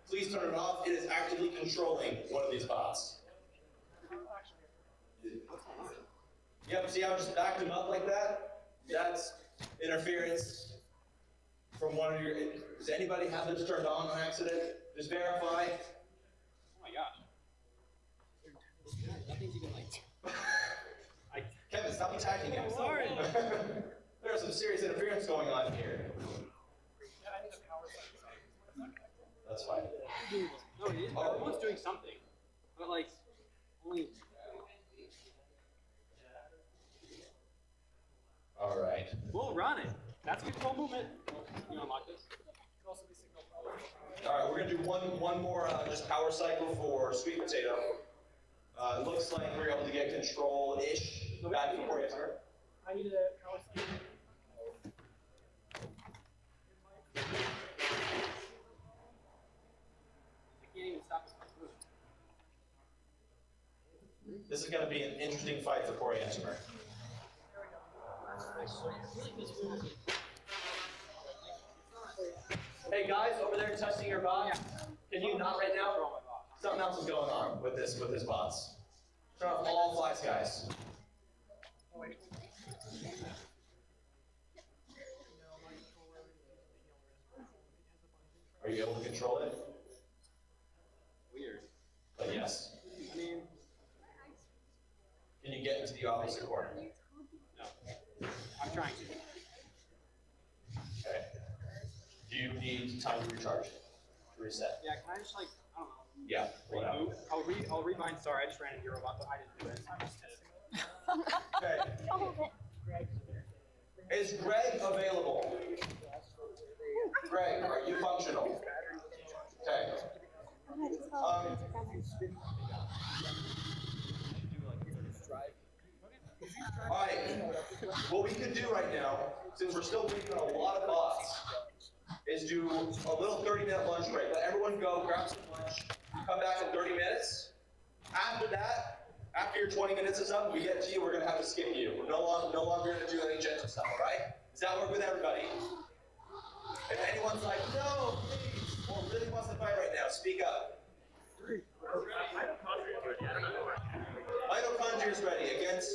please turn it off. It is actively controlling one of these bots. Yep, see how I just backed him up like that? That's interference from one of your. Does anybody have this turned on accident? Just verify. Oh my gosh. Nothing's even like. Kevin, stop attacking him. Sorry. There's some serious interference going on here. That's fine. No, it is. Everyone's doing something. But like, only. All right. We'll run it. That's control movement. You unlock this? All right, we're gonna do one more just power cycle for sweet potato. It looks like we're able to get control-ish back from Corey. I need a power cycle. This is going to be an interesting fight for Corey Entimer. Hey guys, over there testing your bot. Can you not right now? Something else is going on with this bots. Turn off all fly skies. Are you able to control it? Weird. But yes. I mean, can you get into the opposite corner? No. I'm trying to. Okay. Do you need time to recharge? To reset? Yeah, can I just like, I don't know. Yeah. Remove? I'll rebind. Sorry, I just ran into your robot, but I didn't do it. I just did it. Okay. Is Greg available? Greg, are you functional? Okay. Alright, what we could do right now, since we're still waiting on a lot of bots, is do a little 30-minute lunch break. Let everyone go, grab some lunch, come back in 30 minutes. After that, after your 20 minutes is up, we get to you, we're going to have to skip you. We're no longer going to do any gentle stuff, alright? Does that work with everybody? If anyone's like, no, please, or really wants to fight right now, speak up. Mitochondria is ready against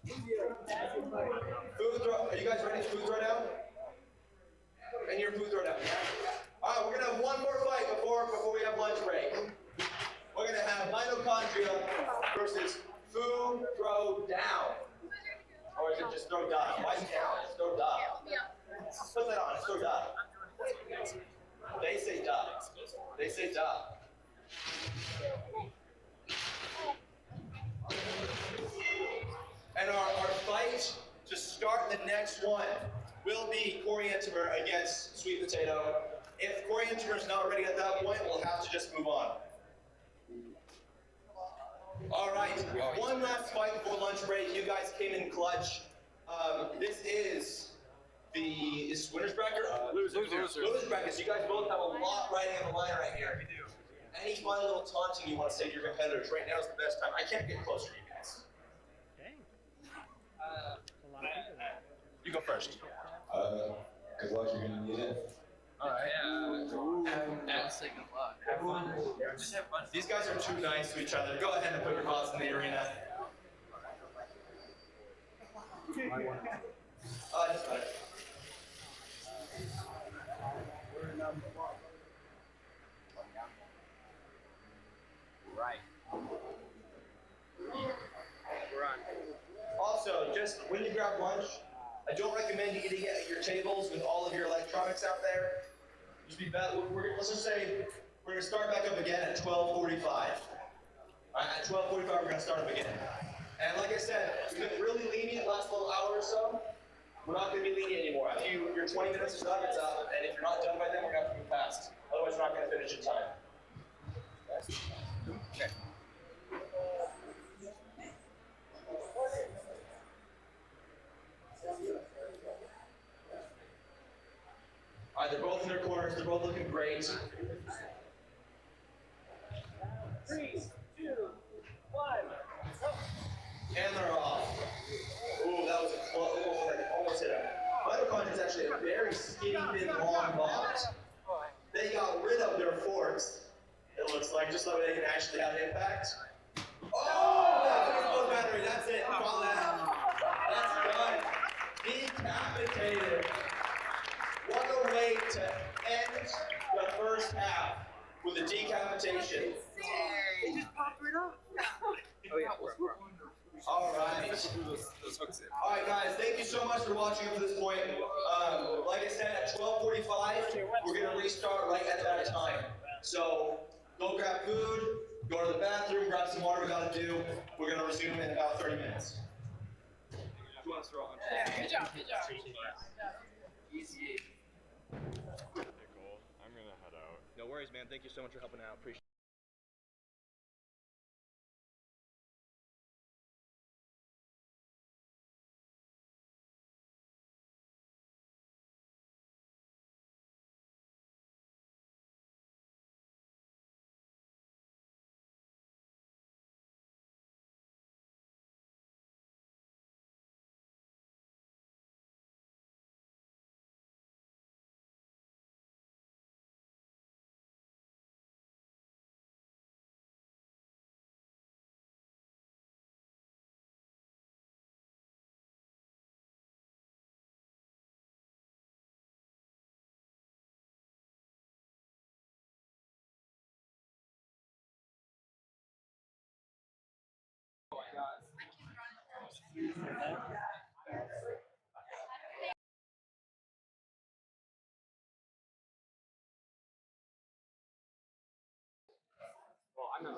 food throw. Are you guys ready? Food throw down? And your food throw down. All right, we're gonna have one more fight before we have lunch break. We're gonna have mitochondria versus food throw down. Or is it just throw down? Why down? It's throw down. Put that on. It's throw down. They say duh. They say duh. And our fight to start the next one will be Corey Entimer against Sweet Potato. If Corey Entimer is not ready at that point, we'll have to just move on. All right, one last fight before lunch break. You guys came in clutch. This is winner's bracket? Loser's bracket. So you guys both have a lot riding on the line right here. We do. Any fun little taunting you want to say to your competitors? Right now is the best time. I can't get closer to you guys. You go first. Good luck, you're gonna need it. Alright. I'll say good luck. Everyone, just have fun. These guys are too nice to each other. Go ahead and put your bots in the arena. Just better. Right. We're on. Also, just when you grab lunch, I don't recommend you eating at your tables with all of your electronics out there. Just be let's just say we're going to start back up again at 12:45. At 12:45, we're gonna start them again. And like I said, we've been really lenient the last little hour or so. We're not gonna be lenient anymore. After your 20 minutes is up, it's up. And if you're not done by then, we're gonna have to move fast. Otherwise, we're not gonna finish in time. Okay. All right, they're both in their corners. They're both looking great. 3, 2, 1. And they're off. Ooh, that was a close. Almost hit him. Mitochondria is actually a very skinny, thin, long bot. They got rid of their forks, it looks like, just so they can actually have impact. Oh, that was battery. That's it. Call that. That's done. Decapitated. What a way to end the first half with a decapitation. It just popped right off. Oh yeah. All right. All right, guys. Thank you so much for watching up to this point. Like I said, at 12:45, we're gonna restart right at that time. So go grab food, go to the bathroom, grab some water. We gotta do. We're gonna resume in about 30 minutes. Do you want to throw on? Good job. Good job. Easy. I'm gonna head out. No worries, man. Thank you so much for helping out. Appreciate it. Well, I'm not.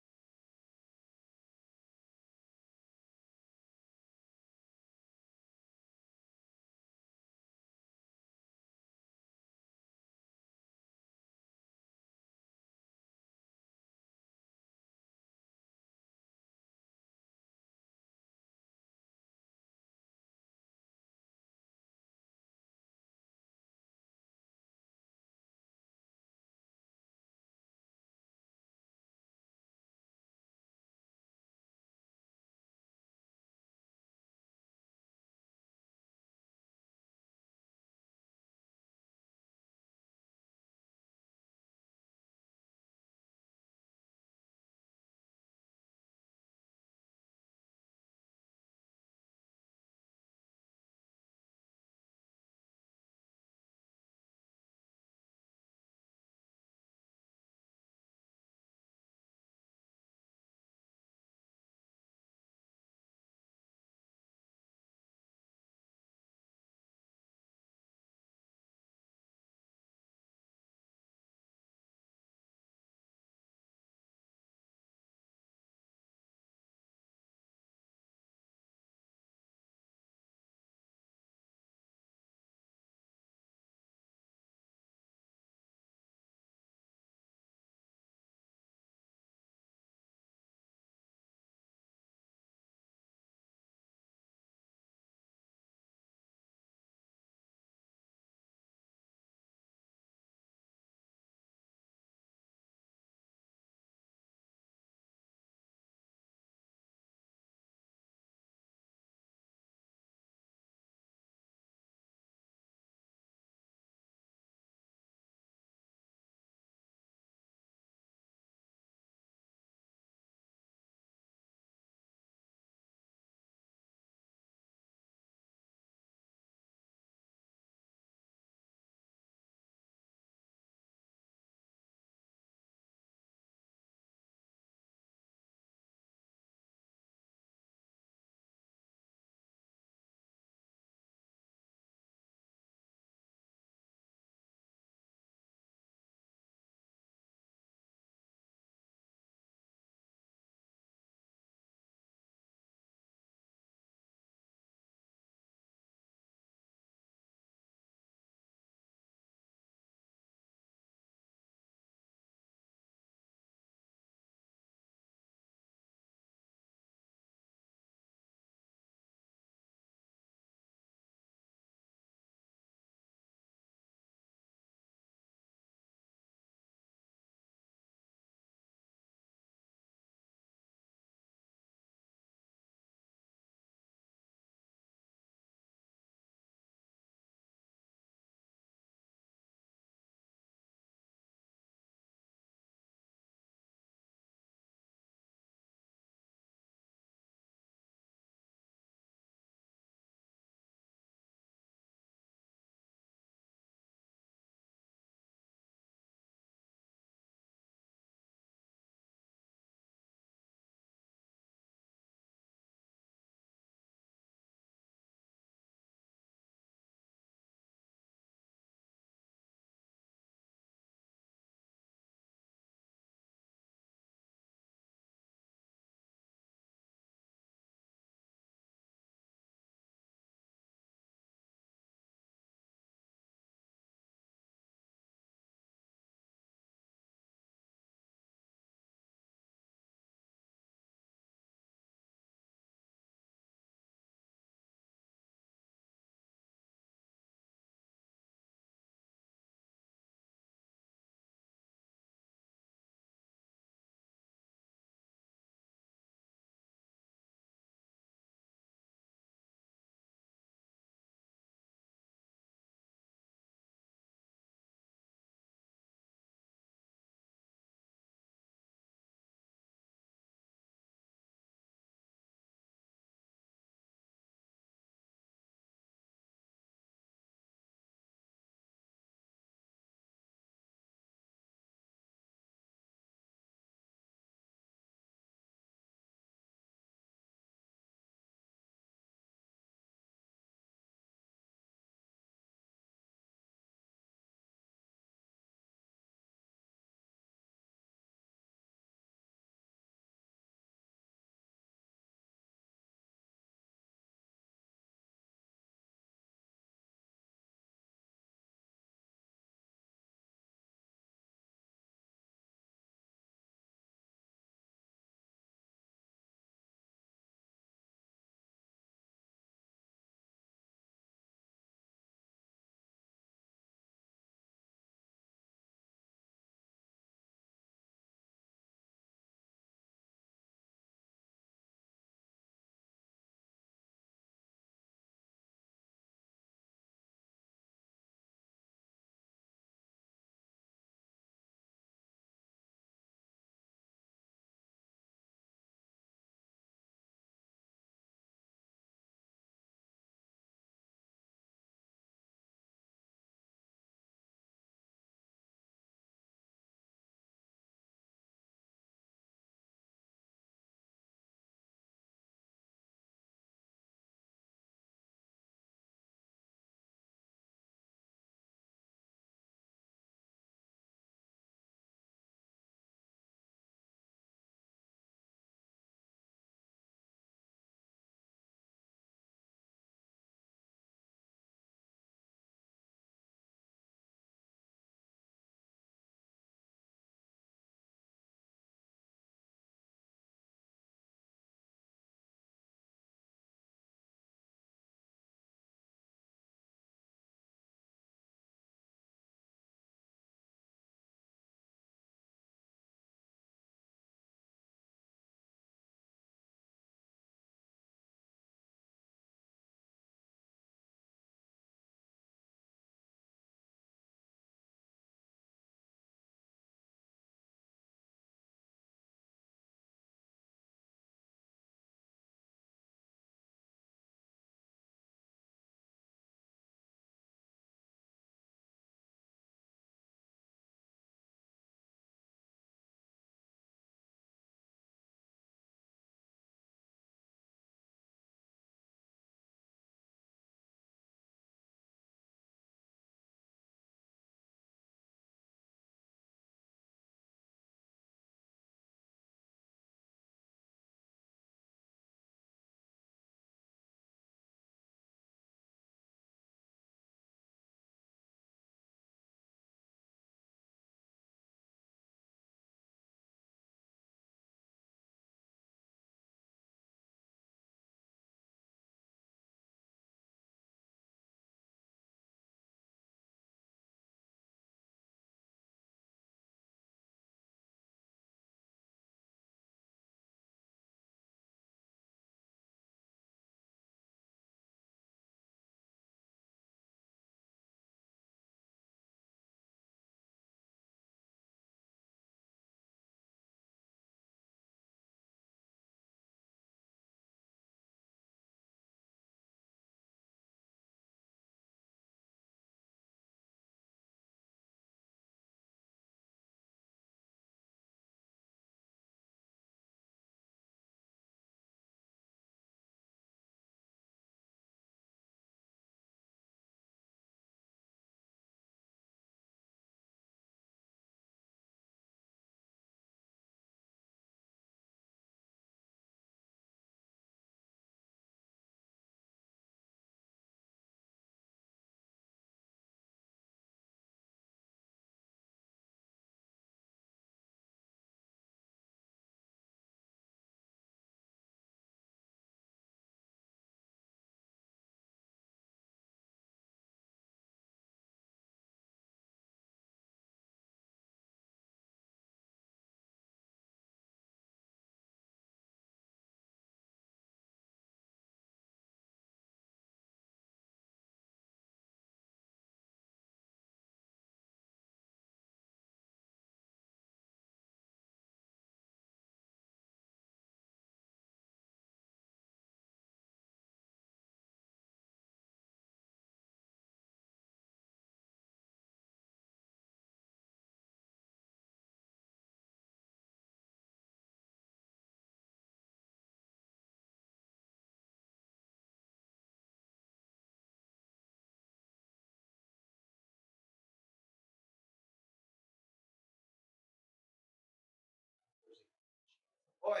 Oi.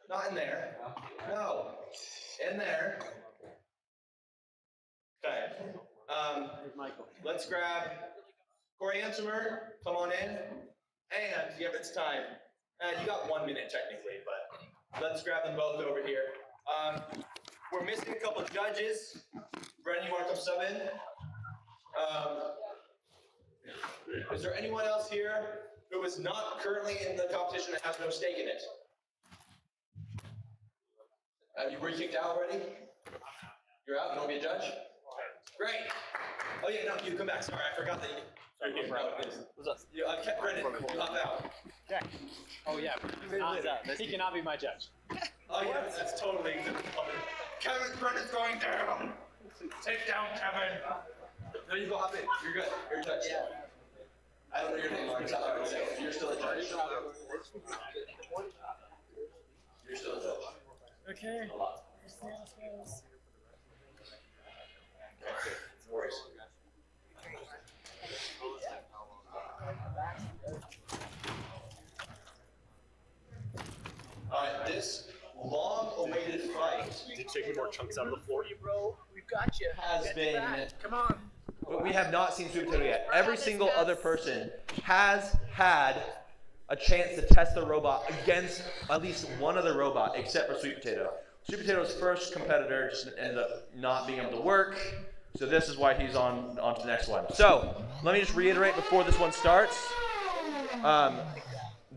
Not in there. No. In there. Okay. Let's grab Corey Antimer. Come on in. And yep, it's time. You got 1 minute technically, but let's grab them both over here. We're missing a couple of judges. Brendan, you want to come sub in? Is there anyone else here who is not currently in the competition and has no stake in it? Were you kicked out already? You're out? You don't want to be a judge? Great. Oh yeah, no, you come back. Sorry, I forgot that you. What's up? I kept Brendan. You hop out. Okay. Oh yeah. He cannot be my judge. Oh yeah, that's totally. Kevin, Brendan's going down. Take down Kevin. No, you go hop in. You're good. You're a judge. Yeah. I don't know your name. I'm not going to say it. You're still a judge. You're still a judge. Okay. A lot. Okay. No worries. Alright, this long-awaited fight. Did you take any more chunks out of the floor? Bro, we've got you. Has been. Come on. But we have not seen Sweet Potato yet. Every single other person has had a chance to test the robot against at least one other robot, except for Sweet Potato. Sweet Potato's first competitor just ended up not being able to work, so this is why he's on to the next one. So let me just reiterate before this one starts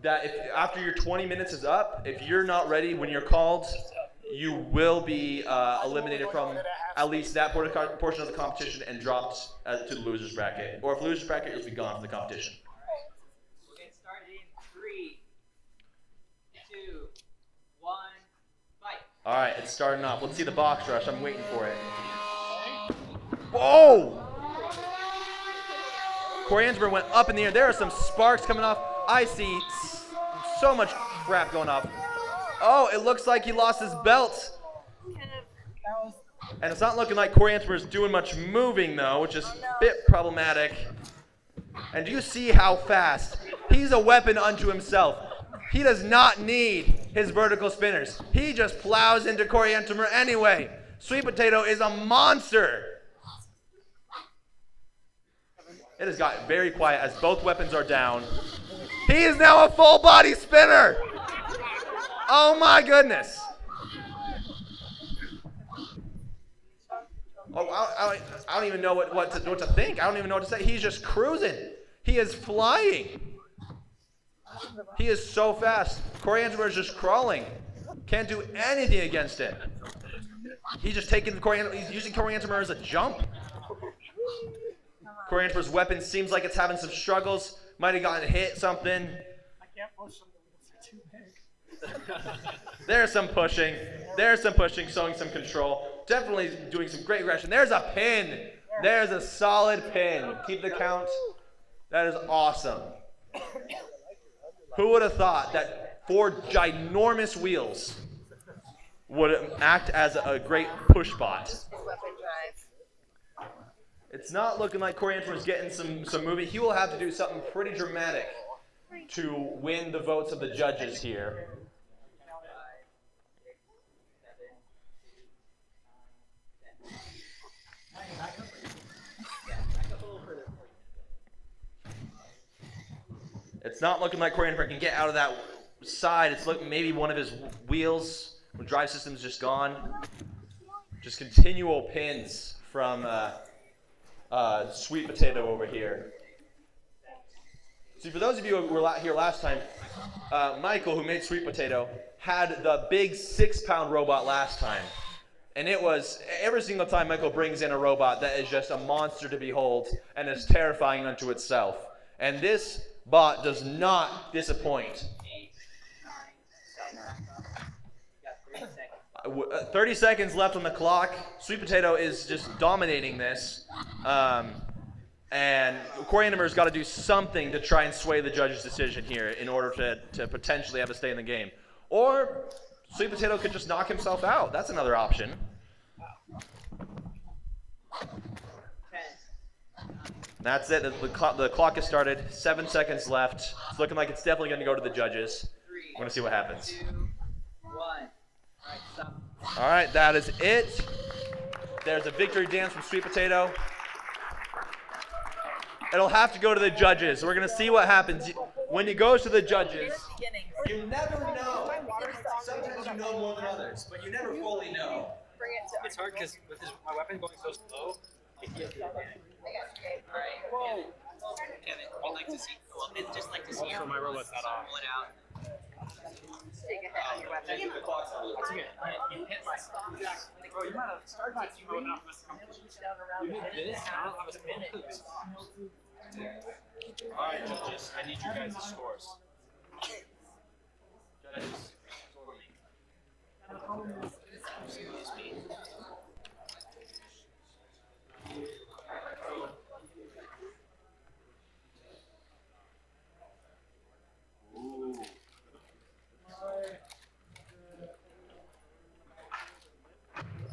that if after your 20 minutes is up, if you're not ready when you're called, you will be eliminated from at least that portion of the competition and dropped to the loser's bracket. Or if loser's bracket, you'll be gone from the competition. We'll get started in 3, 2, 1, fight. All right, it's starting off. Let's see the box rush. I'm waiting for it. Whoa! Corey Ansberg went up in the air. There are some sparks coming off. I see so much crap going off. Oh, it looks like he lost his belt. And it's not looking like Corey Ansberg is doing much moving, though, which is a bit problematic. And do you see how fast? He's a weapon unto himself. He does not need his vertical spinners. He just plows into Corey Antimer anyway. Sweet Potato is a monster. It has gotten very quiet as both weapons are down. He is now a full body spinner. Oh my goodness. Oh, I don't even know what to think. I don't even know what to say. He's just cruising. He is flying. He is so fast. Corey Ansberg is just crawling. Can't do anything against him. He's just taking he's using Corey Ansberg as a jump. Corey Ansberg's weapon seems like it's having some struggles. Might have gotten hit something. I can't push them. They're too big. There's some pushing. There's some pushing, showing some control. Definitely doing some great aggression. There's a pin. There's a solid pin. Keep the count. That is awesome. Who would have thought that 4 ginormous wheels would act as a great push bot? It's not looking like Corey Ansberg is getting some movement. He will have to do something pretty dramatic to win the votes of the judges here. It's not looking like Corey Ansberg can get out of that side. It's looking maybe one of his wheels, the drive system's just gone. Just continual pins from Sweet Potato over here. See, for those of you who were here last time, Michael, who made Sweet Potato, had the big 6-pound robot last time. And it was, every single time Michael brings in a robot that is just a monster to behold and is terrifying unto itself. And this bot does not disappoint. 30 seconds left on the clock. Sweet Potato is just dominating this. And Corey Antimer's got to do something to try and sway the judge's decision here in order to potentially have a stay in the game. Or Sweet Potato could just knock himself out. That's another option. That's it. The clock has started. 7 seconds left. It's looking like it's definitely going to go to the judges. 3, We're gonna see what happens. 2, 1. Alright, stop. All right, that is it. There's a victory dance from Sweet Potato. It'll have to go to the judges. We're gonna see what happens when it goes to the judges. You never know. Sometimes you know more than others, but you never fully know. It's hard because with my weapon going so slow, I can't do it. Alright, Kevin, we'd like to see, we'd just like to see Also, my robot's not off. pull it out. Take a hit on your weapon. That's okay. You hit my bro, you might have started my team going off this. You hit this? I don't have a spin. Alright, judges, I need you guys' scores. Judges. Excuse me. Ooh.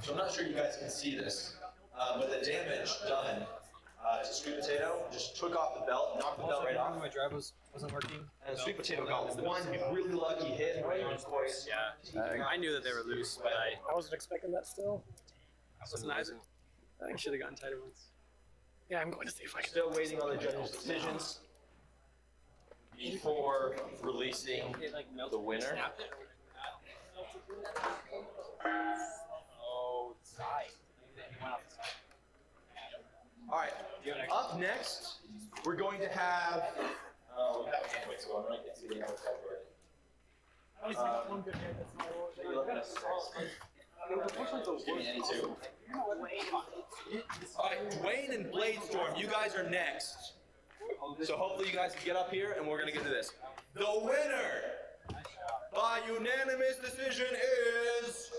So I'm not sure you guys can see this, but the damage done to Sweet Potato just took off the belt, knocked the belt right off. My drive wasn't working. And Sweet Potato got one really lucky hit right on his voice. Yeah, I knew that they were loose, but I wasn't expecting that still. wasn't either. I think I should have gotten tighter ones. Yeah, I'm going to see if I can. Still waiting on the judges' decisions before releasing the winner. Oh, side. All right, up next, we're going to have. Wait, so I'm going to see the other One good hit, that's my roll. You're looking at 6. Give me any 2. All right, Dwayne and Bladestorm, you guys are next. So hopefully you guys can get up here and we're going to get to this. The winner by unanimous decision is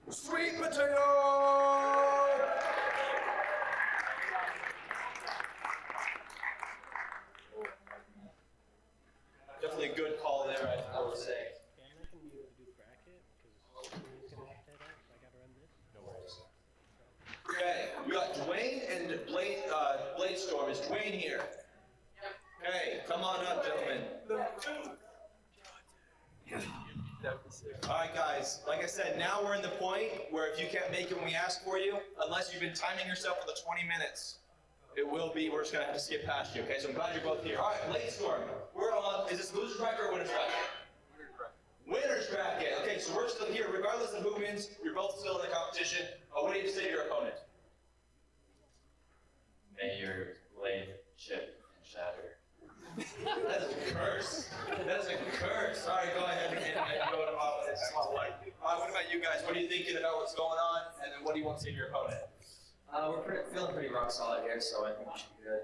Sweet Potato! Definitely a good call there, I would say. Okay, we got Dwayne and Bladestorm. Is Dwayne here? Okay, come on up, gentlemen. Alright guys, like I said, now we're in the point where if you can't make it when we ask for you, unless you've been timing yourself for the 20 minutes, we're just gonna have to skip past you, okay? So I'm glad you're both here. Alright, Bladestorm, we're on, is this loser's bracket or winner's bracket? Winner's bracket. Okay, so we're still here, regardless of who wins, you're both still in the competition. What do you say to your opponent? May your blade chip and shatter. That is a curse. That is a curse. All right, go ahead and go to opposites. All right, what about you guys? What are you thinking about what's going on? And then what do you want to say to your opponent? We're feeling pretty rock solid here, so I think we should be good.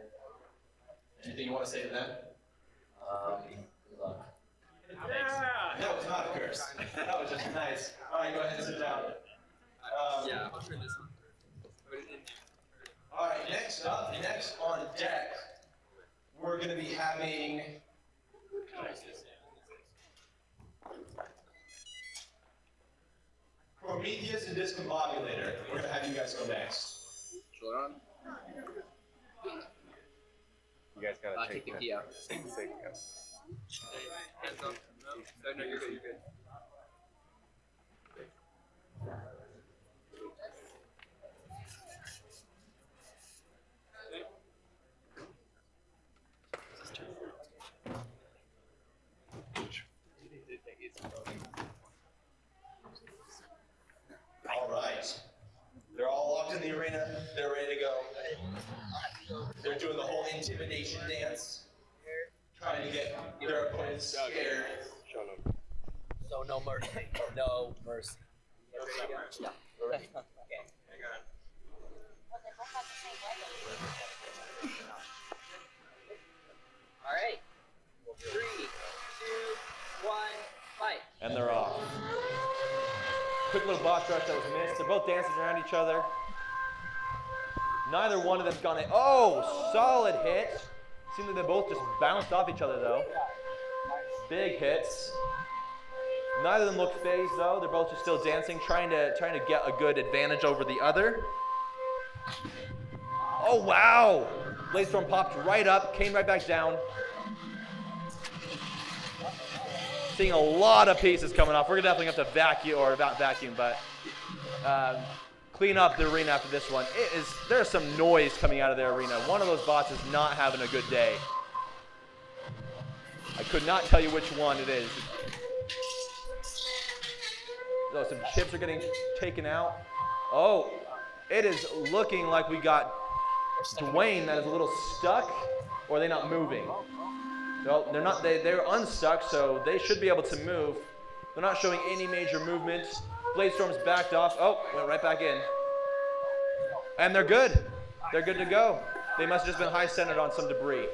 Anything you want to say to them? Good luck. That was not a curse. That was just nice. All right, go ahead and sit down. Yeah, I'll turn this on. All right, next on deck, we're going to be having Prometheus and Discombobulator. We're going to have you guys go next. Sure. You guys gotta take the key out. Hands up. No, you're good, you're good. All right. They're all locked in the arena. They're ready to go. They're doing the whole intimidation dance, trying to get their opponents scared. So no mercy. No mercy. Yeah. Okay. Hang on. All right. 3, 2, 1, fight. And they're off. Quick little boss rush that was missed. They're both dancing around each other. Neither one of them's gone in. Oh, solid hit. Seemed like they both just bounced off each other though. Big hits. Neither of them look phased though. They're both just still dancing, trying to get a good advantage over the other. Oh wow! Bladestorm popped right up, came right back down. seeing a lot of pieces coming off. We're gonna definitely have to vacuum, or not vacuum, but clean up the arena after this one. There's some noise coming out of their arena. One of those bots is not having a good day. I could not tell you which one it is. Oh, some chips are getting taken out. Oh, it is looking like we got Dwayne that is a little stuck, or are they not moving? No, they're not. They're unstuck, so they should be able to move. They're not showing any major movement. Bladestorm's backed off. Oh, went right back in. And they're good. They're good to go. They must have just been high-centered on some debris.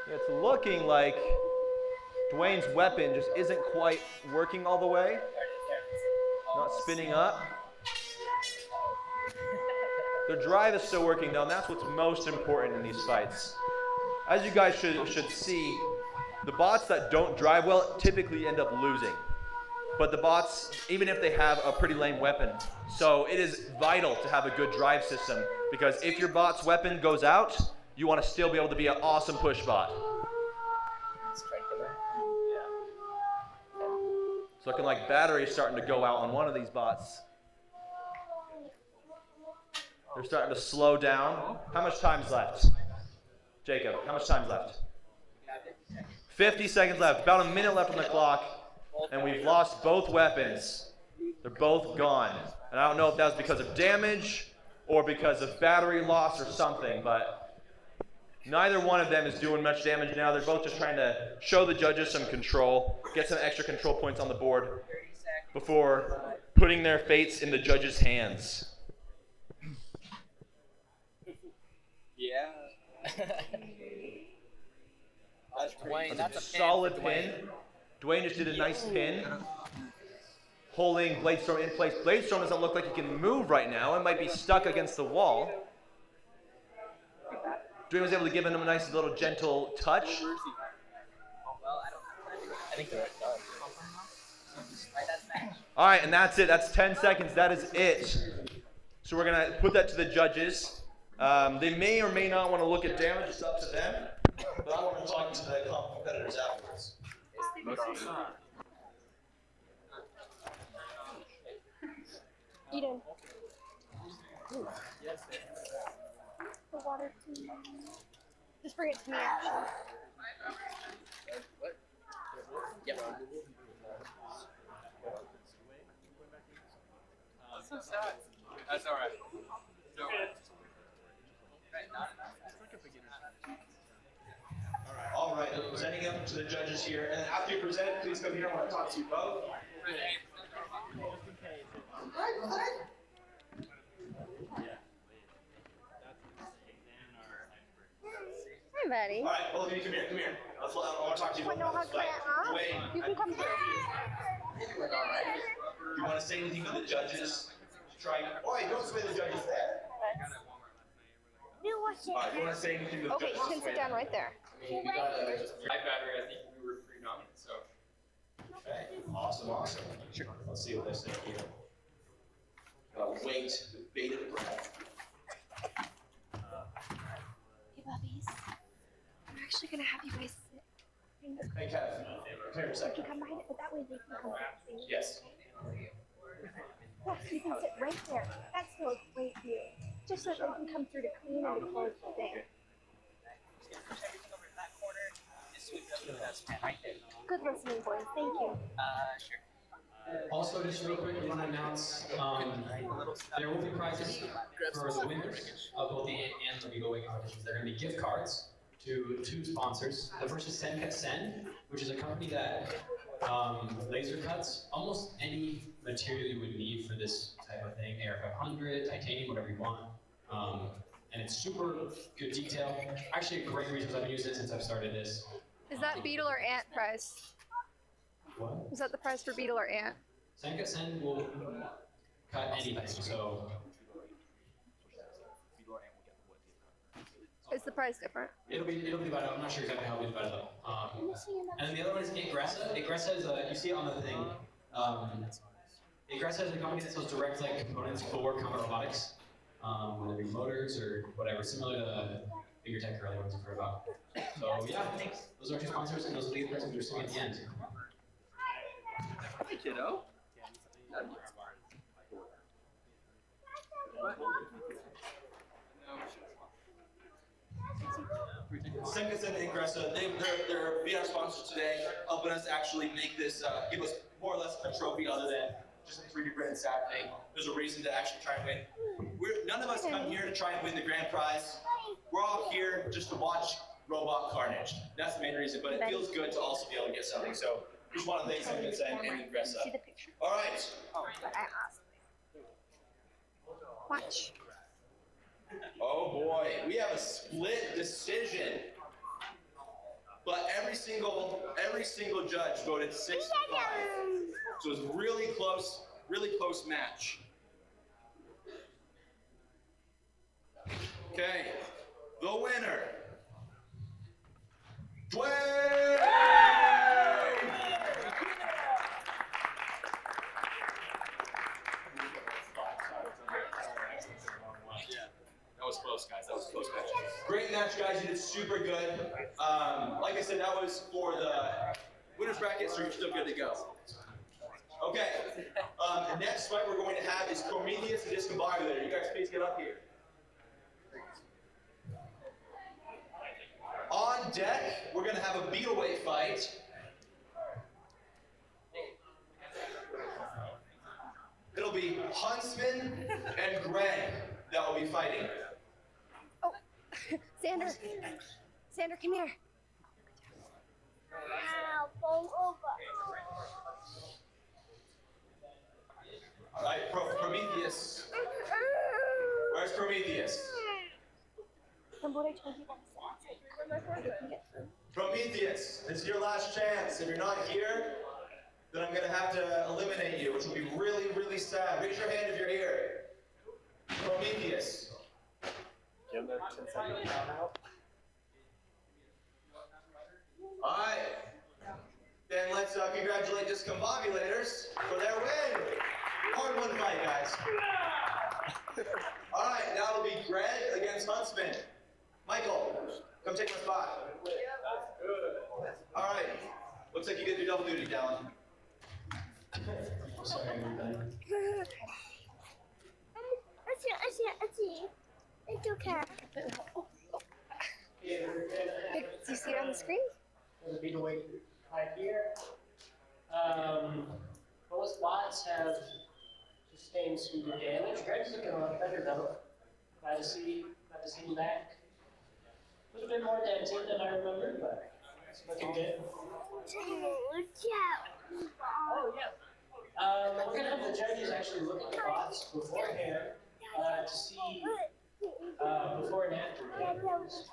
It's looking like Dwayne's weapon just isn't quite working all the way. Not spinning up. Their drive is still working though, and that's what's most important in these fights. As you guys should see, the bots that don't drive well typically end up losing. But the bots, even if they have a pretty lame weapon, so it is vital to have a good drive system, because if your bot's weapon goes out, you want to still be able to be an awesome push bot. It's looking like battery's starting to go out on one of these bots. They're starting to slow down. How much time's left? Jacob, how much time's left? 50 seconds left. About a minute left on the clock, and we've lost both weapons. They're both gone. And I don't know if that was because of damage or because of battery loss or something, but neither one of them is doing much damage now. They're both just trying to show the judges some control, get some extra control points on the board before putting their fates in the judges' hands. Yeah. Dwayne, that's a solid pin. Dwayne just did a nice pin, holding Bladestorm in place. Bladestorm doesn't look like he can move right now. It might be stuck against the wall. Dwayne was able to give him a nice little gentle touch. I think they're done. All right, and that's it. That's 10 seconds. That is it. So we're going to put that to the judges. They may or may not want to look at damage. It's up to them. But I want to talk to the competitors afterwards. Eden. The water too. Just bring it to me, actually. What? Yep. So sad. That's alright. No. All right, presenting up to the judges here, and after you present, please come here. I want to talk to you both. Hi, buddy. All right, both of you come here. Come here. I want to talk to you. Want no hug, huh? You can come through. You want to say anything to the judges? Try. Oh, you don't sway the judges there. No, what's it? All right, you want to say anything to the Okay, judges? you can sit down right there. We got high battery. I think we were pretty dominant. So. Okay. Awesome, awesome. Sure. Let's see what they say here. Wait, bated breath. Hey, puppies. I'm actually gonna have you guys sit. Hey, Kevin. Come here a You second. can come behind it, but that way they can come back. Yes. Yes, you can sit right there. That's still a great view. Just so that they can come through to clean and to close the thing. Good listening, boys. Thank you. Sure. Also, just real quick, we want to announce there will be prizes for the winners of both the A and the Legal Way competitions. There are going to be gift cards to two sponsors. The first is Sen, which is a company that laser cuts almost any material you would need for this type of thing, AR500, titanium, whatever you want. And it's super good detail. Actually, a great reason I've been using it since I've started this. Is that beetle or ant prize? What? Is that the prize for beetle or ant? Sen will cut anything, so. Is the price different? It'll be divided. I'm not sure exactly how it'll be divided though. And then the other one is Agressa. Agressa is you see it on the thing. Agressa is a company that sells direct components for Comet Robotics, whether it be motors or whatever, similar to Bigger Tech or other ones you've heard about. So yeah, those are our two sponsors, and those will be the persons we're seeing at the end. Hi, kiddo. Senka and Ingressa, they're being our sponsors today, helping us actually make this, give us more or less a trophy other than just a 3D printed sack thing. There's a reason to actually try and win. None of us come here to try and win the grand prize. We're all here just to watch robot carnage. That's the main reason, but it feels good to also be able to get something. So just want to thank Senka and Ingressa. All right. Watch. Oh boy, we have a split decision. But every single judge voted 6-5. So it was really close match. Okay, the winner, Dwayne! That was close, guys. That was a close match. Great match, guys. You did super good. Like I said, that was for the winner's bracket, so you're still good to go. Okay. The next fight we're going to have is Prometheus and Discombobulator. You guys please get up here. On deck, we're going to have a beat-away fight. It'll be Huntsman and Greg that will be fighting. Oh, Xander, come here. Wow, fall over. All right, Prometheus. Where's Prometheus? Remember what I told you about Prometheus, this is your last chance. If you're not here, then I'm gonna have to eliminate you, which will be really, really sad. Raise your hand if you're here. Prometheus. Give him a 10-second count out. All right. Then let's congratulate Discombobulators for their win. Hard-won fight, guys. All right, now it'll be Greg against Huntsman. Michael, come take my spot. All right. Looks like you get your double duty, Dallin. Sorry, everybody. It's okay. Do you see it on the screen? There's a beat-away right here. Both bots have sustained some good damage. Greg's looking a lot better though. Glad to see him back. A little bit more dented than I remember, but it's looking good. Oh yeah. We're gonna have the judges actually look at the bots beforehand to see before and after games.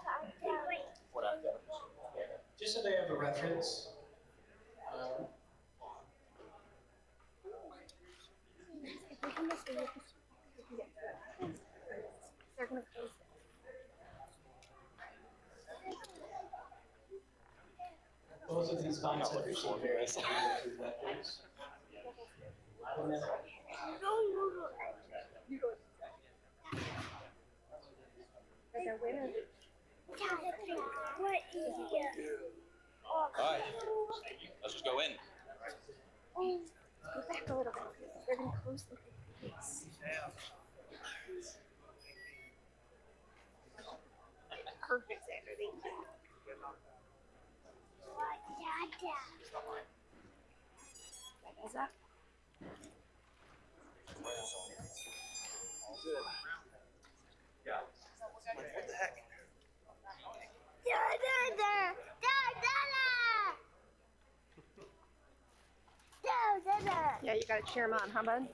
What I've done. Yeah, just so they have a reference. They're gonna close it. Both of these bots have received various records. I don't know. Like a winner. All right. Let's just go in. Go back a little bit. They're gonna close the case. Perfect, Xander. Thank you. That goes up. Yeah. What the heck? Yeah, you gotta cheer him on, huh, bud?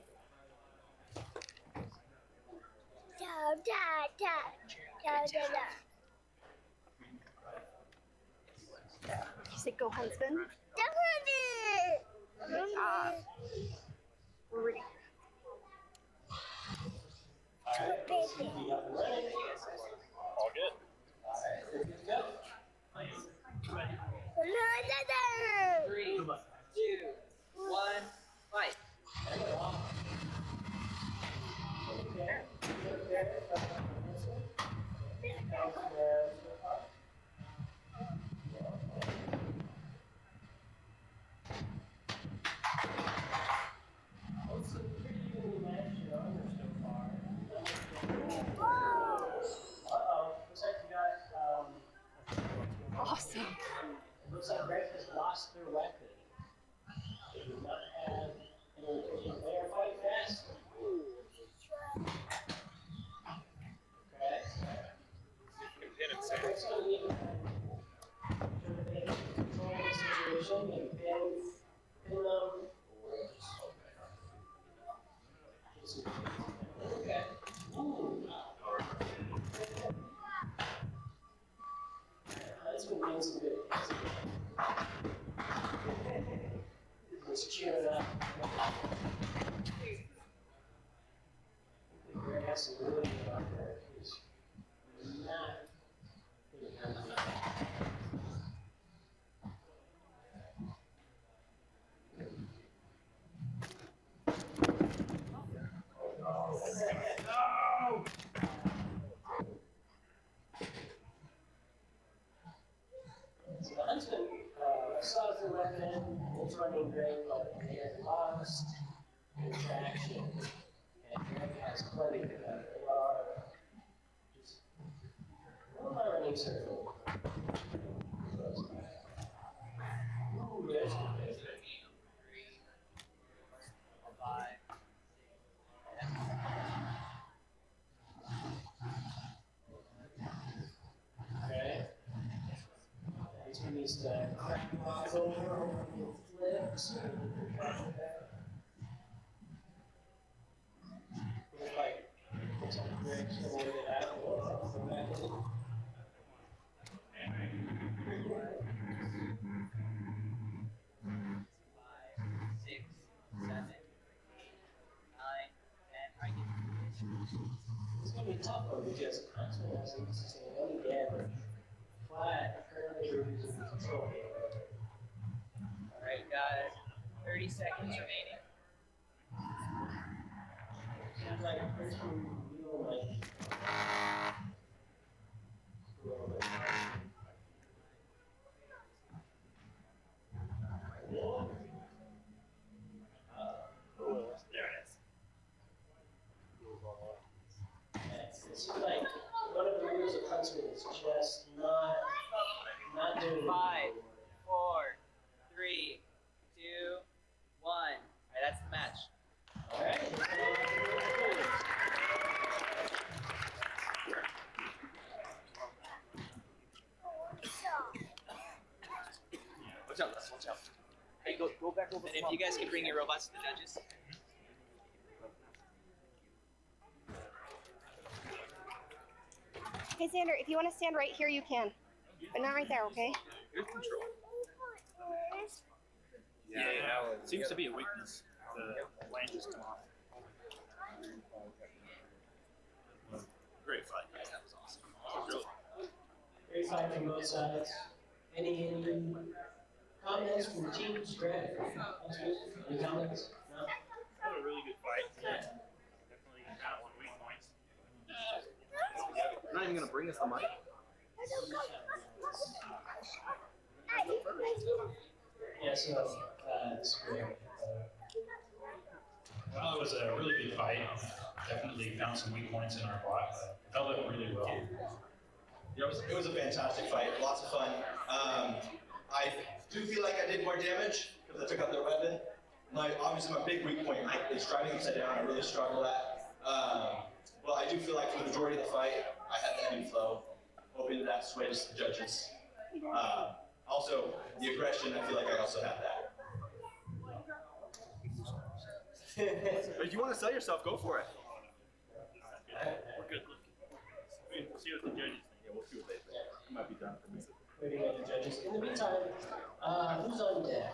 You say go Huntsman? Good job. We're ready. All good. Looks like Greg has lost their weapon. They do not have any there. Fight fast. Okay. Greg's going to need to control the situation and pin them. Okay. That's been doing some good. Let's cheer it up. Greg has some really good on there. He's not. So the huntsman saw the weapon, it's running Greg, but they had lost traction. And Greg has plenty of that. They are just a little running circle. Ooh, there's the big. Okay. This one needs to crack off over flips. Looks like Greg's gonna get it out. Go back in. 6, 7, 8, 9, 10. It's gonna be tough though because Huntsman hasn't sustained any damage. Flat, apparently you're using control. Alright, guys. 30 seconds remaining. Seems like first one feel like There it is. it seems like one of the rules of Huntsman is just not doing 5, 4, 3, 2, 1. Alright, that's the match. Alright. Watch out, Les, watch out. Hey, go back over. And if you guys can bring your robots to the judges. Hey, Xander, if you want to stand right here, you can. But not right there, okay? Good control. Yeah, it seems to be a weakness. The lane just come off. Great fight, guys. That was awesome. Really. Great fight from both sides. Any comments from the teams? Greg? Any comments? No? That was a really good fight. Yeah. Definitely got one weak point. You're not even gonna bring us the mic? Yeah, so that's great. Well, it was a really good fight. Definitely found some weak points in our block, but held it really well. Yeah, it was a fantastic fight, lots of fun. I do feel like I did more damage because I took out their weapon. Obviously my big weak point is driving upside down. I really struggle at. Well, I do feel like for the majority of the fight, I had the heavy flow, hoping that sways the judges. Also, the aggression, I feel like I also had that. But if you want to sell yourself, go for it. We're good. We'll see what the judges think. Yeah, we'll see what they think. It might be done for me. Waiting on the judges. In the meantime, who's on deck?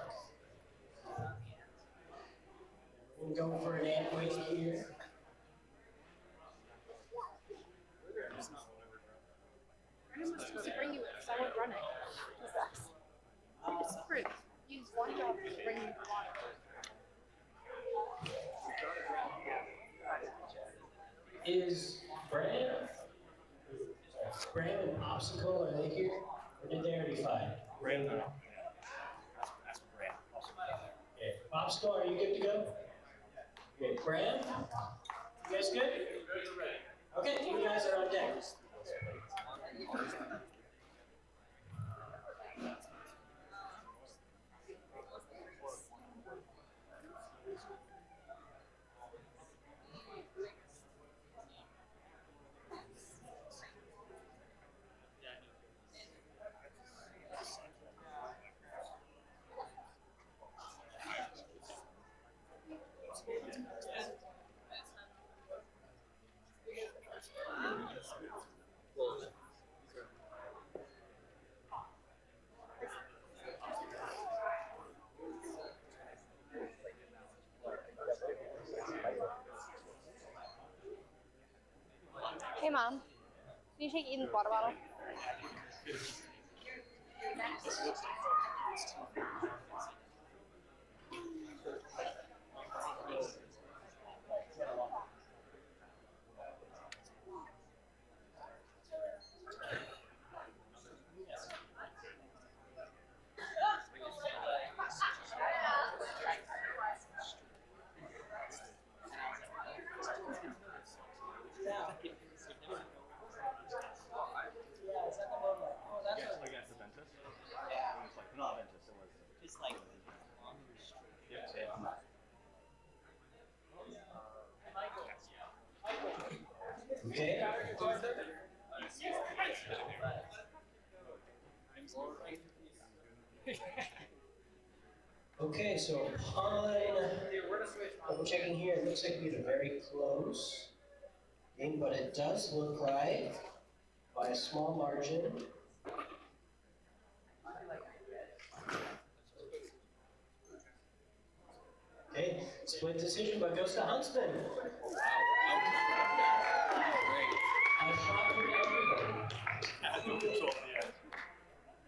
We'll go for an amp wait here. I'm supposed to bring you because I won't run it. This sucks. It's fruit. Use one job to bring you water. Is Bram and Obstacle, are they here? Or did they already fight? Bram. Okay. Obstacle, are you good to go? Okay, Bram? You guys good? Okay, you guys are on deck. Mom, can you take Eden's water bottle? Okay. Okay, so upon double checking here, it looks like we are very close. But it does look like by a small margin. Okay, split decision, but goes to Huntsman.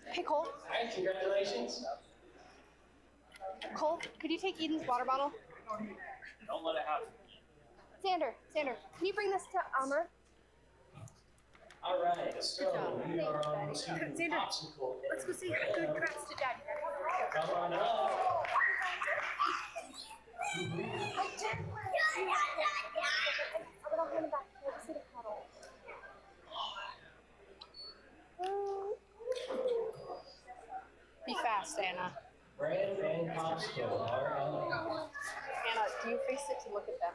Hey, Cole. All right, congratulations. Cole, could you take Eden's water bottle? Don't let it happen. Xander, can you bring this to Elmer? All right, so we are on to Xander, obstacle. let's go say congrats to Daddy. Come on up. Be fast, Anna. Brand and popsicle are on. Anna, do you face it to look at them?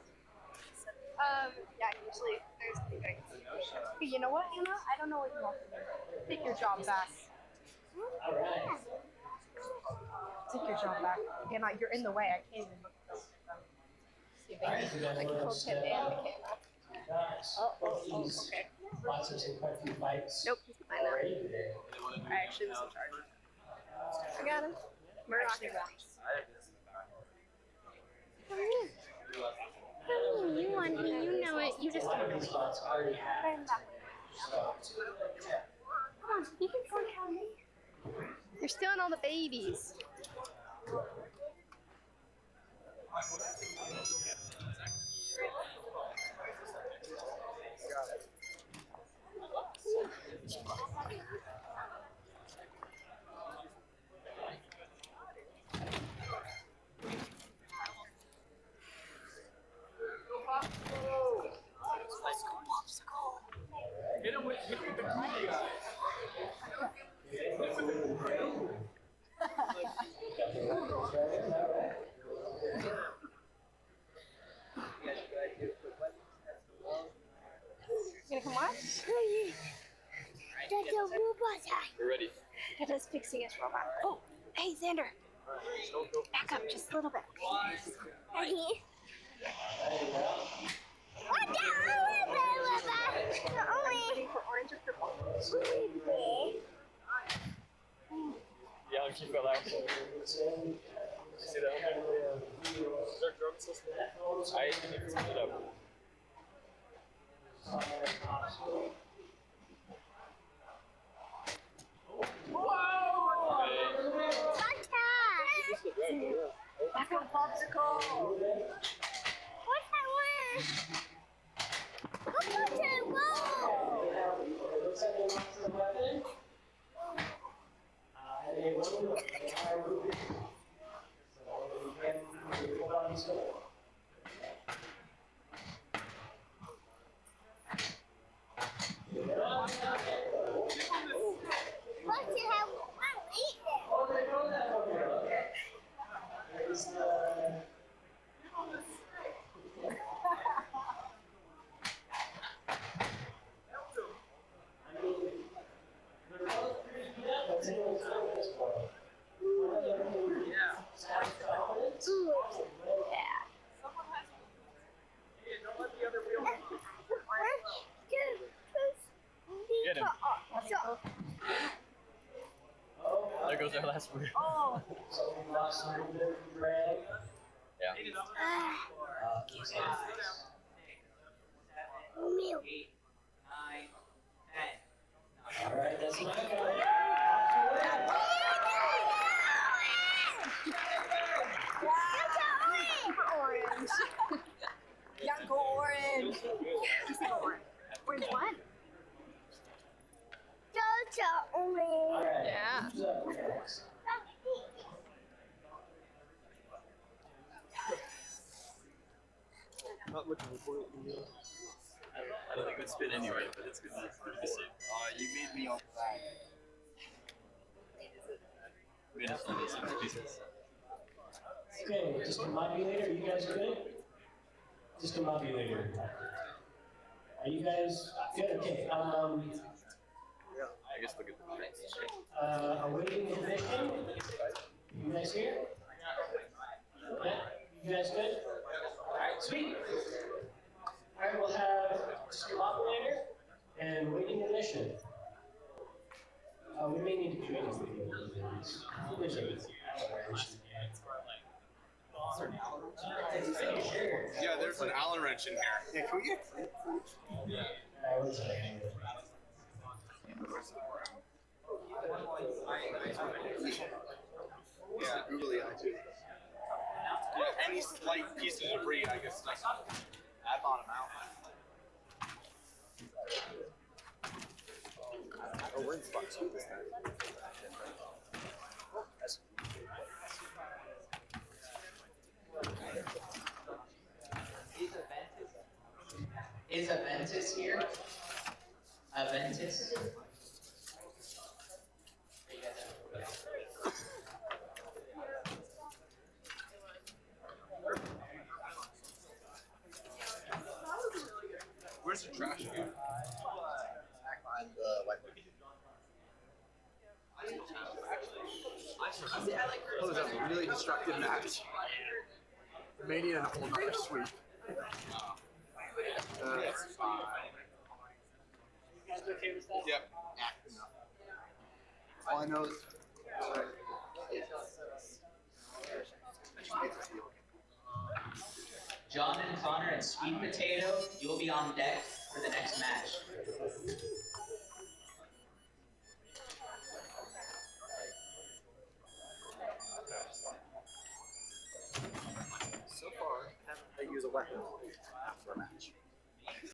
Yeah, usually there's the thing. But you know what, Anna? I don't know what you want from me. Take your job back. All right. Take your job back. Anna, you're in the way. I can't even look at them. See, baby. I can coach him and the camera. Okay. Lots of some quite a few fights. Nope, he's fine now. I actually was in charge. I got him. Murdoch is out. Come here. Come here, you want me, you know it. You just don't know it. I'm back. Come on, you can go and count me. You're stealing all the babies. Hit him with the greedy guy. You gonna come watch? That's a robot. We're ready. Dada's fixing his robot. Oh, hey, Xander. Back up just a little bit. What the hell is that robot? Waiting for orange or purple. Yeah, I'll keep it loud. See that one? Is there a drum system? I didn't even put it up. Back up, popsicle. What's that word? Look at it, whoa! What's it have? I'll eat Get him. There goes our last word. Oh. Yeah. Milk. 10. All right, that's my guy. Orange. Young orange. Orange what? Delta orange. Yeah. Not looking for it. I don't think it would spin anyway, but it's good to see. You made me off that. We have to do some pieces. Okay, discombobulator, you guys good? Discombobulator. Are you guys good? Okay, I guess look at the awaiting admission. You guys here? Yeah, you guys good? Alright, sweet. Alright, we'll have discombobulator and waiting admission. We may need to create a video. Yeah, there's an Allen wrench in here. Yeah, can we get? Yeah, googly eye too. Yeah, any slight piece of debris, I guess, like at bottom out. Oh, we're in spot 2 this time. Is Aventus here? Aventus? Where's the trash can? Behind the white bucket. That was a really destructive match. Mania and a whole nother sweep. You guys okay with that? Yep. All I know is. John and Connor and Sweet Potato, you will be on deck for the next match. So far, haven't had to use a weapon after a match.